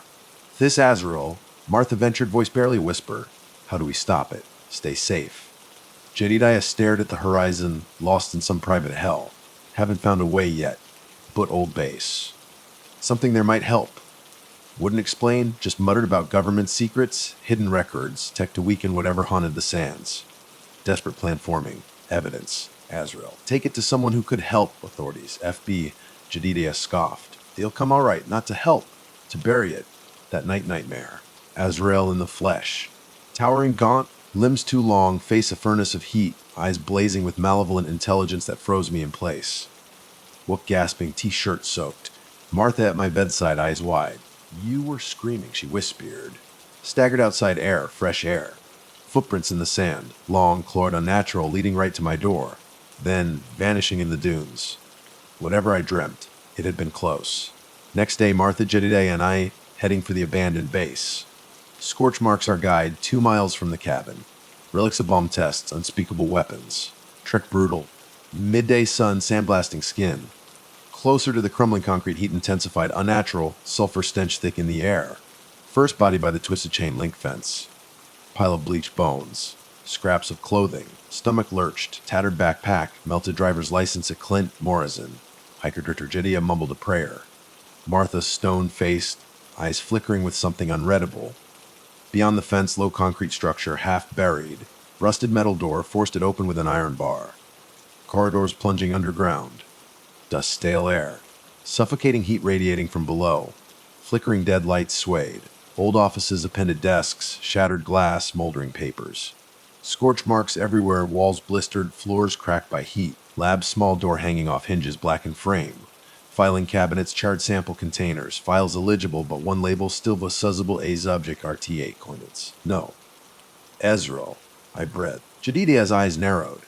This Azrael, Martha ventured, voice barely a whisper. How do we stop it? Stay safe. Jedediah stared at the horizon, lost in some private hell. Haven't found a way yet, but old base. Something there might help. Wouldn't explain, just muttered about government secrets, hidden records, tech to weaken whatever haunted the sands. Desperate plan forming. Evidence. Azrael. Take it to someone who could help, authorities. FB. Jedediah scoffed. They'll come all right, not to help, to bury it. That night nightmare. Azrael in the flesh. Towering gaunt, limbs too long, face a furnace of heat, eyes blazing with malevolent intelligence that froze me in place. Wook gasping, t-shirt soaked. Martha at my bedside, eyes wide. You were screaming, she whispered. Staggered outside, air, fresh air. Footprints in the sand, long, clawed, unnatural, leading right to my door. Then, vanishing in the dunes. Whatever I dreamt, it had been close. Next day, Martha, Jedediah, and I heading for the abandoned base. Scorch marks our guide 2 miles from the cabin. Relics of bomb tests, unspeakable weapons. Trek brutal. Midday sun, sandblasting skin. Closer to the crumbling concrete, heat intensified, unnatural, sulfur stench thick in the air. First body by the twisted chain link fence. Pile of bleached bones. Scraps of clothing. Stomach lurched. Tattered backpack. Melted driver's license at Clint, Morrison. Hiker Jedediah mumbled a prayer. Martha stone-faced, eyes flickering with something unreadable. Beyond the fence, low concrete structure, half buried. Rusted metal door, forced it open with an iron bar. Corridors plunging underground. Dust, stale air. Suffocating heat radiating from below. Flickering dead lights swayed. Old offices, appended desks, shattered glass, moldering papers. Scorch marks everywhere, walls blistered, floors cracked by heat. Lab's small door hanging off hinges, blackened frame. Filing cabinets, charred sample containers. Files illegible, but one label still visualizable, a subject RTA coordinates. No. Azrael, I breathed. Jedediah's eyes narrowed.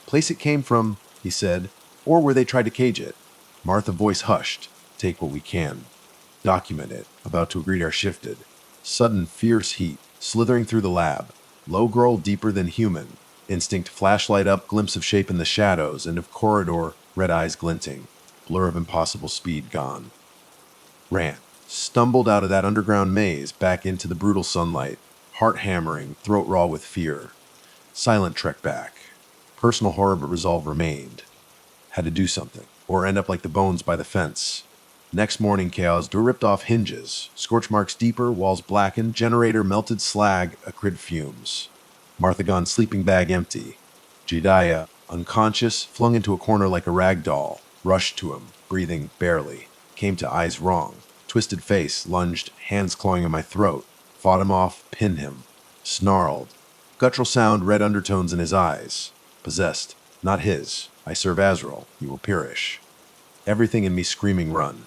Place it came from, he said. Or where they tried to cage it. Martha, voice hushed. Take what we can. Document it. About to agree, our shifted. Sudden, fierce heat, slithering through the lab. Low growl, deeper than human. Instinct, flashlight up, glimpse of shape in the shadows, end of corridor, red eyes glinting. Blur of impossible speed gone. Ran. Stumbled out of that underground maze, back into the brutal sunlight. Heart hammering, throat raw with fear. Silent trek back. Personal horror, but resolve remained. Had to do something, or end up like the bones by the fence. Next morning, chaos, door ripped off hinges. Scorch marks deeper, walls blackened, generator melted slag, acrid fumes. Martha gone, sleeping bag empty. Jedediah, unconscious, flung into a corner like a rag doll. Rushed to him, breathing barely. Came to eyes wrong. Twisted face, lunged, hands clawing at my throat. Fought him off, pinned him. Snarled. Guttural sound, red undertones in his eyes. Possessed. Not his. I serve Azrael. He will perish. Everything in me screaming run.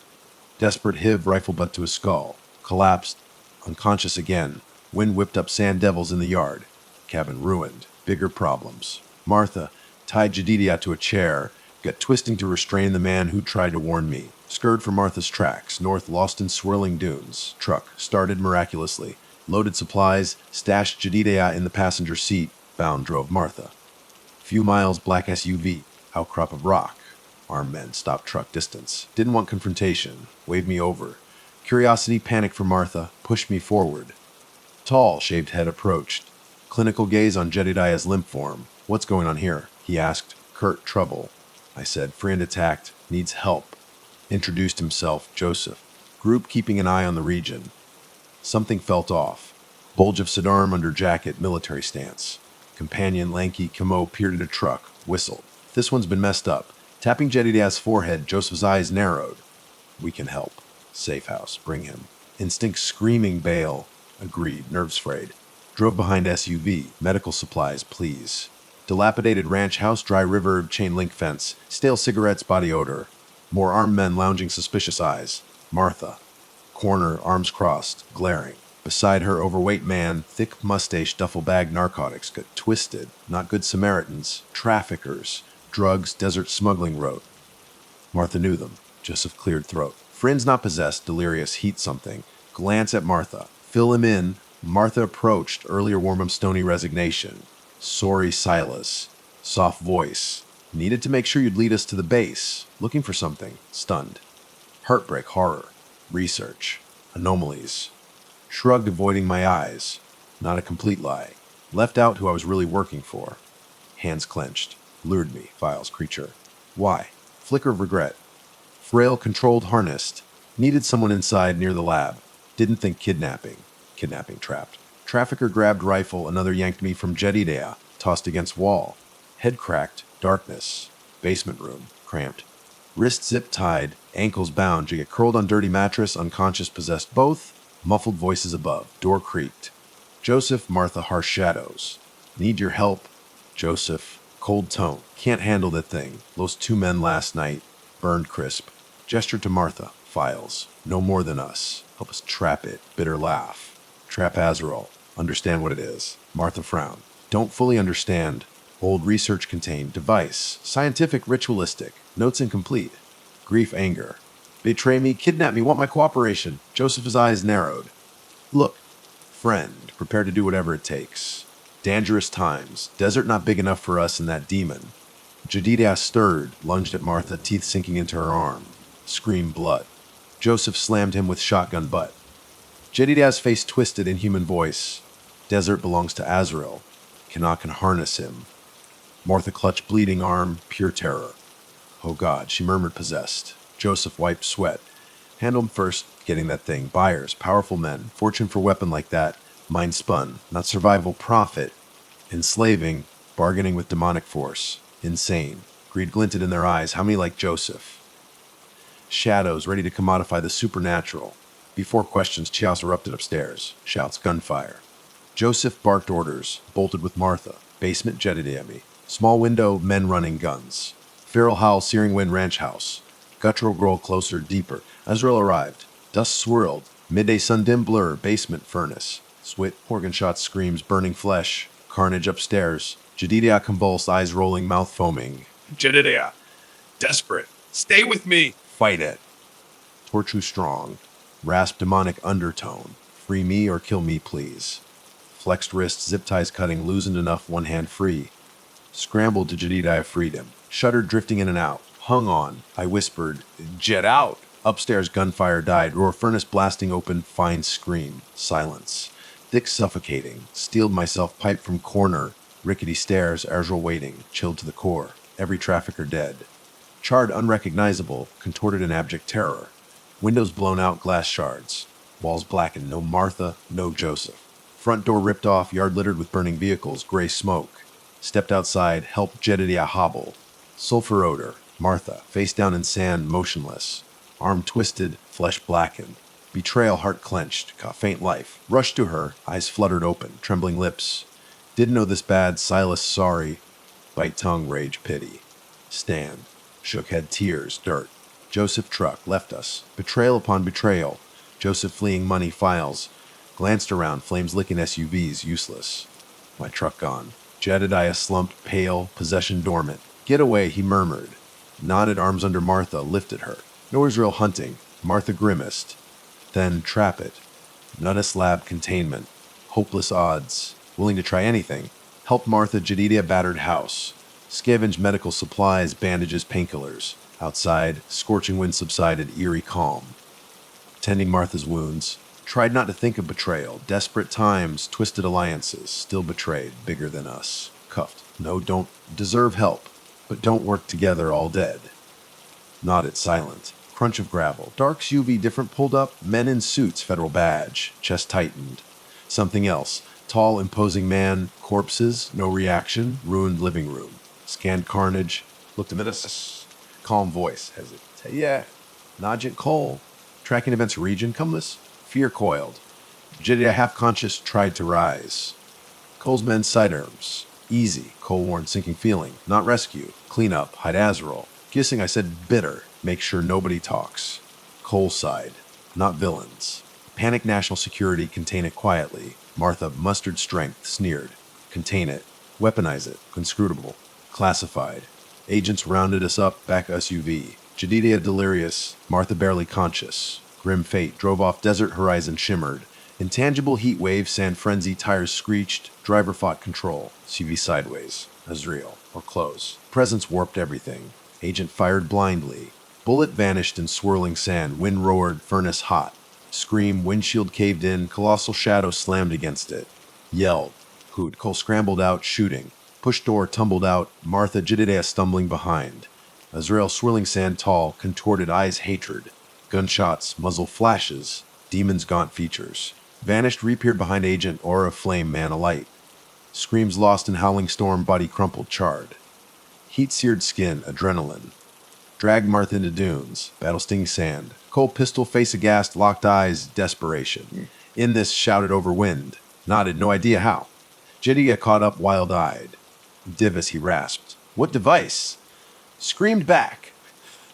Desperate hiv, rifle butt to his skull. Collapsed. Unconscious again. Wind whipped up sand devils in the yard. Cabin ruined. Bigger problems. Martha tied Jedediah to a chair, got twisting to restrain the man who tried to warn me. Scurred for Martha's tracks, north lost in swirling dunes. Truck started miraculously. Loaded supplies, stashed Jedediah in the passenger seat. Bound drove Martha. Few miles, black SUV. Outcrop of rock. Armed men stopped truck distance. Didn't want confrontation. Waved me over. Curiosity, panic for Martha. Pushed me forward. Tall, shaved head approached. Clinical gaze on Jedediah's limp form. What's going on here? He asked. Curt, trouble. I said, friend attacked. Needs help. Introduced himself, Joseph. Group keeping an eye on the region. Something felt off. Bulge of sidearm under jacket, military stance. Companion, lanky, camo, peered at a truck, whistled. This one's been messed up. Tapping Jedidiah's forehead, Joseph's eyes narrowed. We can help. Safe house, bring him. Instinct screaming bail. Agreed, nerves frayed. Drove behind SUV. Medical supplies, please. Dilapidated ranch house, dry river, chain link fence. Stale cigarettes, body odor. More armed men lounging suspicious eyes. Martha. Corner, arms crossed, glaring. Beside her, overweight man, thick mustache, duffel bag, narcotics. Got twisted. Not good Samaritans. Traffickers. Drugs, desert smuggling route. Martha knew them. Joseph cleared throat. Friends not possessed, delirious, heat something. Glance at Martha. Fill him in. Martha approached, earlier warm him stony resignation. Sorry, Silas. Soft voice. Needed to make sure you'd lead us to the base. Looking for something. Stunned. Heartbreak, horror. Research. Anomalies. Shrugged, avoiding my eyes. Not a complete lie. Left out who I was really working for. Hands clenched. Lured me, Files creature. Why? Flicker of regret. Frail, controlled, harnessed. Needed someone inside near the lab. Didn't think kidnapping. Kidnapping trapped. Trafficker grabbed rifle, another yanked me from Jedidiah, tossed against wall. Head cracked, darkness. Basement room, cramped. Wrist zip tied, ankles bound, you get curled on dirty mattress, unconscious, possessed both. Muffled voices above, door creaked. Joseph, Martha, harsh shadows. Need your help. Joseph, cold tone. Can't handle that thing. Lost 2 men last night. Burned crisp. Gesture to Martha. Files. No more than us. Help us trap it. Bitter laugh. Trap Azrael. Understand what it is. Martha frowned. Don't fully understand. Old research contained. Device. Scientific, ritualistic. Notes incomplete. Grief, anger. Betray me, kidnap me, want my cooperation. Joseph's eyes narrowed. Look, friend, prepared to do whatever it takes. Dangerous times. Desert not big enough for us and that demon. Jedidiah stirred, lunged at Martha, teeth sinking into her arm. Scream blood. Joseph slammed him with shotgun butt. Jedidiah's face twisted in human voice. Desert belongs to Azrael. Cannot can harness him. Martha clutched bleeding arm, pure terror. Oh God, she murmured, possessed. Joseph wiped sweat. Handle him first, getting that thing. Buyers, powerful men, fortune for weapon like that. Mind spun, not survival, profit. Enslaving, bargaining with demonic force. Insane. Greed glinted in their eyes. How many like Joseph? Shadows, ready to commodify the supernatural. Before questions, Chios erupted upstairs. Shouts, gunfire. Joseph barked orders, bolted with Martha. Basement, Jedidiah me. Small window, men running guns. Feral howl, searing wind, ranch house. Guttural growl closer, deeper. Azrael arrived. Dust swirled. Midday sun dim blur, basement furnace. Swit, organ shots, screams, burning flesh. Carnage upstairs. Jedidiah convulsed, eyes rolling, mouth foaming. Jedidiah, desperate. Stay with me. Fight it. Torchu strong. Rasp demonic undertone. Free me or kill me, please. Flexed wrist, zip ties cutting, loosened enough, one hand free. Scrambled to Jedidiah, freed him. Shuddered, drifting in and out. Hung on. I whispered, Jet out! Upstairs, gunfire died. Roar furnace blasting open, fine scream. Silence. Thick suffocating. Steeled myself, pipe from corner. Rickety stairs, Azrael waiting. Chilled to the core. Every trafficker dead. Charred, unrecognizable. Contorted in abject terror. Windows blown out, glass shards. Walls blackened. No Martha, no Joseph. Front door ripped off, yard littered with burning vehicles. Gray smoke. Stepped outside, helped Jedidiah hobble. Sulfur odor. Martha, face down in sand, motionless. Arm twisted, flesh blackened. Betrayal, heart clenched, caught faint life. Rushed to her, eyes fluttered open, trembling lips. Didn't know this bad, Silas, sorry. Bite tongue, rage, pity. Stand. Shook head, tears, dirt. Joseph truck, left us. Betrayal upon betrayal. Joseph fleeing money, files. Glanced around, flames licking SUVs, useless. My truck gone. Jedidiah slumped, pale, possession dormant. Get away, he murmured. Nodded, arms under Martha, lifted her. No Israel hunting. Martha grimaced. Then trap it. Nuttis lab containment. Hopeless odds. Willing to try anything. Help Martha, Jedidiah battered house. Scavenge medical supplies, bandages, painkillers. Outside, scorching wind subsided, eerie calm. Tending Martha's wounds. Tried not to think of betrayal. Desperate times, twisted alliances. Still betrayed, bigger than us. Cuffed. No, don't deserve help. But don't work together, all dead. Nodded, silent. Crunch of gravel. Darks UV different pulled up. Men in suits, federal badge. Chest tightened. Something else. Tall, imposing man, corpses, no reaction, ruined living room. Scanned carnage, looked at us. Calm voice, hesitate. Yeah. Najit Cole. Tracking events region, cumless. Fear coiled. Jedi half-conscious tried to rise. Cole's men's sidearms. Easy. Cole warned sinking feeling. Not rescue. Clean up. Hide Azrael. Kissing, I said bitter. Make sure nobody talks. Cole side. Not villains. Panic national security. Contain it quietly. Martha mustered strength. Sneered. Contain it. Weaponize it. Conscrutable. Classified. Agents rounded us up. Back SUV. Jedidia delirious. Martha barely conscious. Grim fate drove off. Desert horizon shimmered. Intangible heat wave, sand frenzy, tires screeched, driver fought control, CV sideways, Azrael, or close. Presence warped everything. Agent fired blindly. Bullet vanished in swirling sand, wind roared, furnace hot. Scream, windshield caved in, colossal shadow slammed against it. Yelled, hooted. Cole scrambled out, shooting. Push door tumbled out, Martha Jididea stumbling behind. Azrael swirling sand tall, contorted eyes hatred. Gunshots, muzzle flashes, demon's gaunt features. Vanished, reappeared behind agent, aura of flame, man alight. Screams lost in howling storm, body crumpled, charred. Heat-seared skin, adrenaline. Dragged Martha into dunes, battle-stinging sand. Cold pistol, face aghast, locked eyes, desperation. In this, shouted over wind. Nodded, no idea how. Jedidia caught up, wild-eyed. Divis, he rasped. What device? Screamed back.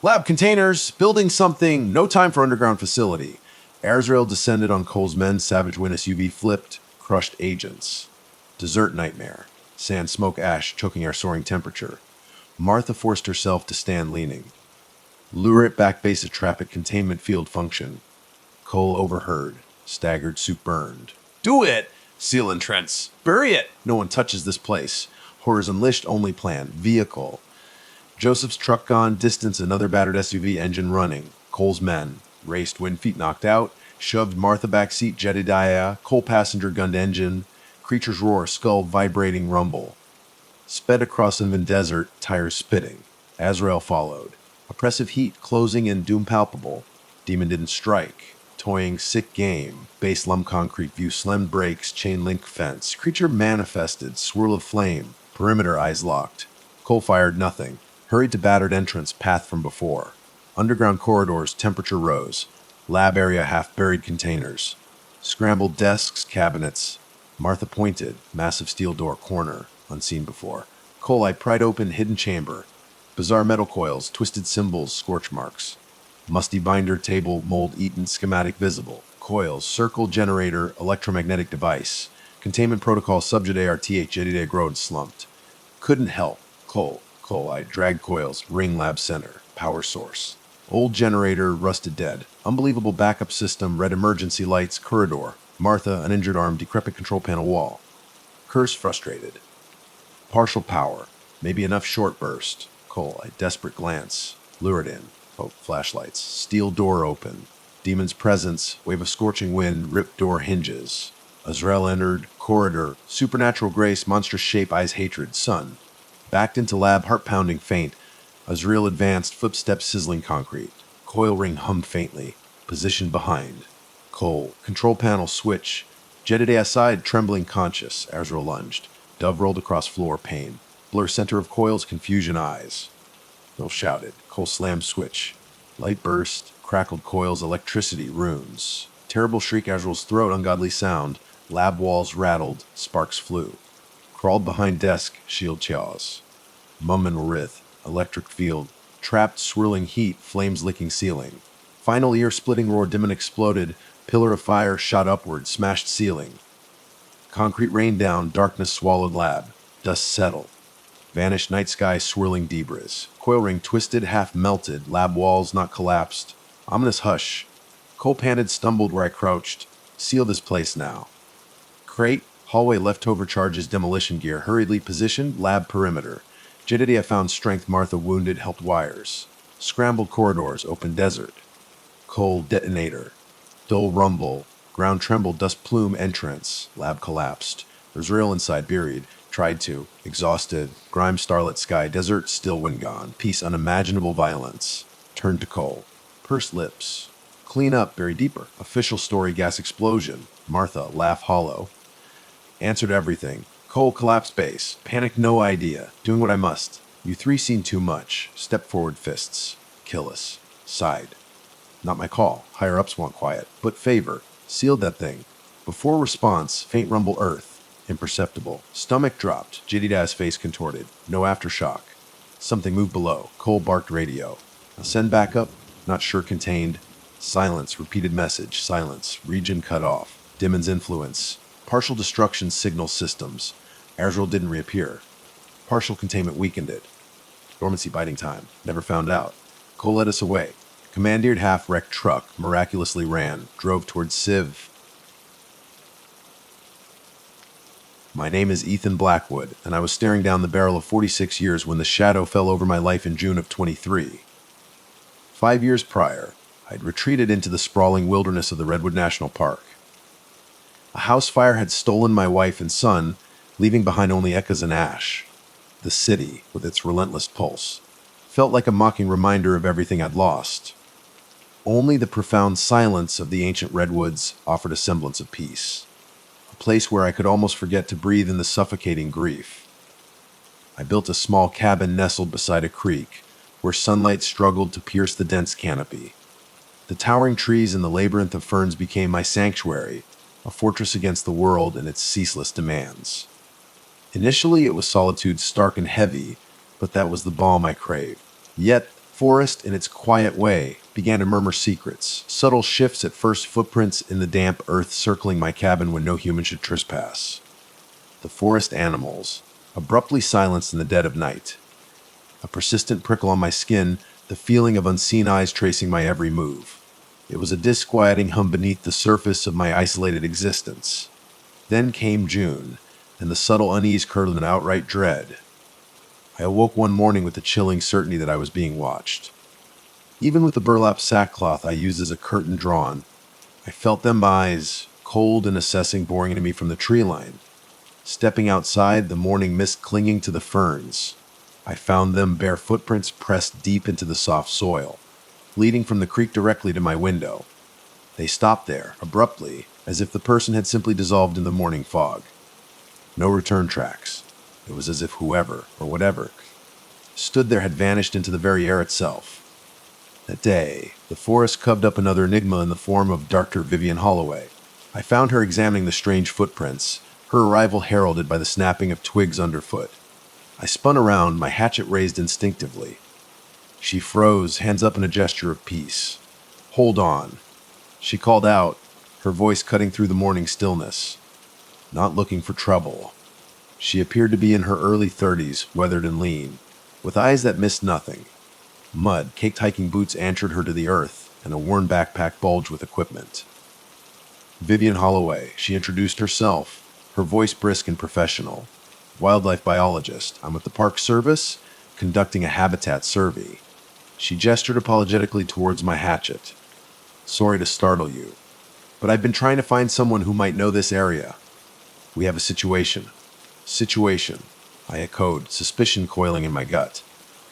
Lab containers, building something, no time for underground facility. Azrael descended on Cole's men, savage wind SUV flipped, crushed agents. Desert nightmare. Sand, smoke, ash, choking our soaring temperature. Martha forced herself to stand leaning. Lure it back base of traffic containment field function. Cole overheard. Staggered, suit burned. Do it! Seal entrance. Bury it! No one touches this place. Horrors unleashed, only plan. Vehicle. Joseph's truck gone, distance another battered SUV, engine running. Cole's men. Raced, wind feet knocked out, shoved Martha back seat, Jedidiah, Cole passenger gunned engine, creature's roar, skull vibrating rumble. Sped across Inven desert, tires spitting. Azrael followed. Oppressive heat closing in, doom palpable. Demon didn't strike. Toying sick game. Base lump concrete view, slim brakes, chain link fence. Creature manifested, swirl of flame. Perimeter eyes locked. Cole fired nothing. Hurried to battered entrance, path from before. Underground corridors, temperature rose. Lab area, half-buried containers. Scrambled desks, cabinets. Martha pointed, massive steel door, corner, unseen before. Cole, I pried open, hidden chamber. Bizarre metal coils, twisted symbols, scorch marks. Musty binder, table, mold-eaten, schematic visible. Coils, circle, generator, electromagnetic device. Containment protocol, subject ARTH, Jedidia growed, slumped. Couldn't help. Cole, I dragged coils, ring lab center, power source. Old generator, rusted dead. Unbelievable backup system, red emergency lights, corridor. Martha, an injured arm, decrepit control panel wall. Curse frustrated. Partial power. Maybe enough short burst. Cole, a desperate glance. Lured in. Poke flashlights. Steel door open. Demon's presence. Wave of scorching wind. Ripped door hinges. Azrael entered. Corridor. Supernatural grace. Monstrous shape. Eyes hatred. Sun. Backed into lab. Heart pounding faint. Azrael advanced, footsteps sizzling concrete. Coil ring hummed faintly. Positioned behind. Cole. Control panel switch. Jedidiah side, trembling conscious. Azrael lunged. Dove rolled across floor, pain. Blur center of coils, confusion eyes. Bill shouted. Cole slammed switch. Light burst. Crackled coils, electricity, runes. Terrible shriek, Azrael's throat, ungodly sound. Lab walls rattled. Sparks flew. Crawled behind desk, shield chaws. Mummin Rith. Electric field, trapped swirling heat, flames licking ceiling. Final ear-splitting roar, demon exploded, pillar of fire shot upward, smashed ceiling. Concrete rained down, darkness swallowed lab, dust settled. Vanished night sky, swirling debris. Coil ring twisted, half melted, lab walls not collapsed. Ominous hush. Cole panted, stumbled where I crouched. Seal this place now. Crate, hallway leftover charges, demolition gear, hurriedly positioned, lab perimeter. Jedidiah found strength, Martha wounded, helped wires. Scrambled corridors, open desert. Cold detonator. Dull rumble. Ground trembled, dust plume entrance. Lab collapsed. Azrael inside buried. Tried to. Exhausted. Grime starlit sky. Desert still wind gone. Peace unimaginable violence. Turned to Cole. Pursed lips. Clean up, bury deeper. Official story, gas explosion. Martha, laugh hollow. Answered everything. Cole, collapse base. Panic, no idea. Doing what I must. You three seen too much. Step forward, fists. Kill us. Sighed. Not my call. Higher ups want quiet. But favor. Sealed that thing. Before response, faint rumble earth. Imperceptible. Stomach dropped. Jittied ass face contorted. No aftershock. Something moved below. Cole barked radio. I'll send backup. Not sure contained. Silence. Repeated message. Silence. Region cut off. Dimmon's influence. Partial destruction signal systems. Air's didn't reappear. Partial containment weakened it. Dormancy biting time. Never found out. Cole led us away. Commandeered half-wrecked truck. Miraculously ran. Drove towards Civ. My name is Ethan Blackwood, and I was staring down the barrel of 46 years when the shadow fell over my life in June of 23. 5 years prior, I'd retreated into the sprawling wilderness of the Redwood National Park. A house fire had stolen my wife and son, leaving behind only echoes and ash. The city, with its relentless pulse, felt like a mocking reminder of everything I'd lost. Only the profound silence of the ancient redwoods offered a semblance of peace. A place where I could almost forget to breathe in the suffocating grief. I built a small cabin nestled beside a creek, where sunlight struggled to pierce the dense canopy. The towering trees and the labyrinth of ferns became my sanctuary, a fortress against the world and its ceaseless demands. Initially, it was solitude stark and heavy, but that was the balm I craved. Yet, forest, in its quiet way, began to murmur secrets, subtle shifts at first, footprints in the damp earth circling my cabin when no human should trespass. The forest animals, abruptly silenced in the dead of night. A persistent prickle on my skin, the feeling of unseen eyes tracing my every move. It was a disquieting hum beneath the surface of my isolated existence. Then came June, and the subtle unease curdled in outright dread. I awoke one morning with the chilling certainty that I was being watched. Even with the burlap sackcloth I used as a curtain drawn, I felt them eyes, cold and assessing, boring into me from the tree line. Stepping outside, the morning mist clinging to the ferns, I found them bare footprints pressed deep into the soft soil, leading from the creek directly to my window. They stopped there, abruptly, as if the person had simply dissolved in the morning fog. No return tracks. It was as if whoever, or whatever, stood there had vanished into the very air itself. That day, the forest covered up another enigma in the form of Dr. Vivian Holloway. I found her examining the strange footprints, her arrival heralded by the snapping of twigs underfoot. I spun around, my hatchet raised instinctively. She froze, hands up in a gesture of peace. "Hold on." She called out, her voice cutting through the morning stillness. Not looking for trouble. She appeared to be in her early 30s, weathered and lean, with eyes that missed nothing. Mud, caked hiking boots anchored her to the earth, and a worn backpack bulged with equipment. Vivian Holloway, she introduced herself, her voice brisk and professional. Wildlife biologist. I'm with the Park Service, conducting a habitat survey. She gestured apologetically towards my hatchet. Sorry to startle you, but I've been trying to find someone who might know this area. We have a situation. Situation, I echoed, suspicion coiling in my gut.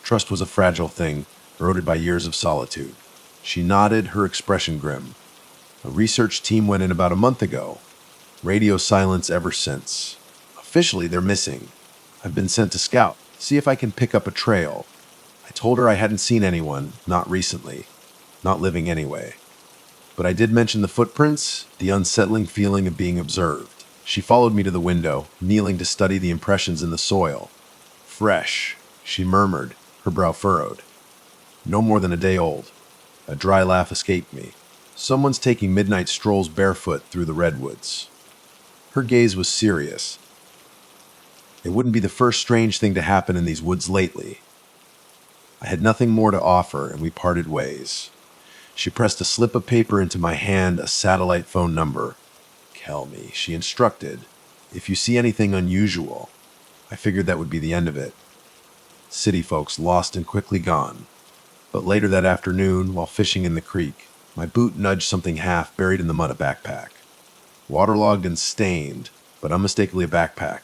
Trust was a fragile thing, eroded by years of solitude. She nodded, her expression grim. A research team went in about a month ago. Radio silence ever since. Officially, they're missing. I've been sent to scout, see if I can pick up a trail. I told her I hadn't seen anyone, not recently. Not living anyway. But I did mention the footprints, the unsettling feeling of being observed. She followed me to the window, kneeling to study the impressions in the soil. Fresh, she murmured, her brow furrowed. No more than a day old. A dry laugh escaped me. Someone's taking midnight strolls barefoot through the redwoods. Her gaze was serious. It wouldn't be the first strange thing to happen in these woods lately. I had nothing more to offer, and we parted ways. She pressed a slip of paper into my hand, a satellite phone number. Tell me, she instructed, if you see anything unusual. I figured that would be the end of it. City folks lost and quickly gone. But later that afternoon, while fishing in the creek, my boot nudged something half buried in the mud, a backpack. Waterlogged and stained, but unmistakably a backpack.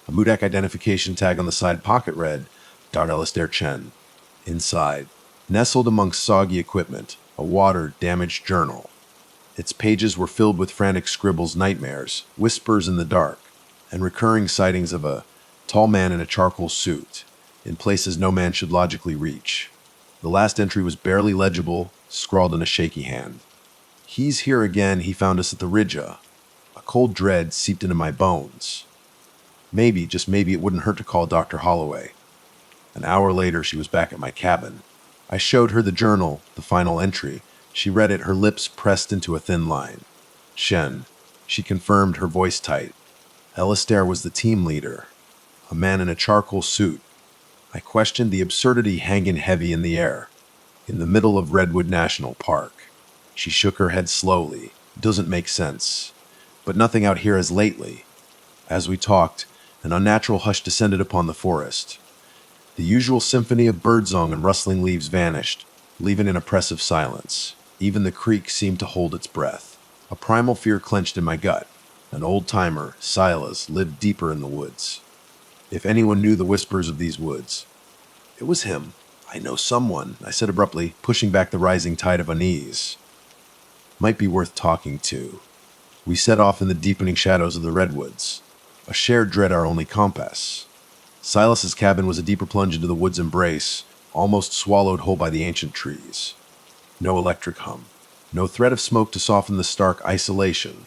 A Mudak identification tag on the side pocket read, Dar Chen. Inside, nestled amongst soggy equipment, a watered, damaged journal. Its pages were filled with frantic scribbles, nightmares, whispers in the dark, and recurring sightings of a tall man in a charcoal suit, in places no man should logically reach. The last entry was barely legible, scrawled in a shaky hand. "He's here again, he found us at the Ridja." A cold dread seeped into my bones. Maybe, just maybe, it wouldn't hurt to call Dr. Holloway. An hour later, she was back at my cabin. I showed her the journal, the final entry. She read it, her lips pressed into a thin line. "Shen," she confirmed, her voice tight. "Alistair was the team leader. A man in a charcoal suit." I questioned, the absurdity hanging heavy in the air. In the middle of Redwood National Park. She shook her head slowly. "Doesn't make sense. But nothing out here as lately." As we talked, an unnatural hush descended upon the forest. The usual symphony of birdsong and rustling leaves vanished, leaving an oppressive silence. Even the creek seemed to hold its breath. A primal fear clenched in my gut. An old-timer, Silas, lived deeper in the woods. If anyone knew the whispers of these woods, it was him. "I know someone," I said abruptly, pushing back the rising tide of unease. "Might be worth talking to." We set off in the deepening shadows of the redwoods, a shared dread our only compass. Silas's cabin was a deeper plunge into the wood's embrace, almost swallowed whole by the ancient trees. No electric hum, no thread of smoke to soften the stark isolation.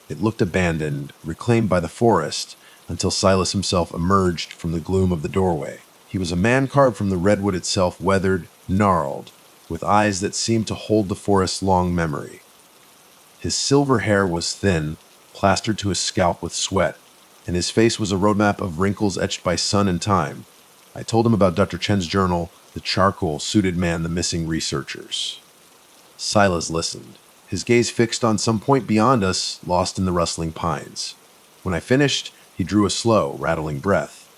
It looked abandoned, reclaimed by the forest, until Silas himself emerged from the gloom of the doorway. He was a man carved from the redwood itself, weathered, gnarled, with eyes that seemed to hold the forest's long memory. His silver hair was thin, plastered to his scalp with sweat, and his face was a roadmap of wrinkles etched by sun and time. I told him about Dr. Chen's journal, the charcoal-suited man, the missing researchers. Silas listened, his gaze fixed on some point beyond us, lost in the rustling pines. When I finished, he drew a slow, rattling breath.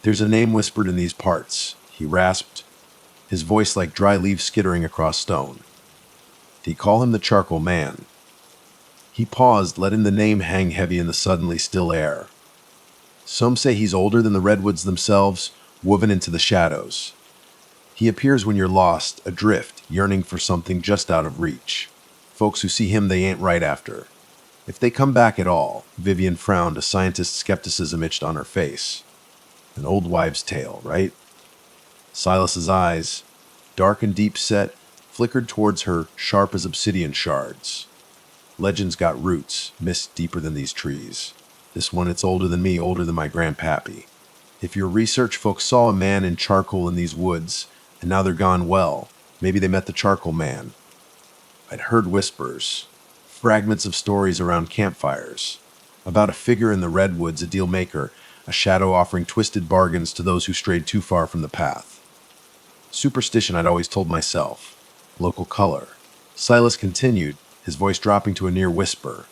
"There's a name whispered in these parts," he rasped, his voice like dry leaves skittering across stone. "They call him the Charcoal Man." He paused, letting the name hang heavy in the suddenly still air. "Some say he's older than the redwoods themselves, woven into the shadows. He appears when you're lost, adrift, yearning for something just out of reach. Folks who see him they ain't right after. If they come back at all." Vivian frowned, a scientist's skepticism itched on her face. "An old wives' tale, right?" Silas's eyes, dark and deep-set, flickered towards her, sharp as obsidian shards. "Legends got roots, mist deeper than these trees. This one, it's older than me, older than my grandpappy. If your research folks saw a man in charcoal in these woods, and now they're gone, well, maybe they met the Charcoal Man." I'd heard whispers, fragments of stories around campfires, about a figure in the redwoods, a deal maker, a shadow offering twisted bargains to those who strayed too far from the path. Superstition, I'd always told myself. Local color. Silas continued, his voice dropping to a near whisper.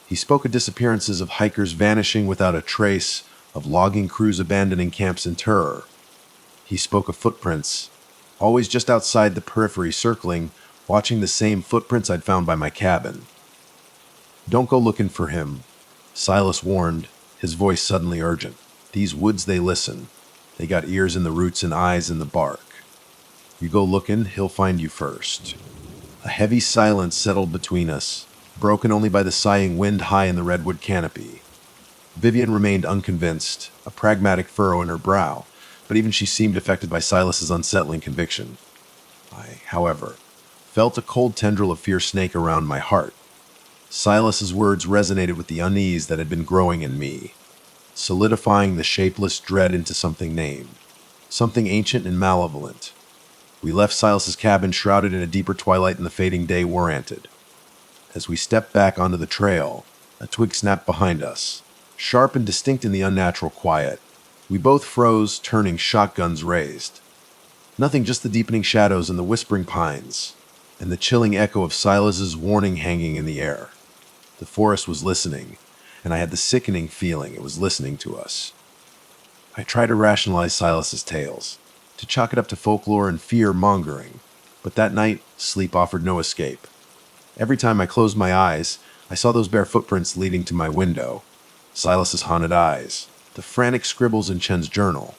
He spoke of disappearances, of hikers vanishing without a trace, of logging crews abandoning camps in terror. He spoke of footprints, always just outside the periphery, circling, watching the same footprints I'd found by my cabin. "Don't go looking for him," Silas warned, his voice suddenly urgent. "These woods, they listen. They got ears in the roots and eyes in the bark. You go looking, he'll find you first." A heavy silence settled between us, broken only by the sighing wind high in the redwood canopy. Vivian remained unconvinced, a pragmatic furrow in her brow, but even she seemed affected by Silas's unsettling conviction. I, however, felt a cold tendril of fear snake around my heart. Silas's words resonated with the unease that had been growing in me, solidifying the shapeless dread into something named, something ancient and malevolent. We left Silas's cabin shrouded in a deeper twilight than the fading day warranted. As we stepped back onto the trail, a twig snapped behind us, sharp and distinct in the unnatural quiet. We both froze, turning, shotguns raised. Nothing, just the deepening shadows and the whispering pines, and the chilling echo of Silas's warning hanging in the air. The forest was listening, and I had the sickening feeling it was listening to us. I tried to rationalize Silas's tales, to chalk it up to folklore and fear-mongering, but that night, sleep offered no escape. Every time I closed my eyes, I saw those bare footprints leading to my window, Silas's haunted eyes, the frantic scribbles in Chen's journal,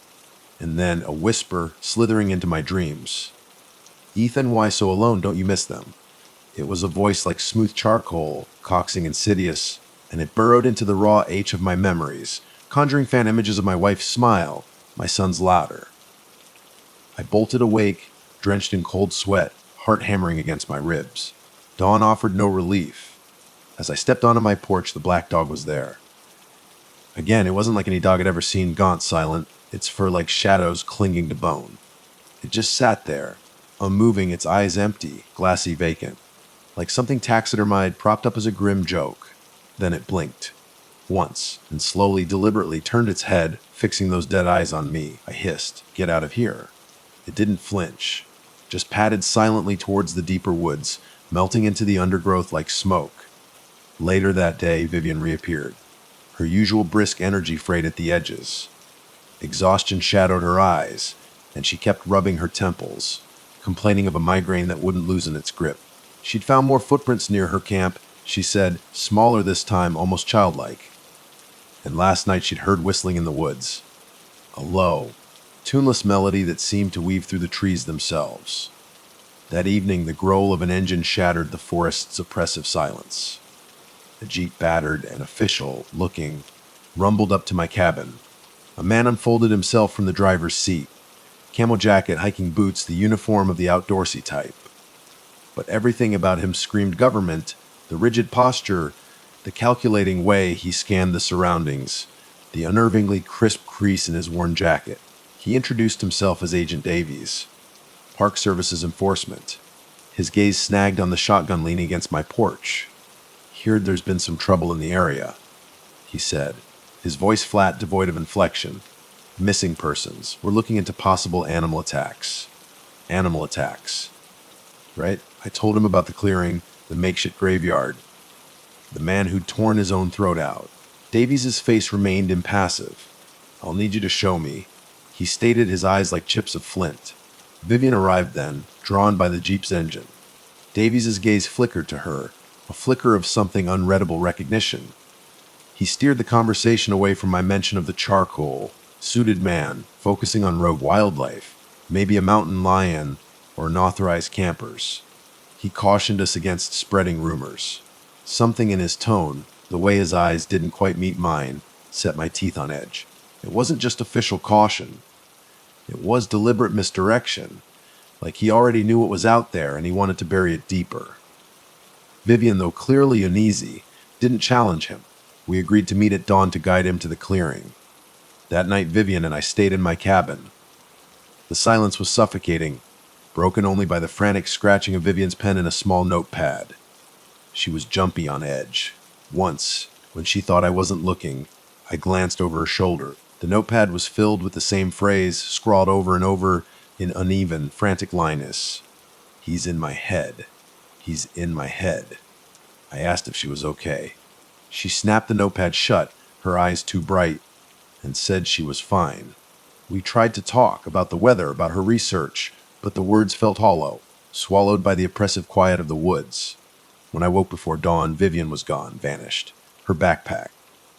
and then a whisper slithering into my dreams. Ethan, why so alone? Don't you miss them? It was a voice like smooth charcoal, coaxing insidious, and it burrowed into the raw H of my memories, conjuring fan images of my wife's smile, my son's laughter. I bolted awake, drenched in cold sweat, heart hammering against my ribs. Dawn offered no relief. As I stepped onto my porch, the black dog was there. Again, it wasn't like any dog I'd ever seen, gaunt, silent, its fur like shadows clinging to bone. It just sat there, unmoving, its eyes empty, glassy vacant, like something taxidermied propped up as a grim joke. Then it blinked. Once, and slowly, deliberately turned its head, fixing those dead eyes on me. I hissed, "Get out of here." It didn't flinch, just padded silently towards the deeper woods, melting into the undergrowth like smoke. Later that day, Vivian reappeared, her usual brisk energy frayed at the edges. Exhaustion shadowed her eyes, and she kept rubbing her temples, complaining of a migraine that wouldn't loosen its grip. She'd found more footprints near her camp, she said, smaller this time, almost childlike. And last night she'd heard whistling in the woods. A low, tuneless melody that seemed to weave through the trees themselves. That evening, the growl of an engine shattered the forest's oppressive silence. A jeep, battered and official-looking, rumbled up to my cabin. A man unfolded himself from the driver's seat. Camo jacket, hiking boots, the uniform of the outdoorsy type. But everything about him screamed government, the rigid posture, the calculating way he scanned the surroundings, the unnervingly crisp crease in his worn jacket. He introduced himself as Agent Davies, Park Services Enforcement. His gaze snagged on the shotgun leaning against my porch. "Heard there's been some trouble in the area," he said, his voice flat, devoid of inflection. "Missing persons. We're looking into possible animal attacks." Animal attacks. Right? I told him about the clearing, the makeshift graveyard, the man who'd torn his own throat out. Davies' face remained impassive. "I'll need you to show me," he stated, his eyes like chips of flint. Vivian arrived then, drawn by the Jeep's engine. Davies' gaze flickered to her, a flicker of something unreadable recognition. He steered the conversation away from my mention of the charcoal, suited man, focusing on rogue wildlife, maybe a mountain lion or unauthorized campers. He cautioned us against spreading rumors. Something in his tone, the way his eyes didn't quite meet mine, set my teeth on edge. It wasn't just official caution. It was deliberate misdirection, like he already knew what was out there and he wanted to bury it deeper. Vivian, though clearly uneasy, didn't challenge him. We agreed to meet at dawn to guide him to the clearing. That night, Vivian and I stayed in my cabin. The silence was suffocating, broken only by the frantic scratching of Vivian's pen in a small notepad. She was jumpy on edge. Once, when she thought I wasn't looking, I glanced over her shoulder. The notepad was filled with the same phrase, scrawled over and over in uneven, frantic lines. "He's in my head. He's in my head." I asked if she was okay. She snapped the notepad shut, her eyes too bright, and said she was fine. We tried to talk about the weather, about her research, but the words felt hollow, swallowed by the oppressive quiet of the woods. When I woke before dawn, Vivian was gone, vanished. Her backpack,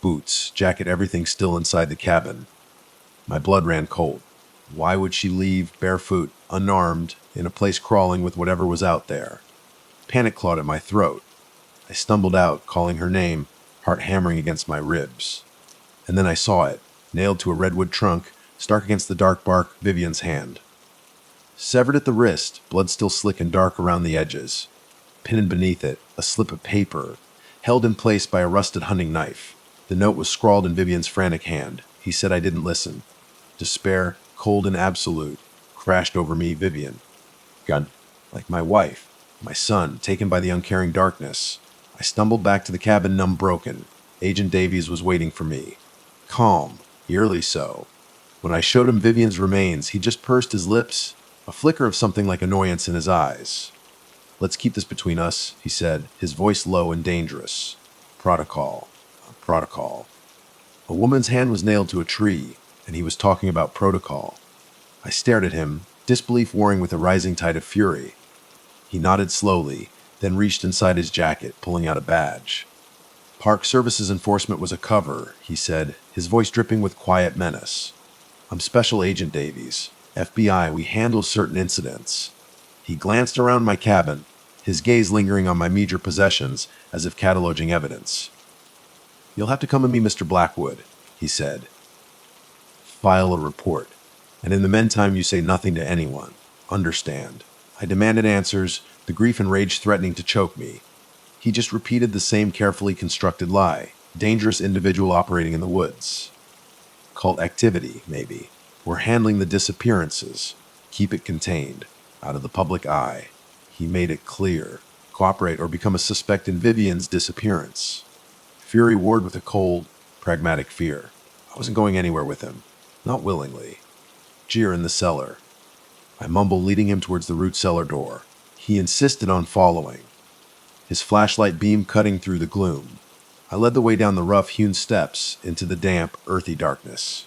boots, jacket, everything still inside the cabin. My blood ran cold. Why would she leave, barefoot, unarmed, in a place crawling with whatever was out there? Panic clawed at my throat. I stumbled out, calling her name, heart hammering against my ribs. And then I saw it, nailed to a redwood trunk, stark against the dark bark, Vivian's hand. Severed at the wrist, blood still slick and dark around the edges. Pinned beneath it, a slip of paper, held in place by a rusted hunting knife. The note was scrawled in Vivian's frantic hand. He said I didn't listen. Despair, cold and absolute, crashed over me, Vivian. Gone, like my wife, my son, taken by the uncaring darkness. I stumbled back to the cabin, numb, broken. Agent Davies was waiting for me. Calm, eerily so. When I showed him Vivian's remains, he just pursed his lips, a flicker of something like annoyance in his eyes. "Let's keep this between us," he said, his voice low and dangerous. Protocol. Protocol. A woman's hand was nailed to a tree, and he was talking about protocol. I stared at him, disbelief warring with a rising tide of fury. He nodded slowly, then reached inside his jacket, pulling out a badge. "Park Services Enforcement was a cover," he said, his voice dripping with quiet menace. "I'm Special Agent Davies. FBI, we handle certain incidents." He glanced around my cabin, his gaze lingering on my meager possessions as if cataloging evidence. "You'll have to come with me, Mr. Blackwood," he said. "File a report. And in the meantime, you say nothing to anyone. Understand?" I demanded answers, the grief and rage threatening to choke me. He just repeated the same carefully constructed lie. Dangerous individual operating in the woods. Cult activity, maybe. We're handling the disappearances. Keep it contained, out of the public eye. He made it clear. Cooperate or become a suspect in Vivian's disappearance. Fury warred with a cold, pragmatic fear. I wasn't going anywhere with him. Not willingly. Jeer in the cellar. I mumbled, leading him towards the root cellar door. He insisted on following, his flashlight beam cutting through the gloom. I led the way down the rough-hewn steps into the damp, earthy darkness.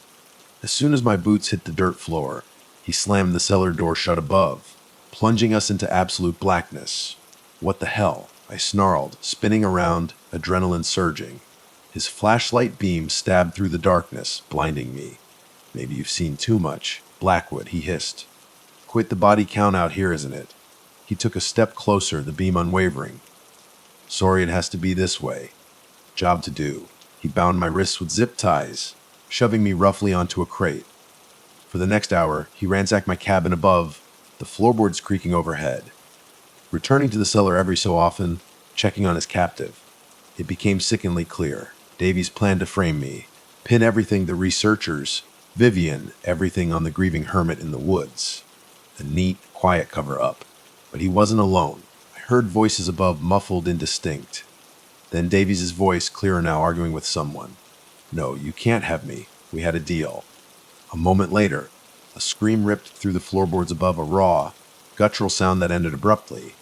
As soon as my boots hit the dirt floor, he slammed the cellar door shut above, plunging us into absolute blackness. "What the hell?" I snarled, spinning around, adrenaline surging. His flashlight beam stabbed through the darkness, blinding me. "Maybe you've seen too much." "Blackwood," he hissed. "Quit the body count out here, isn't it?" He took a step closer, the beam unwavering. "Sorry it has to be this way. Job to do." He bound my wrists with zip ties, shoving me roughly onto a crate. For the next hour, he ransacked my cabin above, the floorboards creaking overhead. Returning to the cellar every so often, checking on his captive. It became sickeningly clear. Davies planned to frame me, pin everything the researchers, Vivian, everything on the grieving hermit in the woods. A neat, quiet cover-up. But he wasn't alone. I heard voices above, muffled, indistinct. Then Davies' voice, clearer now, arguing with someone. "No, you can't have me. We had a deal." A moment later, a scream ripped through the floorboards above, a raw, guttural sound that ended abruptly.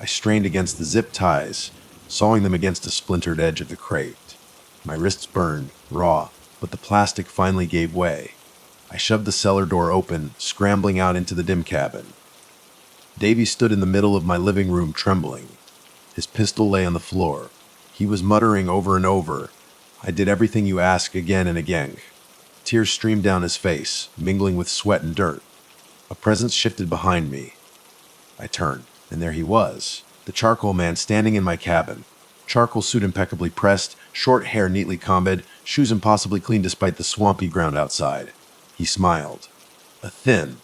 I strained against the zip ties, sawing them against the splintered edge of the crate. My wrists burned, raw, but the plastic finally gave way. I shoved the cellar door open, scrambling out into the dim cabin. Davy stood in the middle of my living room, trembling. His pistol lay on the floor. He was muttering over and over, "I did everything you asked," again and again. Tears streamed down his face, mingling with sweat and dirt. A presence shifted behind me. I turned, and there he was, the charcoal man standing in my cabin. Charcoal suit impeccably pressed, short hair neatly combed, shoes impossibly clean despite the swampy ground outside. He smiled. A thin,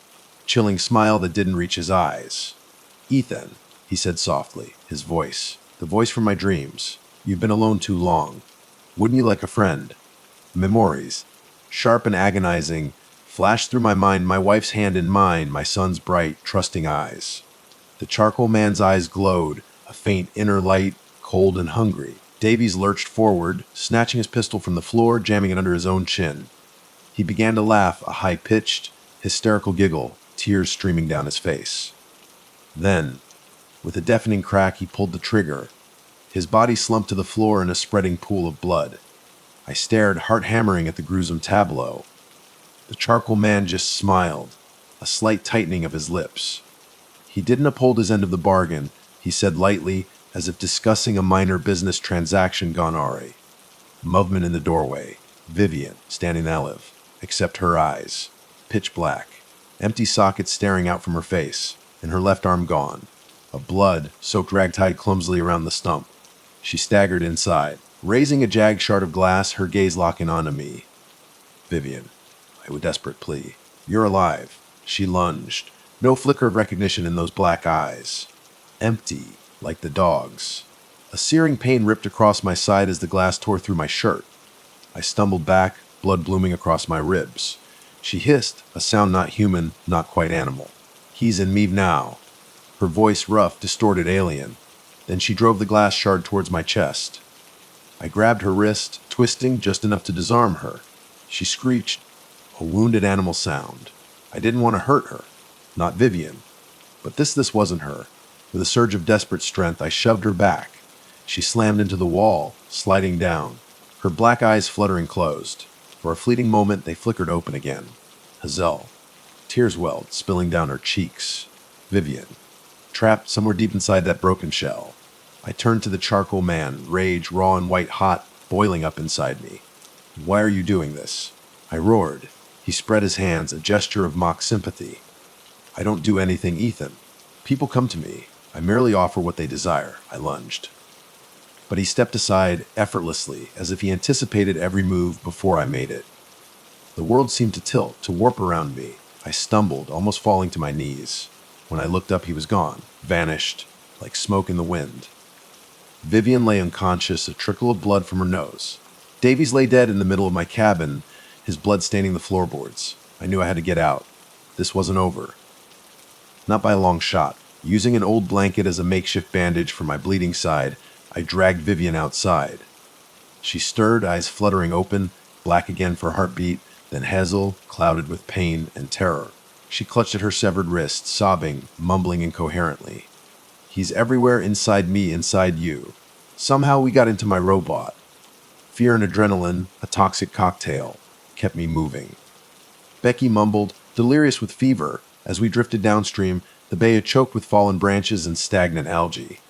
chilling smile that didn't reach his eyes. "Ethan," he said softly, his voice, the voice from my dreams. "You've been alone too long. Wouldn't you like a friend?" Memories, sharp and agonizing, flashed through my mind, my wife's hand in mine, my son's bright, trusting eyes. The charcoal man's eyes glowed, a faint inner light, cold and hungry. Davies lurched forward, snatching his pistol from the floor, jamming it under his own chin. He began to laugh, a high-pitched, hysterical giggle, tears streaming down his face. Then, with a deafening crack, he pulled the trigger. His body slumped to the floor in a spreading pool of blood. I stared, heart hammering at the gruesome tableau. The charcoal man just smiled, a slight tightening of his lips. He didn't uphold his end of the bargain, he said lightly, as if discussing a minor business transaction gone awry. Movement in the doorway. Vivian, standing olive, except her eyes. Pitch black. Empty sockets staring out from her face, and her left arm gone. A blood-soaked rag tied clumsily around the stump. She staggered inside, raising a jagged shard of glass, her gaze locking onto me. "Vivian," a desperate plea. "You're alive." She lunged. No flicker of recognition in those black eyes. Empty, like the dog's. A searing pain ripped across my side as the glass tore through my shirt. I stumbled back, blood blooming across my ribs. She hissed, a sound not human, not quite animal. "He's in me now." Her voice rough, distorted, alien. Then she drove the glass shard towards my chest. I grabbed her wrist, twisting just enough to disarm her. She screeched, a wounded animal sound. I didn't want to hurt her. Not Vivian. But this wasn't her. With a surge of desperate strength, I shoved her back. She slammed into the wall, sliding down, her black eyes fluttering closed. For a fleeting moment, they flickered open again. Hazel. Tears welled, spilling down her cheeks. Vivian. Trapped somewhere deep inside that broken shell. I turned to the charcoal man, rage raw and white hot, boiling up inside me. "Why are you doing this?" I roared. He spread his hands, a gesture of mock sympathy. "I don't do anything, Ethan. People come to me. I merely offer what they desire, I lunged. But he stepped aside effortlessly, as if he anticipated every move before I made it. The world seemed to tilt, to warp around me. I stumbled, almost falling to my knees. When I looked up, he was gone, vanished, like smoke in the wind. Vivian lay unconscious, a trickle of blood from her nose. Davies lay dead in the middle of my cabin, his blood staining the floorboards. I knew I had to get out. This wasn't over. Not by a long shot. Using an old blanket as a makeshift bandage for my bleeding side, I dragged Vivian outside. She stirred, eyes fluttering open, black again for heartbeat, then Hazel, clouded with pain and terror. She clutched at her severed wrist, sobbing, mumbling incoherently. He's everywhere, inside me, inside you. Somehow we got into my robot. Fear and adrenaline, a toxic cocktail, kept me moving. Becky mumbled, delirious with fever. As we drifted downstream, the bay had choked with fallen branches and stagnant algae.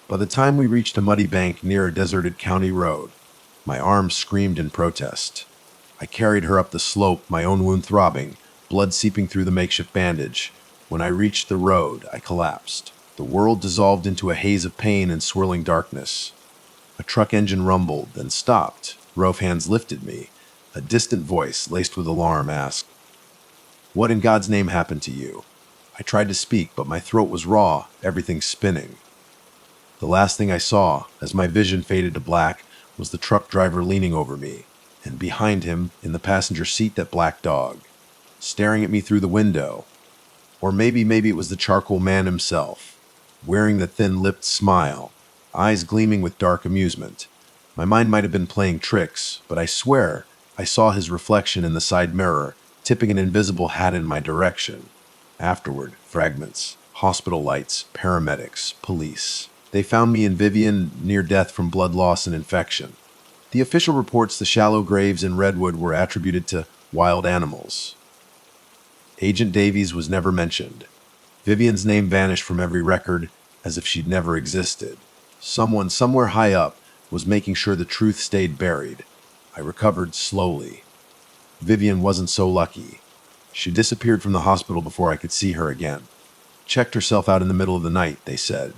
By the time we reached a muddy bank near a deserted county road, my arms screamed in protest. I carried her up the slope, my own wound throbbing, blood seeping through the makeshift bandage. When I reached the road, I collapsed. The world dissolved into a haze of pain and swirling darkness. A truck engine rumbled, then stopped. Row of hands lifted me. A distant voice, laced with alarm, asked, "What in God's name happened to you?" I tried to speak, but my throat was raw, everything spinning. The last thing I saw, as my vision faded to black, was the truck driver leaning over me, and behind him, in the passenger seat, that black dog, staring at me through the window. Or maybe it was the charcoal man himself, wearing the thin-lipped smile, eyes gleaming with dark amusement. My mind might have been playing tricks, but I swear I saw his reflection in the side mirror, tipping an invisible hat in my direction. Afterward, fragments, hospital lights, paramedics, police. They found me and Vivian near death from blood loss and infection. The official reports the shallow graves in Redwood were attributed to wild animals. Agent Davies was never mentioned. Vivian's name vanished from every record, as if she'd never existed. Someone somewhere high up was making sure the truth stayed buried. I recovered slowly. Vivian wasn't so lucky. She disappeared from the hospital before I could see her again. Checked herself out in the middle of the night, they said.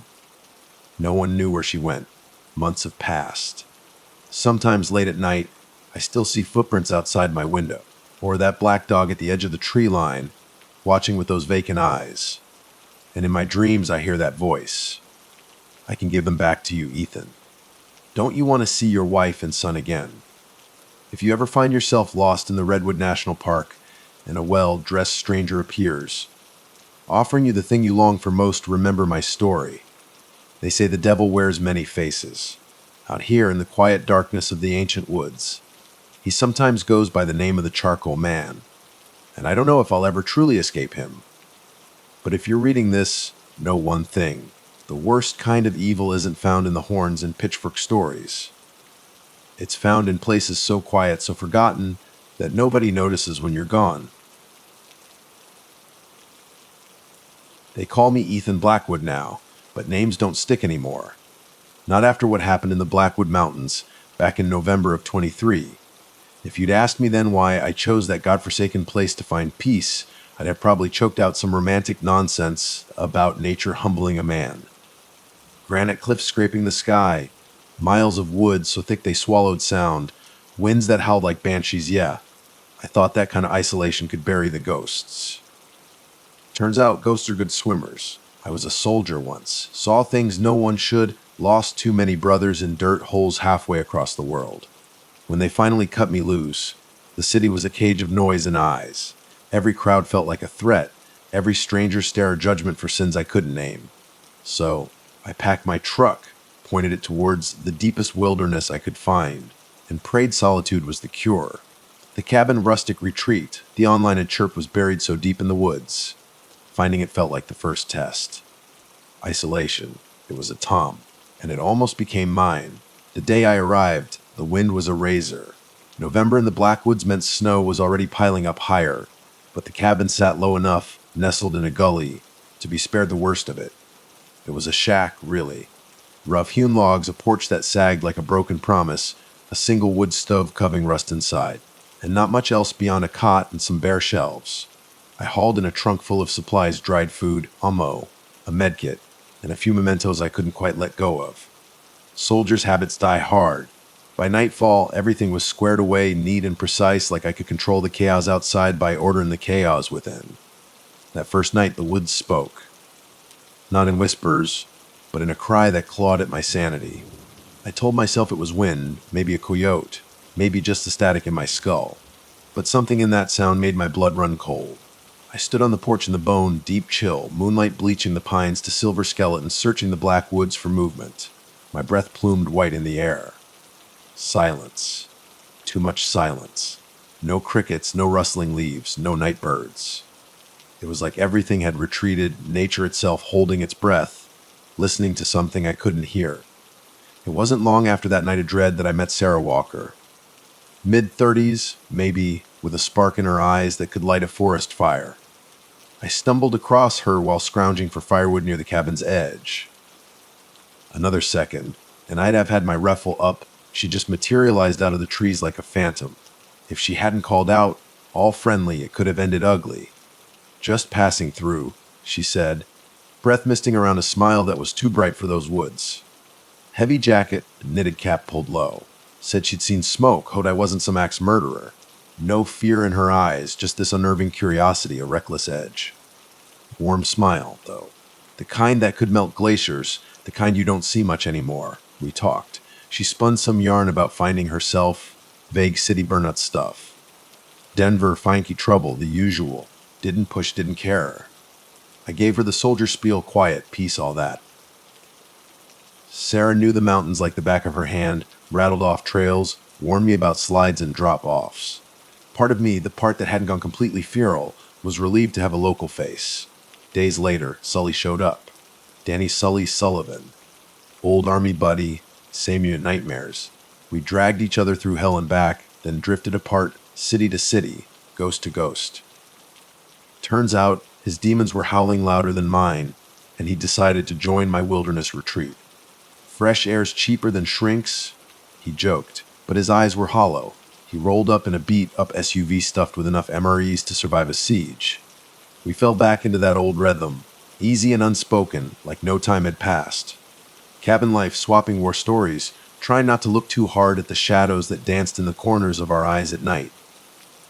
No one knew where she went. Months have passed. Sometimes late at night, I still see footprints outside my window, or that black dog at the edge of the tree line, watching with those vacant eyes. And in my dreams, I hear that voice. I can give them back to you, Ethan. Don't you want to see your wife and son again? If you ever find yourself lost in the Redwood National Park and a well-dressed stranger appears, offering you the thing you long for most, remember my story. They say the devil wears many faces. Out here in the quiet darkness of the ancient woods, he sometimes goes by the name of the Charcoal Man, and I don't know if I'll ever truly escape him. But if you're reading this, know one thing. The worst kind of evil isn't found in the horns and pitchfork stories. It's found in places so quiet, so forgotten, that nobody notices when you're gone. They call me Ethan Blackwood now, but names don't stick anymore. Not after what happened in the Blackwood Mountains back in November of 23. If you'd asked me then why I chose that godforsaken place to find peace, I'd have probably choked out some romantic nonsense about nature humbling a man. Granite cliffs scraping the sky, miles of woods so thick they swallowed sound, winds that howled like banshees, yeah. I thought that kind of isolation could bury the ghosts. Turns out ghosts are good swimmers. I was a soldier once, saw things no one should, lost too many brothers in dirt holes halfway across the world. When they finally cut me loose, the city was a cage of noise and eyes. Every crowd felt like a threat, every stranger stare a judgment for sins I couldn't name. So I packed my truck, pointed it towards the deepest wilderness I could find, and prayed solitude was the cure. The cabin rustic retreat, the online had chirped, was buried so deep in the woods. Finding it felt like the first test. Isolation. It was a tom, and it almost became mine. The day I arrived, the wind was a razor. November in the Blackwoods meant snow was already piling up higher, but the cabin sat low enough, nestled in a gully, to be spared the worst of it. It was a shack, really. Rough-hewn logs, a porch that sagged like a broken promise, a single wood stove covering rust inside, and not much else beyond a cot and some bare shelves. I hauled in a trunk full of supplies, dried food, ammo, a medkit, and a few mementos I couldn't quite let go of. Soldiers' habits die hard. By nightfall, everything was squared away, neat and precise, like I could control the chaos outside by ordering the chaos within. That first night, the woods spoke. Not in whispers, but in a cry that clawed at my sanity. I told myself it was wind, maybe a coyote, maybe just the static in my skull. But something in that sound made my blood run cold. I stood on the porch in the bone, deep chill, moonlight bleaching the pines to silver skeletons, searching the black woods for movement. My breath plumed white in the air. Silence. Too much silence. No crickets, no rustling leaves, no night birds. It was like everything had retreated, nature itself holding its breath, listening to something I couldn't hear. It wasn't long after that night of dread that I met Sarah Walker. Mid-30s, maybe, with a spark in her eyes that could light a forest fire. I stumbled across her while scrounging for firewood near the cabin's edge. Another second, and I'd have had my rifle up. She just materialized out of the trees like a phantom. If she hadn't called out, all friendly, it could have ended ugly. "Just passing through," she said, breath misting around a smile that was too bright for those woods. Heavy jacket, knitted cap pulled low. Said she'd seen smoke, hoped I wasn't some axe murderer. No fear in her eyes, just this unnerving curiosity, a reckless edge. Warm smile, though. The kind that could melt glaciers, the kind you don't see much anymore. We talked. She spun some yarn about finding herself, vague city burnout stuff. Denver, Feinke trouble, the usual. Didn't push, didn't care. I gave her the soldier spiel, quiet, peace, all that. Sarah knew the mountains like the back of her hand, rattled off trails, warned me about slides and drop-offs. Part of me, the part that hadn't gone completely feral, was relieved to have a local face. Days later, Sully showed up. Danny Sully Sullivan. Old army buddy, same unit nightmares. We dragged each other through hell and back, then drifted apart, city to city, ghost to ghost. Turns out, his demons were howling louder than mine, and he decided to join my wilderness retreat. Fresh air's cheaper than shrinks, he joked, but his eyes were hollow. He rolled up in a beat-up SUV stuffed with enough MREs to survive a siege. We fell back into that old rhythm, easy and unspoken, like no time had passed. Cabin life, swapping war stories, trying not to look too hard at the shadows that danced in the corners of our eyes at night.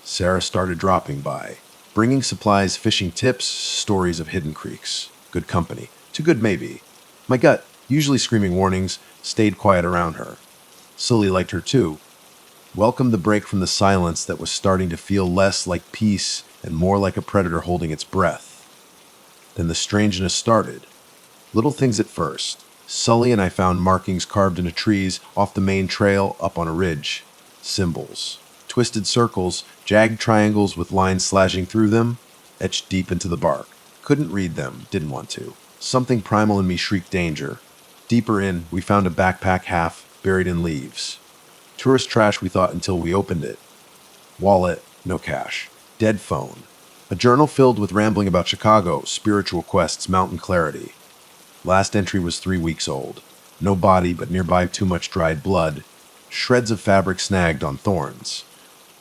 Sarah started dropping by, bringing supplies, fishing tips, stories of hidden creeks. Good company. Too good, maybe. My gut, usually screaming warnings, stayed quiet around her. Sully liked her too. Welcomed the break from the silence that was starting to feel less like peace and more like a predator holding its breath. Then the strangeness started. Little things at first. Sully and I found markings carved into trees off the main trail up on a ridge. Symbols. Twisted circles, jagged triangles with lines slashing through them, etched deep into the bark. Couldn't read them, didn't want to. Something primal in me shrieked danger. Deeper in, we found a backpack half buried in leaves. Tourist trash, we thought, until we opened it. Wallet, no cash. Dead phone. A journal filled with rambling about Chicago, spiritual quests, mountain clarity. Last entry was 3 weeks old. No body, but nearby too much dried blood. Shreds of fabric snagged on thorns.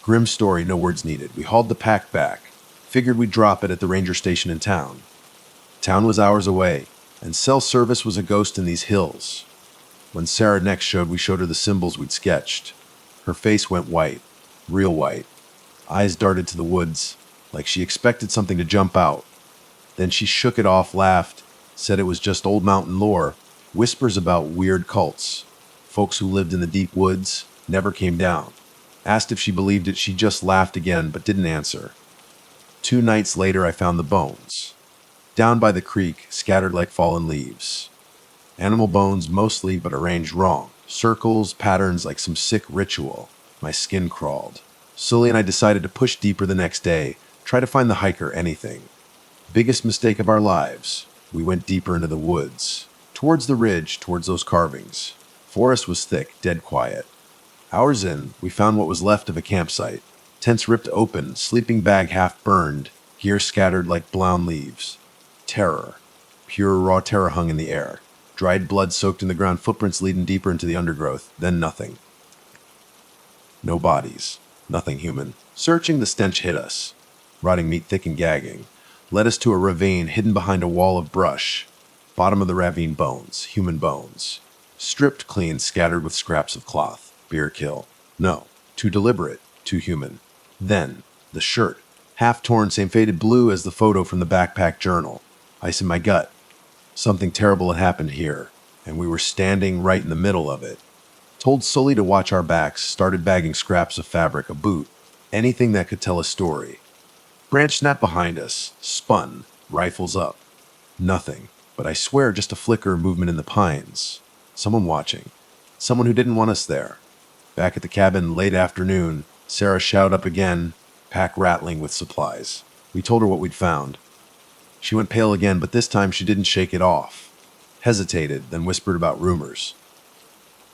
Grim story, no words needed. We hauled the pack back. Figured we'd drop it at the ranger station in town. Town was hours away, and cell service was a ghost in these hills. When Sarah next showed, we showed her the symbols we'd sketched. Her face went white, real white. Eyes darted to the woods, like she expected something to jump out. Then she shook it off, laughed, said it was just old mountain lore, whispers about weird cults. Folks who lived in the deep woods, never came down. Asked if she believed it, she just laughed again, but didn't answer. 2 nights later, I found the bones. Down by the creek, scattered like fallen leaves. Animal bones mostly, but arranged wrong. Circles, patterns like some sick ritual. My skin crawled. Sully and I decided to push deeper the next day, try to find the hiker, anything. Biggest mistake of our lives. We went deeper into the woods. Towards the ridge, towards those carvings. Forest was thick, dead quiet. Hours in, we found what was left of a campsite. Tents ripped open, sleeping bag half burned, gear scattered like blown leaves. Terror. Pure raw terror hung in the air. Dried blood soaked in the ground, footprints leading deeper into the undergrowth, then nothing. No bodies. Nothing human. Searching, the stench hit us. Rotting meat thick and gagging. Led us to a ravine hidden behind a wall of brush. Bottom of the ravine bones, human bones. Stripped clean, scattered with scraps of cloth. Beer kill. No, too deliberate, too human. Then, the shirt. Half torn, same faded blue as the photo from the backpack journal. Ice in my gut. Something terrible had happened here, and we were standing right in the middle of it. Told Sully to watch our backs, started bagging scraps of fabric, a boot, anything that could tell a story. Branch snapped behind us, spun, rifles up. Nothing, but I swear just a flicker of movement in the pines. Someone watching. Someone who didn't want us there. Back at the cabin, late afternoon, Sarah shouted up again, pack rattling with supplies. We told her what we'd found. She went pale again, but this time she didn't shake it off. Hesitated, then whispered about rumors.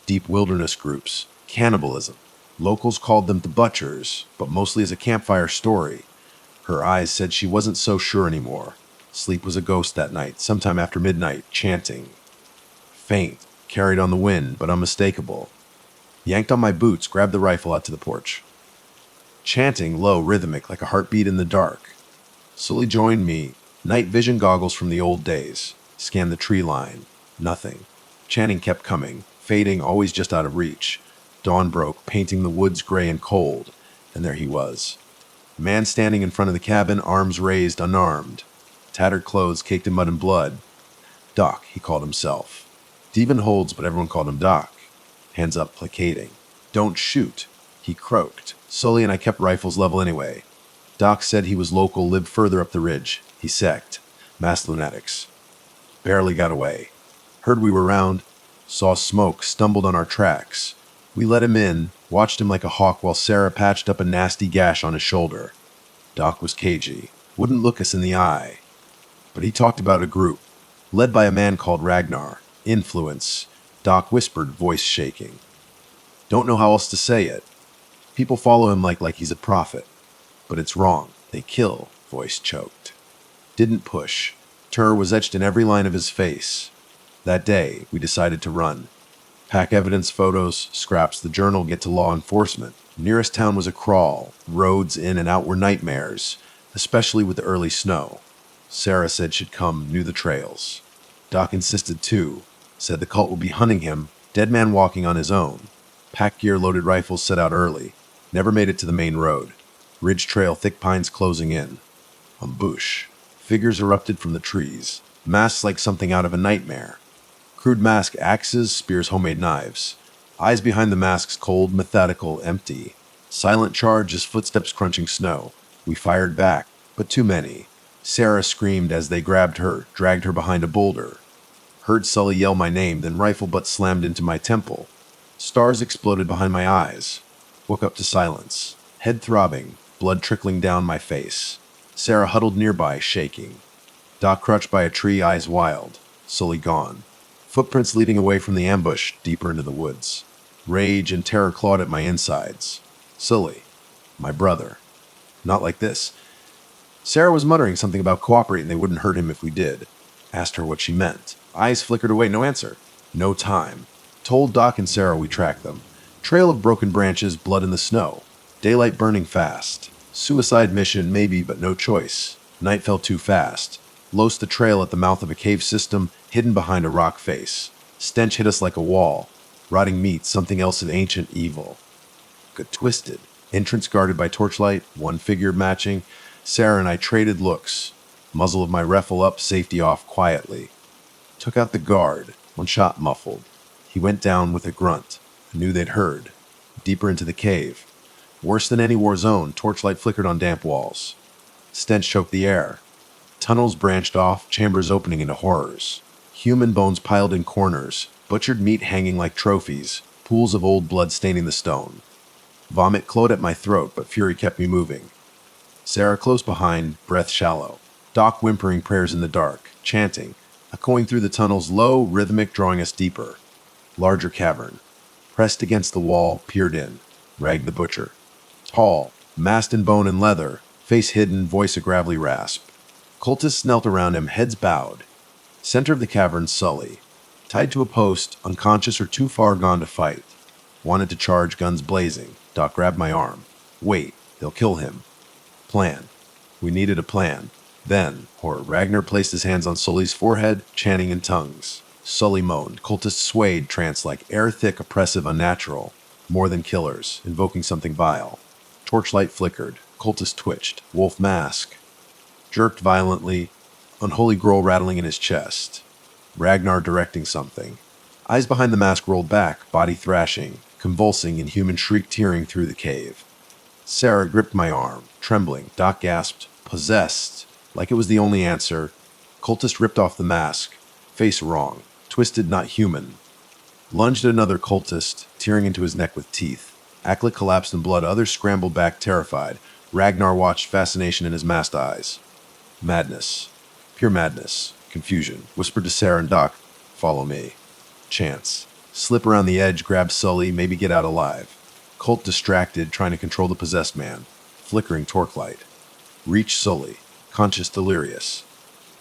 Deep wilderness groups, cannibalism. Locals called them the butchers, but mostly as a campfire story. Her eyes said she wasn't so sure anymore. Sleep was a ghost that night, sometime after midnight, chanting. Faint, carried on the wind, but unmistakable. Yanked on my boots, grabbed the rifle out to the porch. Chanting, low, rhythmic, like a heartbeat in the dark. Sully joined me, night vision goggles from the old days. Scanned the tree line. Nothing. Chanting kept coming, fading, always just out of reach. Dawn broke, painting the woods gray and cold, and there he was. Man standing in front of the cabin, arms raised, unarmed. Tattered clothes caked in mud and blood. Doc, he called himself. Demon holds, but everyone called him Doc. Hands up, placating. Don't shoot, he croaked. Sully and I kept rifles level anyway. Doc said he was local, lived further up the ridge. He sect. Mass lunatics. Barely got away. Heard we were round. Saw smoke, stumbled on our tracks. We let him in, watched him like a hawk while Sarah patched up a nasty gash on his shoulder. Doc was cagey. Wouldn't look us in the eye. But he talked about a group, led by a man called Ragnar. Influence. Doc whispered, voice shaking. Don't know how else to say it. People follow him like he's a prophet. But it's wrong. They kill, voice choked. Didn't push. Terror was etched in every line of his face. That day, we decided to run. Pack evidence, photos, scraps, the journal, get to law enforcement. Nearest town was a crawl. Roads in and out were nightmares, especially with the early snow. Sarah said she'd come, knew the trails. Doc insisted too. Said the cult would be hunting him, dead man walking on his own. Pack gear, loaded rifles set out early. Never made it to the main road. Ridge trail, thick pines closing in. Bush. Figures erupted from the trees. Masks like something out of a nightmare. Crude mask, axes, spears, homemade knives. Eyes behind the masks, cold, methodical, empty. Silent charge as footsteps crunching snow. We fired back, but too many. Sarah screamed as they grabbed her, dragged her behind a boulder. Heard Sully yell my name, then rifle butt slammed into my temple. Stars exploded behind my eyes. Woke up to silence. Head throbbing, blood trickling down my face. Sarah huddled nearby, shaking. Doc crouched by a tree, eyes wild. Sully gone. Footprints leading away from the ambush, deeper into the woods. Rage and terror clawed at my insides. Sully. My brother. Not like this. Sarah was muttering something about cooperating, they wouldn't hurt him if we did. Asked her what she meant. Eyes flickered away, no answer. No time. Told Doc and Sarah we tracked them. Trail of broken branches, blood in the snow. Daylight burning fast. Suicide mission, maybe, but no choice. Night fell too fast. Lost the trail at the mouth of a cave system, hidden behind a rock face. Stench hit us like a wall. Rotting meat, something else of ancient evil. Got twisted. Entrance guarded by torchlight, one figure matching. Sarah and I traded looks. Muzzle of my rifle up, safety off quietly. Took out the guard, one shot muffled. He went down with a grunt. I knew they'd heard. Deeper into the cave. Worse than any war zone, torchlight flickered on damp walls. Stench choked the air. Tunnels branched off, chambers opening into horrors. Human bones piled in corners, butchered meat hanging like trophies, pools of old blood staining the stone. Vomit clawed at my throat, but fury kept me moving. Sarah close behind, breath shallow. Doc whimpering prayers in the dark, chanting, echoing through the tunnels, low, rhythmic, drawing us deeper. Larger cavern. Pressed against the wall, peered in. Rag the butcher. Tall, masked in bone and leather, face hidden, voice a gravelly rasp. Cultists knelt around him, heads bowed. Center of the cavern, Sully. Tied to a post, unconscious or too far gone to fight. Wanted to charge, guns blazing. Doc grabbed my arm. Wait, they'll kill him. Plan. We needed a plan. Then, horror, Ragnar placed his hands on Sully's forehead, chanting in tongues. Sully moaned. Cultists swayed, trance-like, air-thick, oppressive, unnatural. More than killers, invoking something vile. Torchlight flickered. Cultist twitched. Wolf mask. Jerked violently. Unholy growl rattling in his chest. Ragnar directing something. Eyes behind the mask rolled back, body thrashing, convulsing, inhuman shriek tearing through the cave. Sarah gripped my arm, trembling. Doc gasped, "Possessed," like it was the only answer. Cultist ripped off the mask. Face wrong. Twisted, not human. Lunged at another cultist, tearing into his neck with teeth. Acklet collapsed in blood. Others scrambled back, terrified. Ragnar watched, fascination in his masked eyes. Madness. Pure madness. Confusion. Whispered to Sarah and Doc, "Follow me." Chance. Slip around the edge, grab Sully, maybe get out alive. Colt distracted, trying to control the possessed man. Flickering torque light. Reach Sully. Conscious delirious.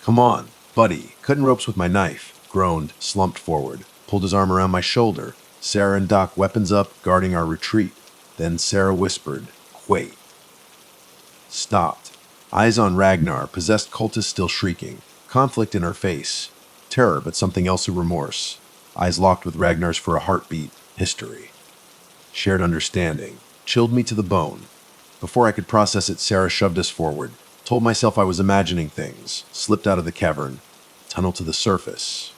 "Come on, buddy." Cutting ropes with my knife. Groaned, slumped forward. Pulled his arm around my shoulder. Sarah and Doc, weapons up, guarding our retreat. Then Sarah whispered, "Wait." Stopped. Eyes on Ragnar, possessed cultist still shrieking. Conflict in her face. Terror, but something else of remorse. Eyes locked with Ragnar's for a heartbeat. History. Shared understanding. Chilled me to the bone. Before I could process it, Sarah shoved us forward. Told myself I was imagining things. Slipped out of the cavern. Tunnel to the surface.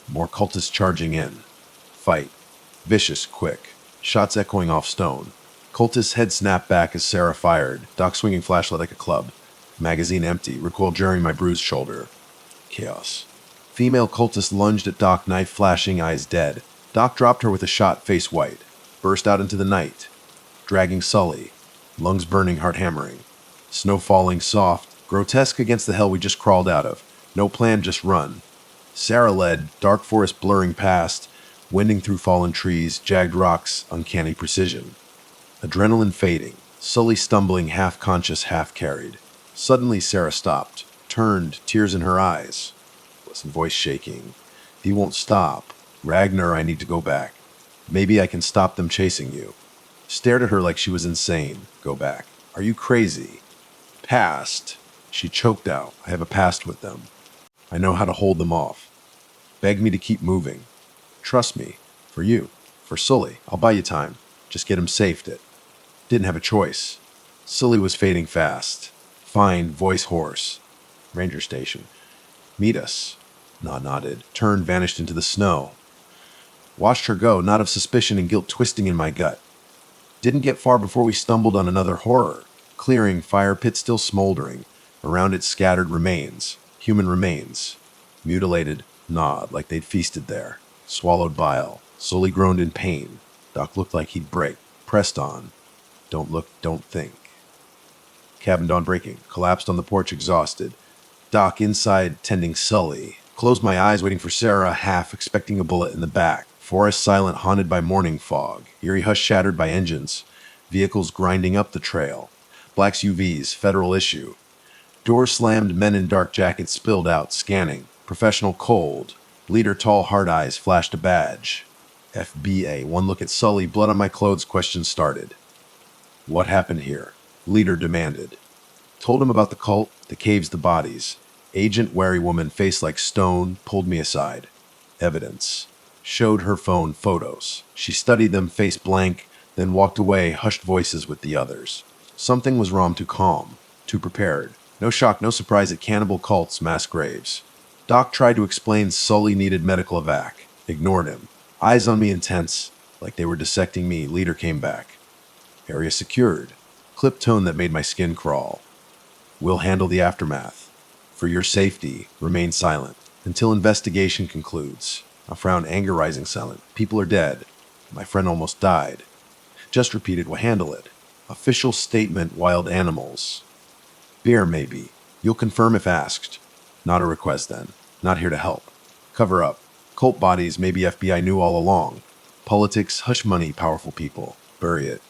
More cultists charging in. Fight. Vicious, quick. Shots echoing off stone. Cultist's head snapped back as Sarah fired. Doc swinging flashlight like a club. Magazine empty. Recoil jarring my bruised shoulder. Chaos. Female cultist lunged at Doc, knife flashing, eyes dead. Doc dropped her with a shot, face white. Burst out into the night. Dragging Sully. Lungs burning, heart hammering. Snow falling, soft. Grotesque against the hell we just crawled out of. No plan, just run. Sarah led, dark forest blurring past, winding through fallen trees, jagged rocks, uncanny precision. Adrenaline fading. Sully stumbling, half conscious, half carried. Suddenly Sarah stopped. Turned, tears in her eyes. Listen, voice shaking. "He won't stop. Ragnar, I need to go back. Maybe I can stop them chasing you." Stared at her like she was insane. "Go back. Are you crazy?" "Past." She choked out. "I have a past with them. I know how to hold them off. Beg me to keep moving. Trust me. For you. For Sully. I'll buy you time. Just get him safe." Didn't have a choice. Sully was fading fast. Fine, voice hoarse. "Ranger station. Meet us." Nodded. Turned, vanished into the snow. Watched her go, knot of suspicion and guilt twisting in my gut. Didn't get far before we stumbled on another horror. Clearing, fire pit still smoldering. Around it scattered remains. Human remains. Mutilated, gnawed like they'd feasted there. Swallowed bile. Sully groaned in pain. Doc looked like he'd break. Pressed on. Don't look, don't think. Cabin dawn breaking. Collapsed on the porch, exhausted. Doc inside, tending Sully. Closed my eyes, waiting for Sarah, half expecting a bullet in the back. Forest silent, haunted by morning fog. Eerie hush shattered by engines. Vehicles grinding up the trail. Black's UVs, federal issue. Door slammed, men in dark jackets spilled out, scanning. Professional cold. Leader tall, hard eyes, flashed a badge. FBA. One look at Sully, blood on my clothes, questions started. "What happened here?" Leader demanded. Told him about the cult, the caves, the bodies. Agent, wary woman, face like stone, pulled me aside. Evidence. Showed her phone photos. She studied them, face blank, then walked away, hushed voices with the others. Something was wrong, too calm, too prepared. No shock, no surprise at cannibal cults, mass graves. Doc tried to explain Sully needed medical evac. Ignored him. Eyes on me intense, like they were dissecting me. Leader came back. Area secured. Clip tone that made my skin crawl. "We'll handle the aftermath. For your safety, remain silent until investigation concludes." A frown, anger rising silent. "People are dead. My friend almost died." Just repeated, "We'll handle it." Official statement, wild animals. Beer, maybe. You'll confirm if asked. Not a request then. Not here to help. Cover up. Cult bodies, maybe FBI knew all along. Politics, hush money, powerful people. Bury it.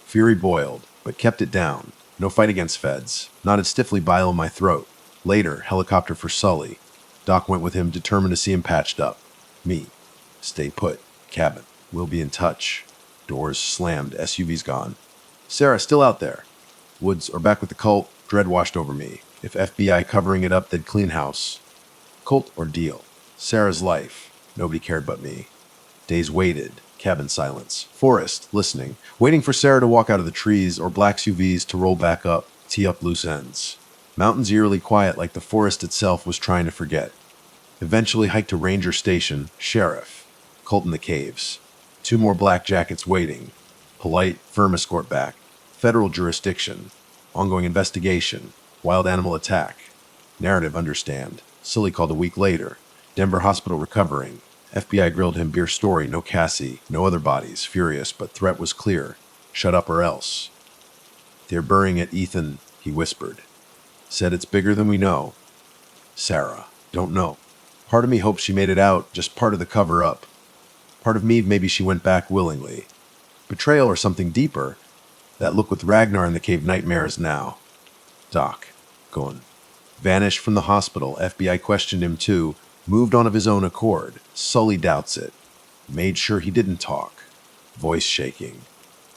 Fury boiled, but kept it down. No fight against feds. Knotted stiffly, bile in my throat. Later, helicopter for Sully. Doc went with him, determined to see him patched up. Me. Stay put. Cabin. We'll be in touch. Doors slammed, SUVs gone. Sarah still out there. Woods or back with the cult, dread washed over me. If FBI covering it up, they'd clean house. Cult or deal? Sarah's life. Nobody cared but me. Days waited. Cabin silence. Forest, listening. Waiting for Sarah to walk out of the trees or black SUVs to roll back up, tee up loose ends. Mountains eerily quiet like the forest itself was trying to forget. Eventually hiked to Ranger Station, Sheriff. Cult in the caves. 2 more black jackets waiting. Polite, firm escort back. Federal jurisdiction. Ongoing investigation. Wild animal attack. Narrative understand. Sully called a week later. Denver hospital recovering. FBI grilled him, beer story, no Cassie, no other bodies, furious, but threat was clear. Shut up or else. They're burying it, Ethan, he whispered. Said it's bigger than we know. Sarah, don't know. Part of me hopes she made it out, just part of the cover-up. Part of me maybe she went back willingly. Betrayal or something deeper. That look with Ragnar in the cave nightmares now. Doc, going. Vanished from the hospital, FBI questioned him too, moved on of his own accord. Sully doubts it. Made sure he didn't talk. Voice shaking.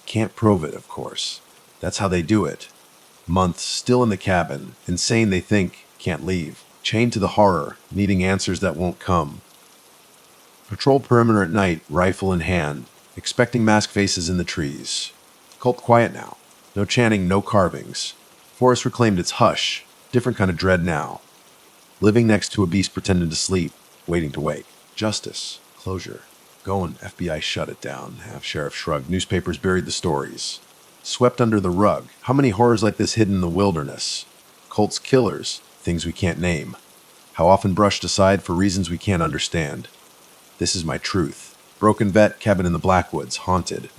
Can't prove it, of course. That's how they do it. Months, still in the cabin. Insane, they think. Can't leave. Chained to the horror, needing answers that won't come. Patrol perimeter at night, rifle in hand. Expecting masked faces in the trees. Cult quiet now. No chanting, no carvings. Forest reclaimed its hush. Different kind of dread now. Living next to a beast pretending to sleep. Waiting to wake. Justice. Closure. Going, FBI shut it down. Half-sheriff shrugged. Newspapers buried the stories. Swept under the rug. How many horrors like this hidden in the wilderness? Cults, killers. Things we can't name. How often brushed aside for reasons we can't understand. This is my truth. Broken vet, cabin in the Blackwoods, haunted.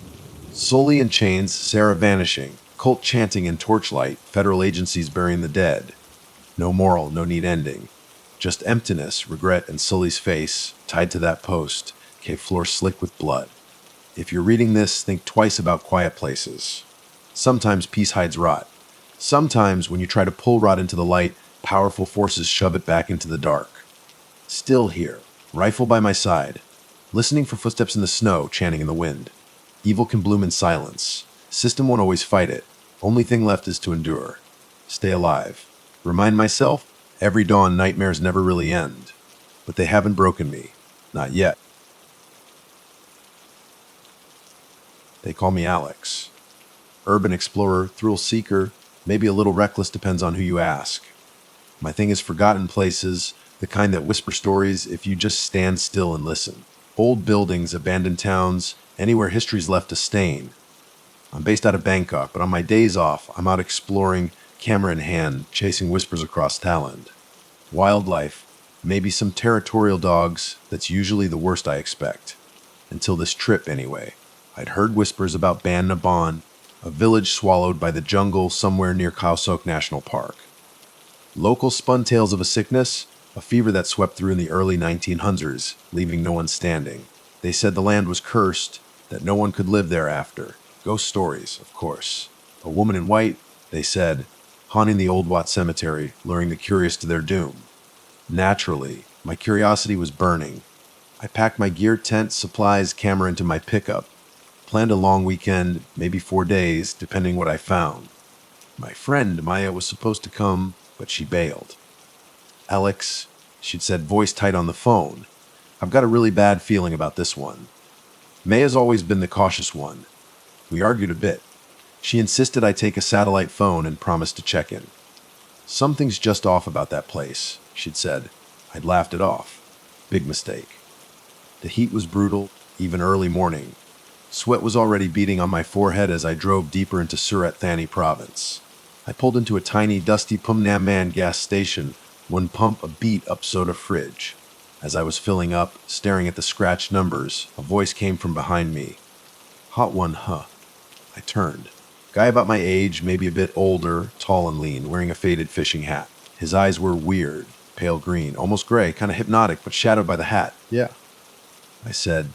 Sully in chains, Sarah vanishing. Cult chanting in torchlight, federal agencies burying the dead. No moral, no neat ending. Just emptiness, regret, and Sully's face, tied to that post, cave floor slick with blood. If you're reading this, think twice about quiet places. Sometimes peace hides rot. Sometimes, when you try to pull rot into the light, powerful forces shove it back into the dark. Still here, rifle by my side, listening for footsteps in the snow, chanting in the wind. Evil can bloom in silence. System won't always fight it. Only thing left is to endure. Stay alive. Remind myself, every dawn nightmares never really end. But they haven't broken me. Not yet. They call me Alex. Urban explorer, thrill seeker, maybe a little reckless, depends on who you ask. My thing is forgotten places, the kind that whisper stories if you just stand still and listen. Old buildings, abandoned towns, anywhere history's left a stain. I'm based out of Bangkok, but on my days off, I'm out exploring, camera in hand, chasing whispers across Thailand. Wildlife, maybe some territorial dogs, that's usually the worst I expect. Until this trip, anyway. I'd heard whispers about Ban Naban, a village swallowed by the jungle somewhere near Khao Sok National Park. Locals spun tales of a sickness, a fever that swept through in the early 1900s, leaving no one standing. They said the land was cursed, that no one could live thereafter. Ghost stories, of course. A woman in white, they said, haunting the old Wat cemetery, luring the curious to their doom. Naturally, my curiosity was burning. I packed my gear, tent, supplies, camera into my pickup. Planned a long weekend, maybe 4 days, depending what I found. My friend, Maya, was supposed to come, but she bailed. Alex, she'd said, voice tight on the phone. I've got a really bad feeling about this one. Maya's always been the cautious one. We argued a bit. She insisted I take a satellite phone and promised to check in. Something's just off about that place, she'd said. I'd laughed it off. Big mistake. The heat was brutal, even early morning. Sweat was already beading on my forehead as I drove deeper into Surat Thani province. I pulled into a tiny, dusty Phumnaman gas station, one pump a beat up soda fridge. As I was filling up, staring at the scratched numbers, a voice came from behind me. Hot one, huh? I turned. Guy about my age, maybe a bit older, tall and lean, wearing a faded fishing hat. His eyes were weird, pale green, almost gray, kind of hypnotic, but shadowed by the hat. Yeah, I said,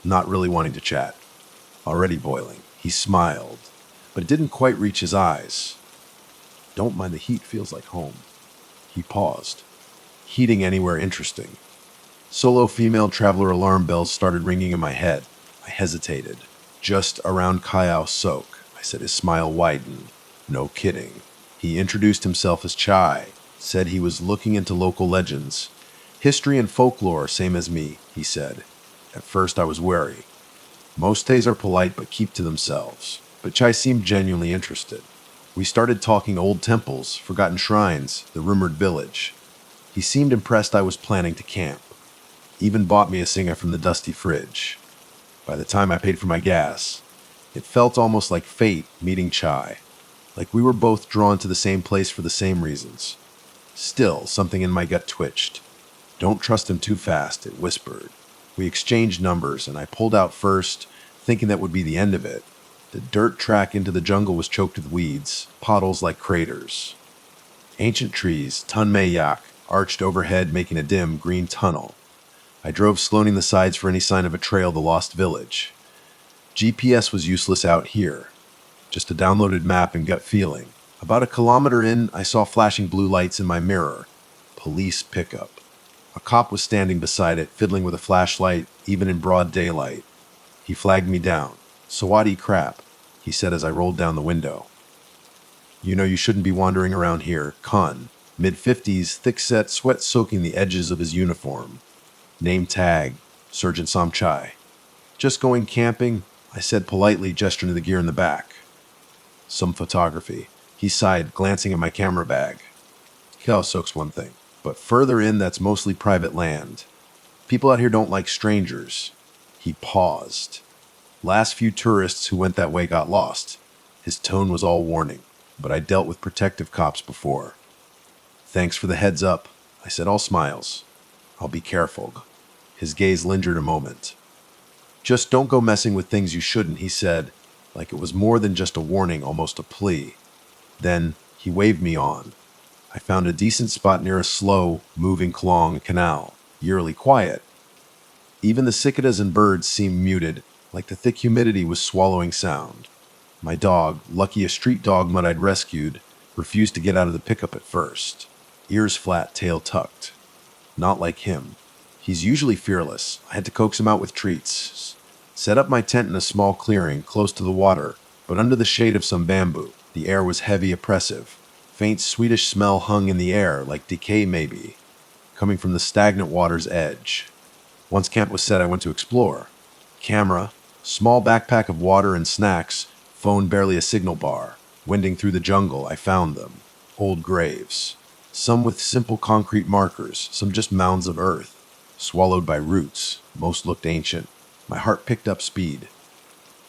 not really wanting to chat. Already boiling. He smiled, but it didn't quite reach his eyes. Don't mind the heat, feels like home. He paused. Heating anywhere interesting. Solo female traveler alarm bells started ringing in my head. I hesitated. Just around Khao Sok, I said. His smile widened. No kidding. He introduced himself as Chai, said he was looking into local legends. History and folklore, same as me, he said. At first I was wary. Most Thais are polite but keep to themselves, but Chai seemed genuinely interested. We started talking old temples, forgotten shrines, the rumored village. He seemed impressed I was planning to camp. Even bought me a singer from the dusty fridge. By the time I paid for my gas, it felt almost like fate meeting Chai, like we were both drawn to the same place for the same reasons. Still, something in my gut twitched. Don't trust him too fast, it whispered. We exchanged numbers, and I pulled out first, thinking that would be the end of it. The dirt track into the jungle was choked with weeds, potholes like craters. Ancient trees, Tunmei Yak, arched overhead making a dim green tunnel. I drove sloaning the sides for any sign of a trail to the lost village. GPS was useless out here. Just a downloaded map and gut feeling. About a kilometer in, I saw flashing blue lights in my mirror. Police pickup. A cop was standing beside it, fiddling with a flashlight, even in broad daylight. He flagged me down. "Sawadi crap," he said as I rolled down the window. "You know you shouldn't be wandering around here." Khan, mid-50s, thick-set, sweat soaking the edges of his uniform. Name tag, Sergeant Samchai. "Just going camping," I said politely, gesturing to the gear in the back. "Some photography." He sighed, glancing at my camera bag. "Khao Sok's one thing, but further in, that's mostly private land. People out here don't like strangers." He paused. "Last few tourists who went that way got lost." His tone was all warning, but I dealt with protective cops before. "Thanks for the heads up," I said, all smiles. "I'll be careful." His gaze lingered a moment. "Just don't go messing with things you shouldn't," he said, like it was more than just a warning, almost a plea. Then he waved me on. I found a decent spot near a slow, moving Klong canal, eerily quiet. Even the cicadas and birds seemed muted, like the thick humidity was swallowing sound. My dog, lucky a street dog mutt I'd rescued, refused to get out of the pickup at first. Ears flat, tail tucked. Not like him. He's usually fearless. I had to coax him out with treats. Set up my tent in a small clearing, close to the water, but under the shade of some bamboo. The air was heavy, oppressive. Faint, sweetish smell hung in the air, like decay maybe, coming from the stagnant water's edge. Once camp was set, I went to explore. Camera, small backpack of water and snacks, phone barely a signal bar. Wending through the jungle, I found them. Old graves. Some with simple concrete markers, some just mounds of earth, swallowed by roots. Most looked ancient. My heart picked up speed.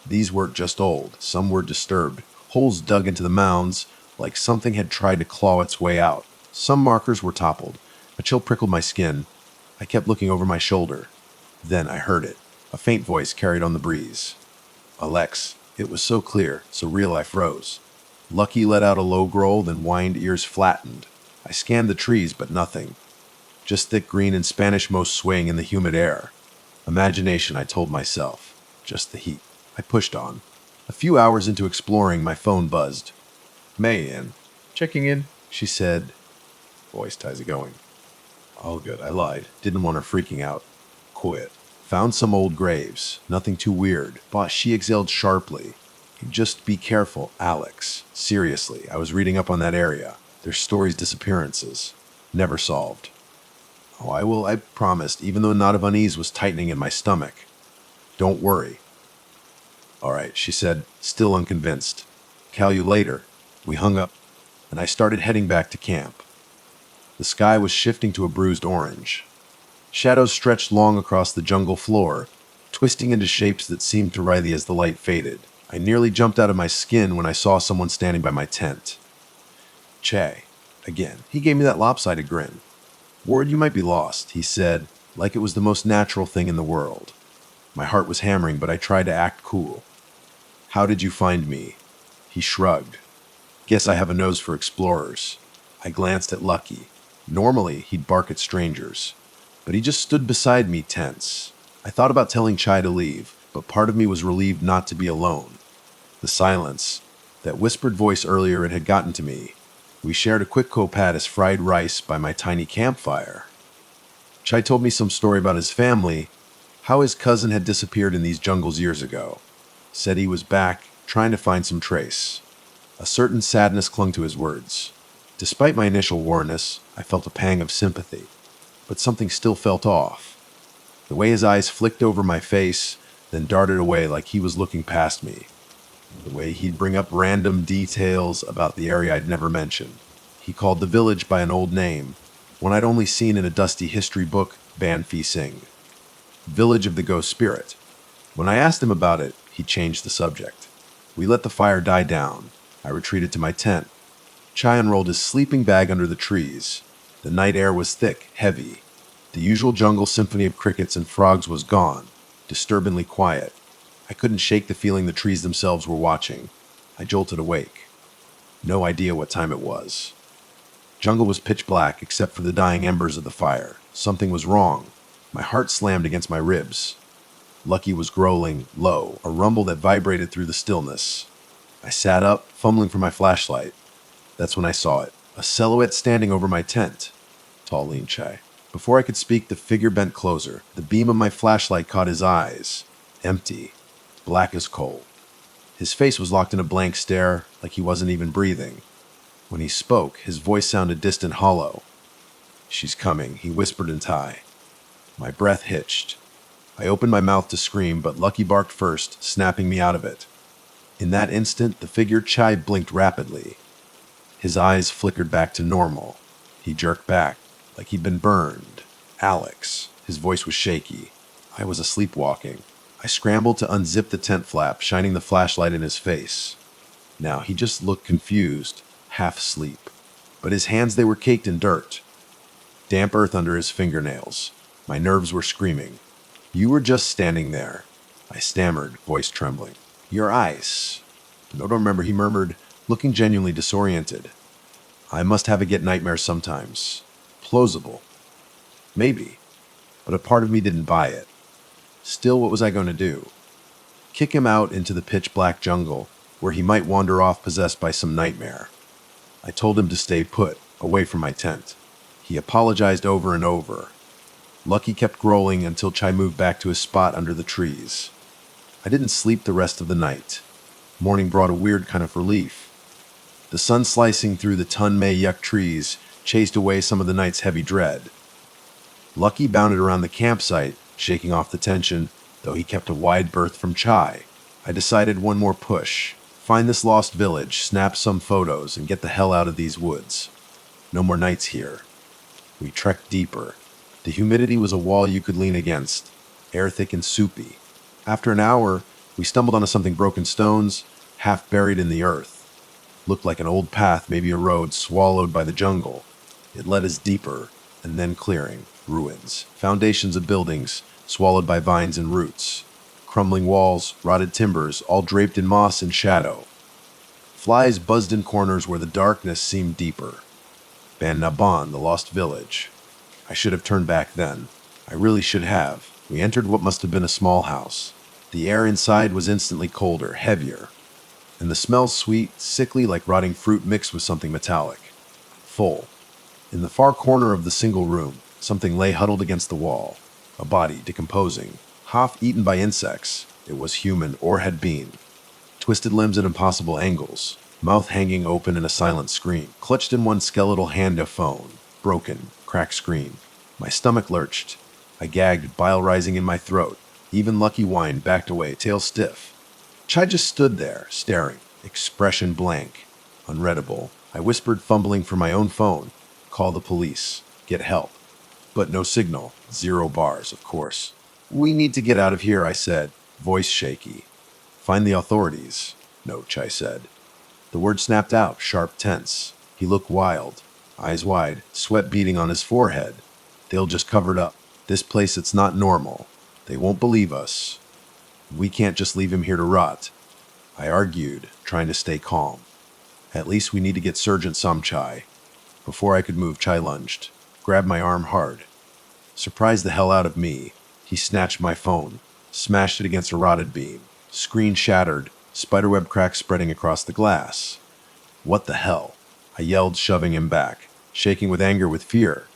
These weren't just old, some were disturbed. Holes dug into the mounds, like something had tried to claw its way out. Some markers were toppled. A chill prickled my skin. I kept looking over my shoulder. Then I heard it. A faint voice carried on the breeze. "Alex." It was so clear, so real I froze. Lucky let out a low growl, then whined, ears flattened. I scanned the trees, but nothing. Just thick green and Spanish moss swaying in the humid air. Imagination, I told myself. Just the heat. I pushed on. A few hours into exploring, my phone buzzed. "May in." "Checking in," she said. Voice, "How's it going?" "All good," I lied. Didn't want her freaking out. "Quit." Found some old graves. Nothing too weird. But she exhaled sharply. "Just be careful, Alex. Seriously, I was reading up on that area. There's stories, disappearances. Never solved." "Oh, I will," I promised, even though a knot of unease was tightening in my stomach. "Don't worry." "All right," she said, still unconvinced. "Call you later." We hung up, and I started heading back to camp. The sky was shifting to a bruised orange. Shadows stretched long across the jungle floor, twisting into shapes that seemed to writhe as the light faded. I nearly jumped out of my skin when I saw someone standing by my tent. "Che." Again, he gave me that lopsided grin. "Worried you might be lost," he said, like it was the most natural thing in the world. My heart was hammering, but I tried to act cool. "How did you find me?" He shrugged. "Guess I have a nose for explorers." I glanced at Lucky. Normally, he'd bark at strangers, but he just stood beside me, tense. I thought about telling Chai to leave, but part of me was relieved not to be alone. The silence, that whispered voice earlier, it had gotten to me. We shared a quick copat as fried rice by my tiny campfire. Chai told me some story about his family, how his cousin had disappeared in these jungles years ago. Said he was back, trying to find some trace. A certain sadness clung to his words. Despite my initial warness, I felt a pang of sympathy, but something still felt off. The way his eyes flicked over my face, then darted away like he was looking past me. The way he'd bring up random details about the area I'd never mentioned. He called the village by an old name, one I'd only seen in a dusty history book, Ban Fi Sing. Village of the Ghost Spirit. When I asked him about it, he changed the subject. We let the fire die down. I retreated to my tent. Chai unrolled his sleeping bag under the trees. The night air was thick, heavy. The usual jungle symphony of crickets and frogs was gone, disturbingly quiet. I couldn't shake the feeling the trees themselves were watching. I jolted awake. No idea what time it was. Jungle was pitch black except for the dying embers of the fire. Something was wrong. My heart slammed against my ribs. Lucky was growling, low, a rumble that vibrated through the stillness. I sat up, fumbling for my flashlight. That's when I saw it. A silhouette standing over my tent. Tall, lean Chai. Before I could speak, the figure bent closer. The beam of my flashlight caught his eyes. Empty. Black as coal. His face was locked in a blank stare, like he wasn't even breathing. When he spoke, his voice sounded distant, hollow. "She's coming," he whispered in Thai. My breath hitched. I opened my mouth to scream, but Lucky barked first, snapping me out of it. In that instant, the figure Chai blinked rapidly. His eyes flickered back to normal. He jerked back, like he'd been burned. "Alex." His voice was shaky. I was sleepwalking. I scrambled to unzip the tent flap, shining the flashlight in his face. Now he just looked confused, half asleep. But his hands, they were caked in dirt. Damp earth under his fingernails. My nerves were screaming. "You were just standing there," I stammered, voice trembling. "Your eyes." "No, don't remember," he murmured, looking genuinely disoriented. I must have a get nightmares sometimes. Plausible. Maybe. But a part of me didn't buy it. Still, what was I going to do? Kick him out into the pitch-black jungle, where he might wander off possessed by some nightmare. I told him to stay put, away from my tent. He apologized over and over. Lucky kept growling until Chai moved back to his spot under the trees. I didn't sleep the rest of the night. Morning brought a weird kind of relief. The sun slicing through the Tun-Mei yuck trees chased away some of the night's heavy dread. Lucky bounded around the campsite, shaking off the tension, though he kept a wide berth from Chai. I decided one more push. Find this lost village, snap some photos, and get the hell out of these woods. No more nights here. We trekked deeper. The humidity was a wall you could lean against, air thick and soupy. After an hour, we stumbled onto something broken stones, half buried in the earth. Looked like an old path, maybe a road swallowed by the jungle. It led us deeper, and then clearing, ruins, foundations of buildings, swallowed by vines and roots. Crumbling walls, rotted timbers, all draped in moss and shadow. Flies buzzed in corners where the darkness seemed deeper. Ban Naban, the lost village. I should have turned back then. I really should have. We entered what must have been a small house. The air inside was instantly colder, heavier. And the smell sweet, sickly, like rotting fruit mixed with something metallic. Full. In the far corner of the single room, something lay huddled against the wall. A body, decomposing. Half eaten by insects. It was human, or had been. Twisted limbs at impossible angles. Mouth hanging open in a silent scream. Clutched in one skeletal hand a phone. Broken, cracked screen. My stomach lurched. I gagged, bile rising in my throat. Even Lucky whined, backed away, tail stiff. Chai just stood there, staring, expression blank. Unreadable. I whispered, fumbling for my own phone. Call the police. Get help. But no signal. 0 bars, of course. "We need to get out of here," I said, voice shaky. "Find the authorities." "No," Chai said. The word snapped out, sharp, tense. He looked wild, eyes wide, sweat beading on his forehead. "They'll just cover it up. This place, it's not normal. They won't believe us. We can't just leave him here to rot." I argued, trying to stay calm. "At least we need to get Sergeant Chai." Before I could move, Chai lunged, grabbed my arm hard. Surprised the hell out of me. He snatched my phone, smashed it against a rotted beam. Screen shattered, spiderweb cracks spreading across the glass. "What the hell?" I yelled, shoving him back, shaking with anger, with fear.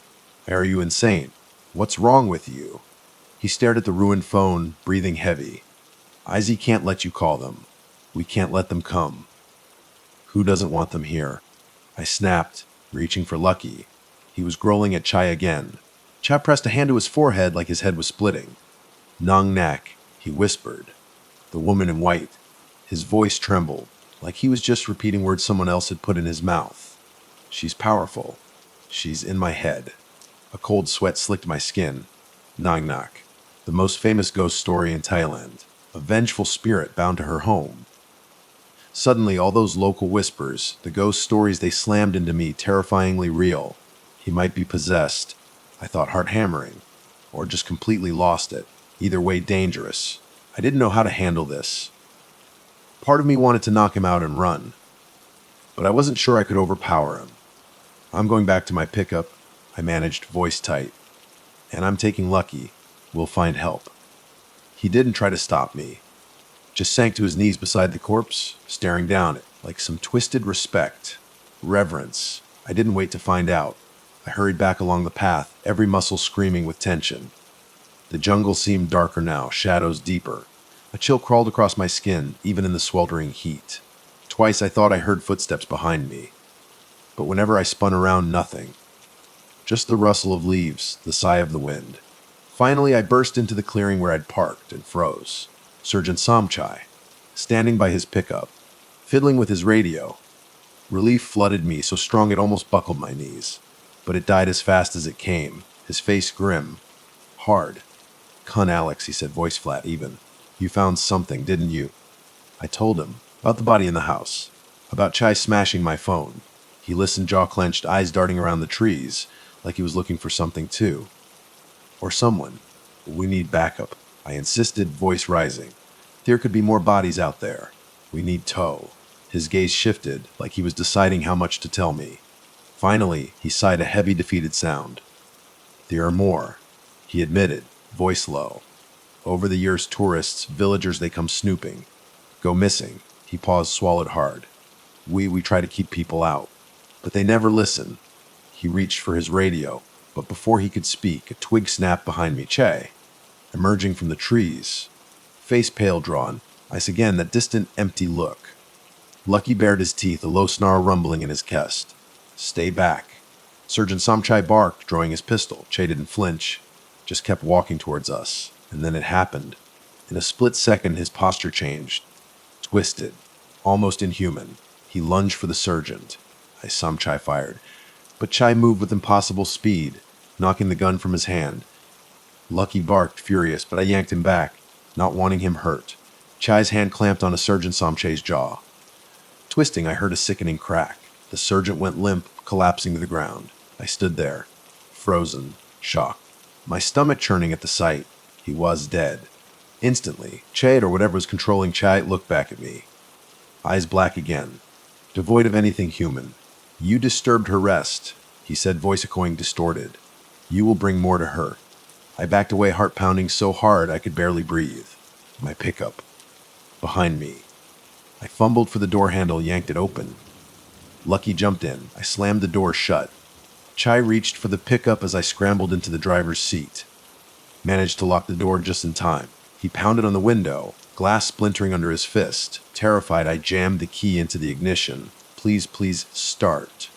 "Are you insane? What's wrong with you?" He stared at the ruined phone, breathing heavy. "Izzy can't let you call them. We can't let them come." Who doesn't want them here? I snapped, reaching for Lucky. He was growling at Chai again. Chai pressed a hand to his forehead like his head was splitting. Nong Nak, he whispered. The woman in white. His voice trembled, like he was just repeating words someone else had put in his mouth. She's powerful. She's in my head. A cold sweat slicked my skin. Nong Nak, the most famous ghost story in Thailand. A vengeful spirit bound to her home. Suddenly, all those local whispers, the ghost stories, they slammed into me, terrifyingly real. He might be possessed. I thought heart-hammering. Or just completely lost it. Either way, dangerous. I didn't know how to handle this. Part of me wanted to knock him out and run. But I wasn't sure I could overpower him. I'm going back to my pickup, I managed, voice tight. And I'm taking Lucky. We'll find help. He didn't try to stop me. Just sank to his knees beside the corpse, staring down it, like some twisted respect. Reverence. I didn't wait to find out. I hurried back along the path, every muscle screaming with tension. The jungle seemed darker now, shadows deeper. A chill crawled across my skin, even in the sweltering heat. Twice I thought I heard footsteps behind me. But whenever I spun around, nothing. Just the rustle of leaves, the sigh of the wind. Finally, I burst into the clearing where I'd parked and froze. Surgeon Somchai, standing by his pickup, fiddling with his radio. Relief flooded me, so strong it almost buckled my knees. But it died as fast as it came, his face grim. Hard. "Cunt, Alex," he said, voice flat, even. "You found something, didn't you?" I told him. About the body in the house. About Chai smashing my phone. He listened, jaw clenched, eyes darting around the trees, like he was looking for something too. Or someone. "We need backup," I insisted, voice rising. "There could be more bodies out there. We need tow." His gaze shifted, like he was deciding how much to tell me. Finally, he sighed a heavy, defeated sound. "There are more," he admitted, voice low. "Over the years, tourists, villagers, they come snooping. Go missing." He paused, swallowed hard. We try to keep people out. But they never listen." He reached for his radio, but before he could speak, a twig snapped behind me. Che, emerging from the trees. Face pale drawn, eyes again, that distant, empty look. Lucky bared his teeth, a low snarl rumbling in his chest. "Stay back." Surgeon Somchai barked, drawing his pistol. Che didn't flinch, just kept walking towards us. And then it happened. In a split second, his posture changed. Twisted, almost inhuman. He lunged for the surgeon. Somchai fired. But Chai moved with impossible speed, knocking the gun from his hand. Lucky barked, furious, but I yanked him back, not wanting him hurt. Chai's hand clamped on a Surgeon Somchai's jaw. Twisting, I heard a sickening crack. The surgeon went limp, collapsing to the ground. I stood there, frozen, shocked. My stomach churning at the sight. He was dead. Instantly, Chade, or whatever was controlling Chai, looked back at me. Eyes black again, devoid of anything human. "You disturbed her rest," he said, voice echoing distorted. "You will bring more to her." I backed away, heart pounding so hard I could barely breathe. My pickup. Behind me. I fumbled for the door handle, yanked it open. Lucky jumped in. I slammed the door shut. Chai reached for the pickup as I scrambled into the driver's seat. Managed to lock the door just in time. He pounded on the window, glass splintering under his fist. Terrified, I jammed the key into the ignition. "Please, please, start."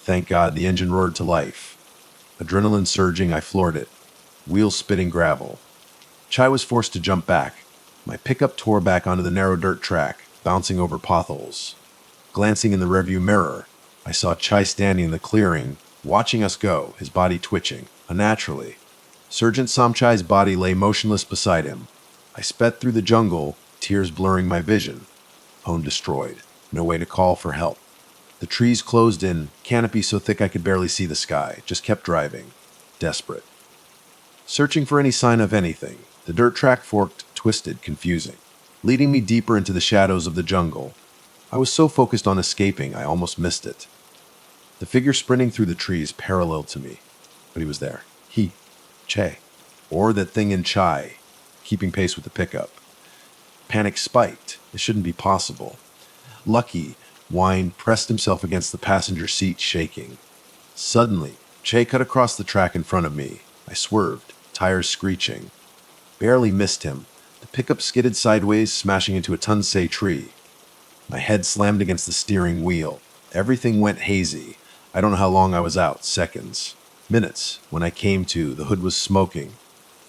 Thank God, the engine roared to life. Adrenaline surging, I floored it. Wheels spitting gravel. Chai was forced to jump back. My pickup tore back onto the narrow dirt track, bouncing over potholes. Glancing in the rearview mirror, I saw Chai standing in the clearing, watching us go, his body twitching, unnaturally. Surgeon Somchai's body lay motionless beside him. I sped through the jungle, tears blurring my vision. Phone destroyed. No way to call for help. The trees closed in, canopy so thick I could barely see the sky. Just kept driving. Desperate. Searching for any sign of anything. The dirt track forked, twisted, confusing, leading me deeper into the shadows of the jungle. I was so focused on escaping, I almost missed it. The figure sprinting through the trees parallel to me. But he was there. He. Che. Or that thing in Chai, keeping pace with the pickup. Panic spiked. It shouldn't be possible. Lucky, whined, pressed himself against the passenger seat, shaking. Suddenly, Che cut across the track in front of me. I swerved, tires screeching. Barely missed him. The pickup skidded sideways, smashing into a Tunsay tree. My head slammed against the steering wheel. Everything went hazy. I don't know how long I was out. Seconds. Minutes. When I came to, the hood was smoking.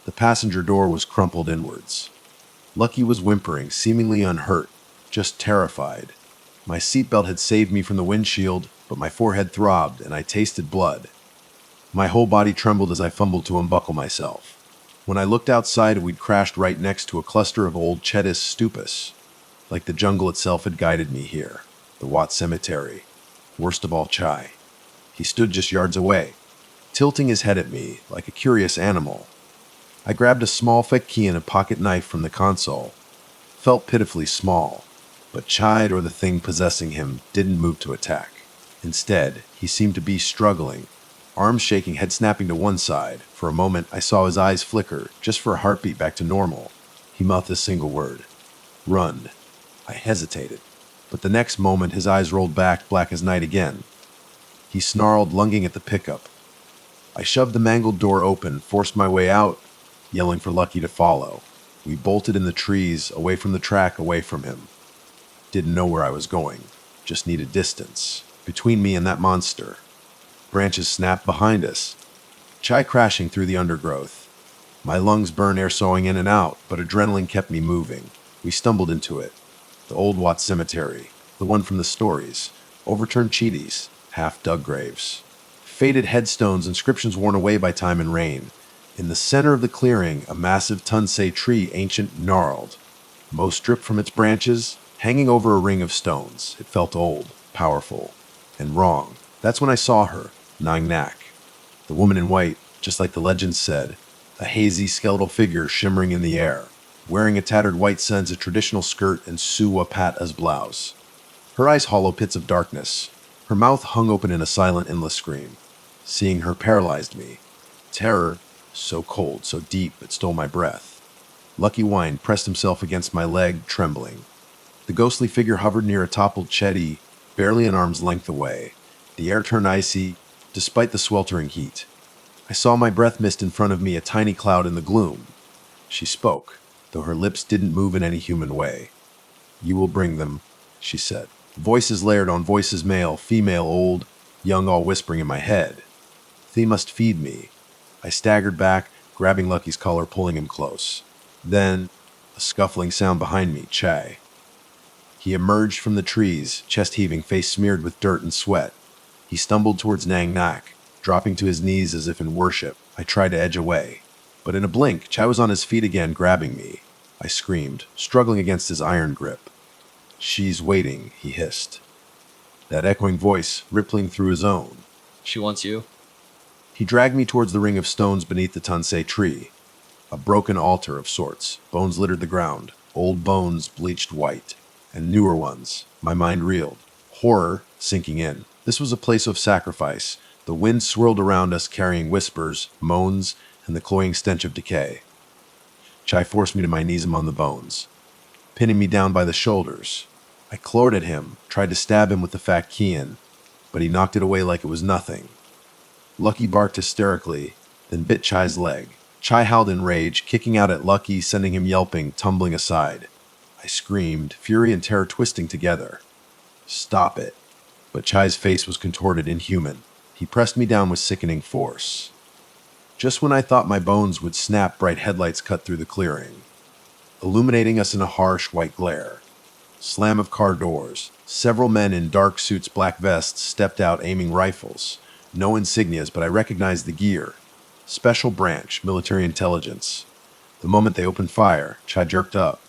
The passenger door was crumpled inwards. Lucky was whimpering, seemingly unhurt, just terrified. My seatbelt had saved me from the windshield, but my forehead throbbed and I tasted blood. My whole body trembled as I fumbled to unbuckle myself. When I looked outside, we'd crashed right next to a cluster of old Chetis stupas. Like the jungle itself had guided me here. The Wat Cemetery. Worst of all, Chai. He stood just yards away, tilting his head at me like a curious animal. I grabbed a small fake key and a pocket knife from the console. Felt pitifully small, but Chide or the thing possessing him didn't move to attack. Instead, he seemed to be struggling, arms shaking, head snapping to one side. For a moment, I saw his eyes flicker, just for a heartbeat back to normal. He mouthed a single word. Run. I hesitated, but the next moment his eyes rolled back, black as night again. He snarled, lunging at the pickup. I shoved the mangled door open, forced my way out, yelling for Lucky to follow. We bolted in the trees, away from the track, away from him. Didn't know where I was going, just needed distance. Between me and that monster. Branches snapped behind us. Chai crashing through the undergrowth. My lungs burned, air sawing in and out, but adrenaline kept me moving. We stumbled into it. The old Wat Cemetery, the one from the stories. Overturned cheeties, half-dug graves. Faded headstones, inscriptions worn away by time and rain. In the center of the clearing, a massive Tunsay tree, ancient, gnarled. Most stripped from its branches, hanging over a ring of stones. It felt old, powerful, and wrong. That's when I saw her, Nang Nak. The woman in white, just like the legend said, a hazy skeletal figure shimmering in the air, wearing a tattered white sense, a traditional skirt, and suwa pat as blouse. Her eyes hollow pits of darkness. Her mouth hung open in a silent, endless scream. Seeing her paralyzed me. Terror, so cold, so deep, it stole my breath. Lucky whined, pressed himself against my leg, trembling. The ghostly figure hovered near a toppled chetty, barely an arm's length away. The air turned icy, despite the sweltering heat. I saw my breath mist in front of me, a tiny cloud in the gloom. She spoke, though her lips didn't move in any human way. You will bring them, she said. Voices layered on voices, male, female, old, young, all whispering in my head. They must feed me. I staggered back, grabbing Lucky's collar, pulling him close. Then, a scuffling sound behind me, Chai. He emerged from the trees, chest heaving, face smeared with dirt and sweat. He stumbled towards Nang Nak, dropping to his knees as if in worship. I tried to edge away. But in a blink, Chai was on his feet again, grabbing me. I screamed, struggling against his iron grip. She's waiting, he hissed. That echoing voice rippling through his own. She wants you. He dragged me towards the ring of stones beneath the Tunsay tree. A broken altar of sorts. Bones littered the ground. Old bones bleached white. And newer ones. My mind reeled. Horror sinking in. This was a place of sacrifice. The wind swirled around us, carrying whispers, moans, and the cloying stench of decay. Chai forced me to my knees among the bones, pinning me down by the shoulders. I clawed at him, tried to stab him with the fat Kian, but he knocked it away like it was nothing. Lucky barked hysterically, then bit Chai's leg. Chai howled in rage, kicking out at Lucky, sending him yelping, tumbling aside. I screamed, fury and terror twisting together. Stop it. But Chai's face was contorted, inhuman. He pressed me down with sickening force. Just when I thought my bones would snap, bright headlights cut through the clearing, illuminating us in a harsh white glare. Slam of car doors. Several men in dark suits, black vests, stepped out aiming rifles. No insignias, but I recognized the gear. Special branch, military intelligence. The moment they opened fire, Chai jerked up.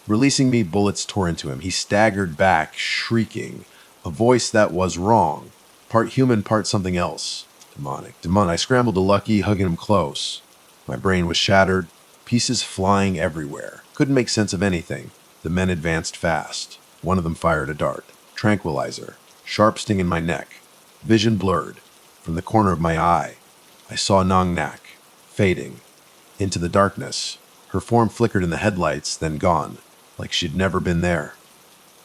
Releasing me, bullets tore into him. He staggered back, shrieking. A voice that was wrong. Part human, part something else. Demonic. I scrambled to Lucky, hugging him close. My brain was shattered, pieces flying everywhere. Couldn't make sense of anything. The men advanced fast. One of them fired a dart. Tranquilizer. Sharp sting in my neck. Vision blurred. From the corner of my eye, I saw Nang Nak, fading. Into the darkness. Her form flickered in the headlights, then gone, like she'd never been there.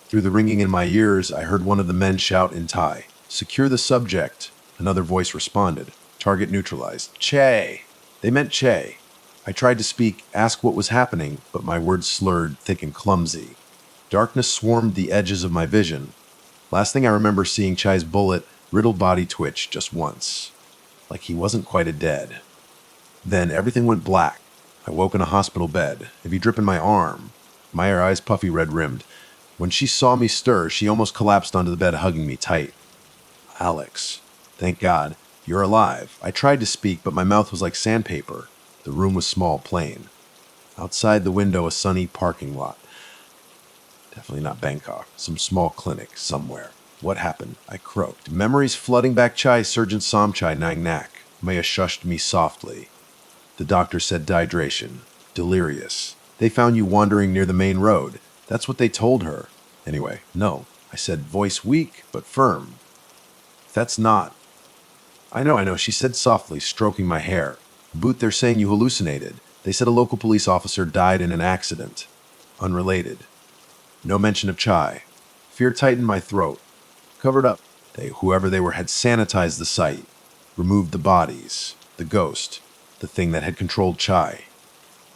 Through the ringing in my ears, I heard one of the men shout in Thai, "Secure the subject." Another voice responded. Target neutralized. Che! They meant Che. I tried to speak, ask what was happening, but my words slurred, thick and clumsy. Darkness swarmed the edges of my vision. Last thing I remember seeing Chai's bullet-riddled body twitch just once, like he wasn't quite a dead. Then everything went black. I woke in a hospital bed, heavy drip in my arm, my eyes puffy red-rimmed. When she saw me stir, she almost collapsed onto the bed, hugging me tight. Alex, thank God, you're alive. I tried to speak, but my mouth was like sandpaper. The room was small, plain. Outside the window, a sunny parking lot. Definitely not Bangkok. Some small clinic somewhere. What happened? I croaked. Memories flooding back. Chai, Sergeant Somchai, Nang Nak. Maya shushed me softly. The doctor said dehydration. Delirious. They found you wandering near the main road. That's what they told her. Anyway, no. I said, voice weak, but firm. That's not. I know, she said softly, stroking my hair. Boot, they're saying you hallucinated. They said a local police officer died in an accident. Unrelated. No mention of Chai. Fear tightened my throat. Covered up. Whoever they were, had sanitized the site. Removed the bodies. The ghost. The thing that had controlled Chai.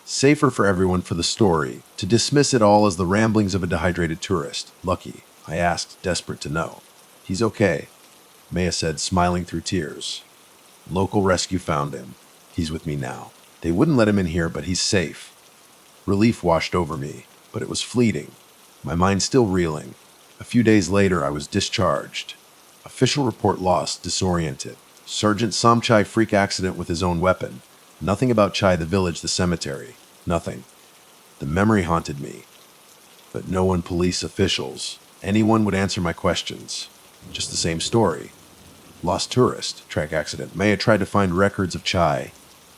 Safer for everyone for the story, to dismiss it all as the ramblings of a dehydrated tourist. Lucky, I asked, desperate to know. He's okay, Maya said, smiling through tears. Local rescue found him. He's with me now. They wouldn't let him in here, but he's safe. Relief washed over me, but it was fleeting. My mind still reeling. A few days later, I was discharged. Official report lost, disoriented. Sergeant Somchai freak accident with his own weapon. Nothing about Chai, the village, the cemetery. Nothing. The memory haunted me. But no one, police officials. Anyone would answer my questions. Just the same story. Lost tourist, track accident. Maya tried to find records of Chai.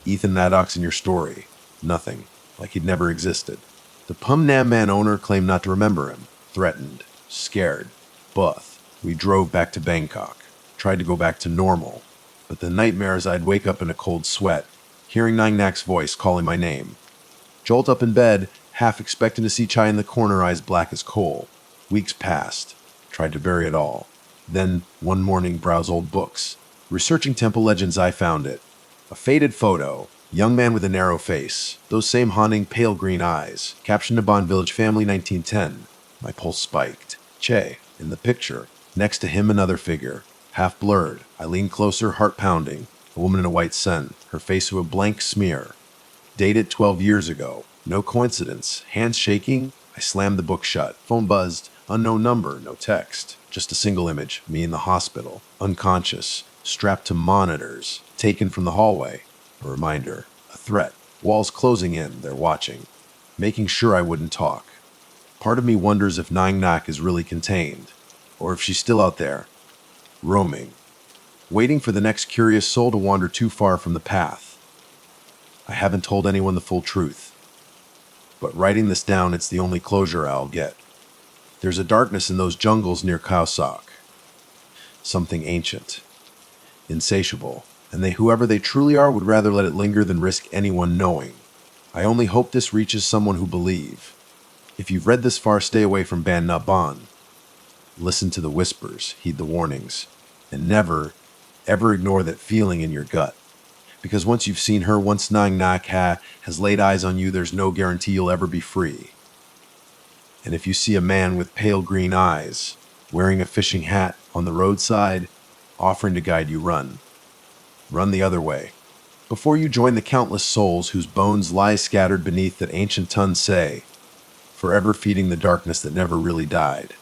Ethan Maddox in your story. Nothing. Like he'd never existed. The Pum Nam Man owner claimed not to remember him. Threatened. Scared. Buth. We drove back to Bangkok. Tried to go back to normal. But the nightmares, I'd wake up in a cold sweat, hearing Nang Nak's voice calling my name. Jolt up in bed, half expecting to see Chai in the corner, eyes black as coal. Weeks passed. Tried to bury it all. Then, one morning, browse old books. Researching temple legends, I found it. A faded photo. Young man with a narrow face. Those same haunting, pale green eyes. Caption Naban Village Family, 1910. My pulse spiked. Che, in the picture. Next to him, another figure. Half blurred. I leaned closer, heart pounding. A woman in a white sen. Her face a blank smear. Dated 12 years ago. No coincidence. Hands shaking. I slammed the book shut. Phone buzzed. Unknown number. No text. Just a single image. Me in the hospital. Unconscious. Strapped to monitors. Taken from the hallway. A reminder. A threat. Walls closing in. They're watching. Making sure I wouldn't talk. Part of me wonders if Nang Nak is really contained. Or if she's still out there. Roaming. Waiting for the next curious soul to wander too far from the path. I haven't told anyone the full truth. But writing this down, it's the only closure I'll get. There's a darkness in those jungles near Khao Sok. Something ancient. Insatiable. And whoever they truly are, would rather let it linger than risk anyone knowing. I only hope this reaches someone who believe. If you've read this far, stay away from Ban Na Ban. Listen to the whispers, heed the warnings, and never, ever ignore that feeling in your gut. Because once you've seen her, once Nang Nak has laid eyes on you, there's no guarantee you'll ever be free. And if you see a man with pale green eyes, wearing a fishing hat on the roadside, offering to guide you, run. Run the other way. Before you join the countless souls whose bones lie scattered beneath that ancient Tun say, forever feeding the darkness that never really died.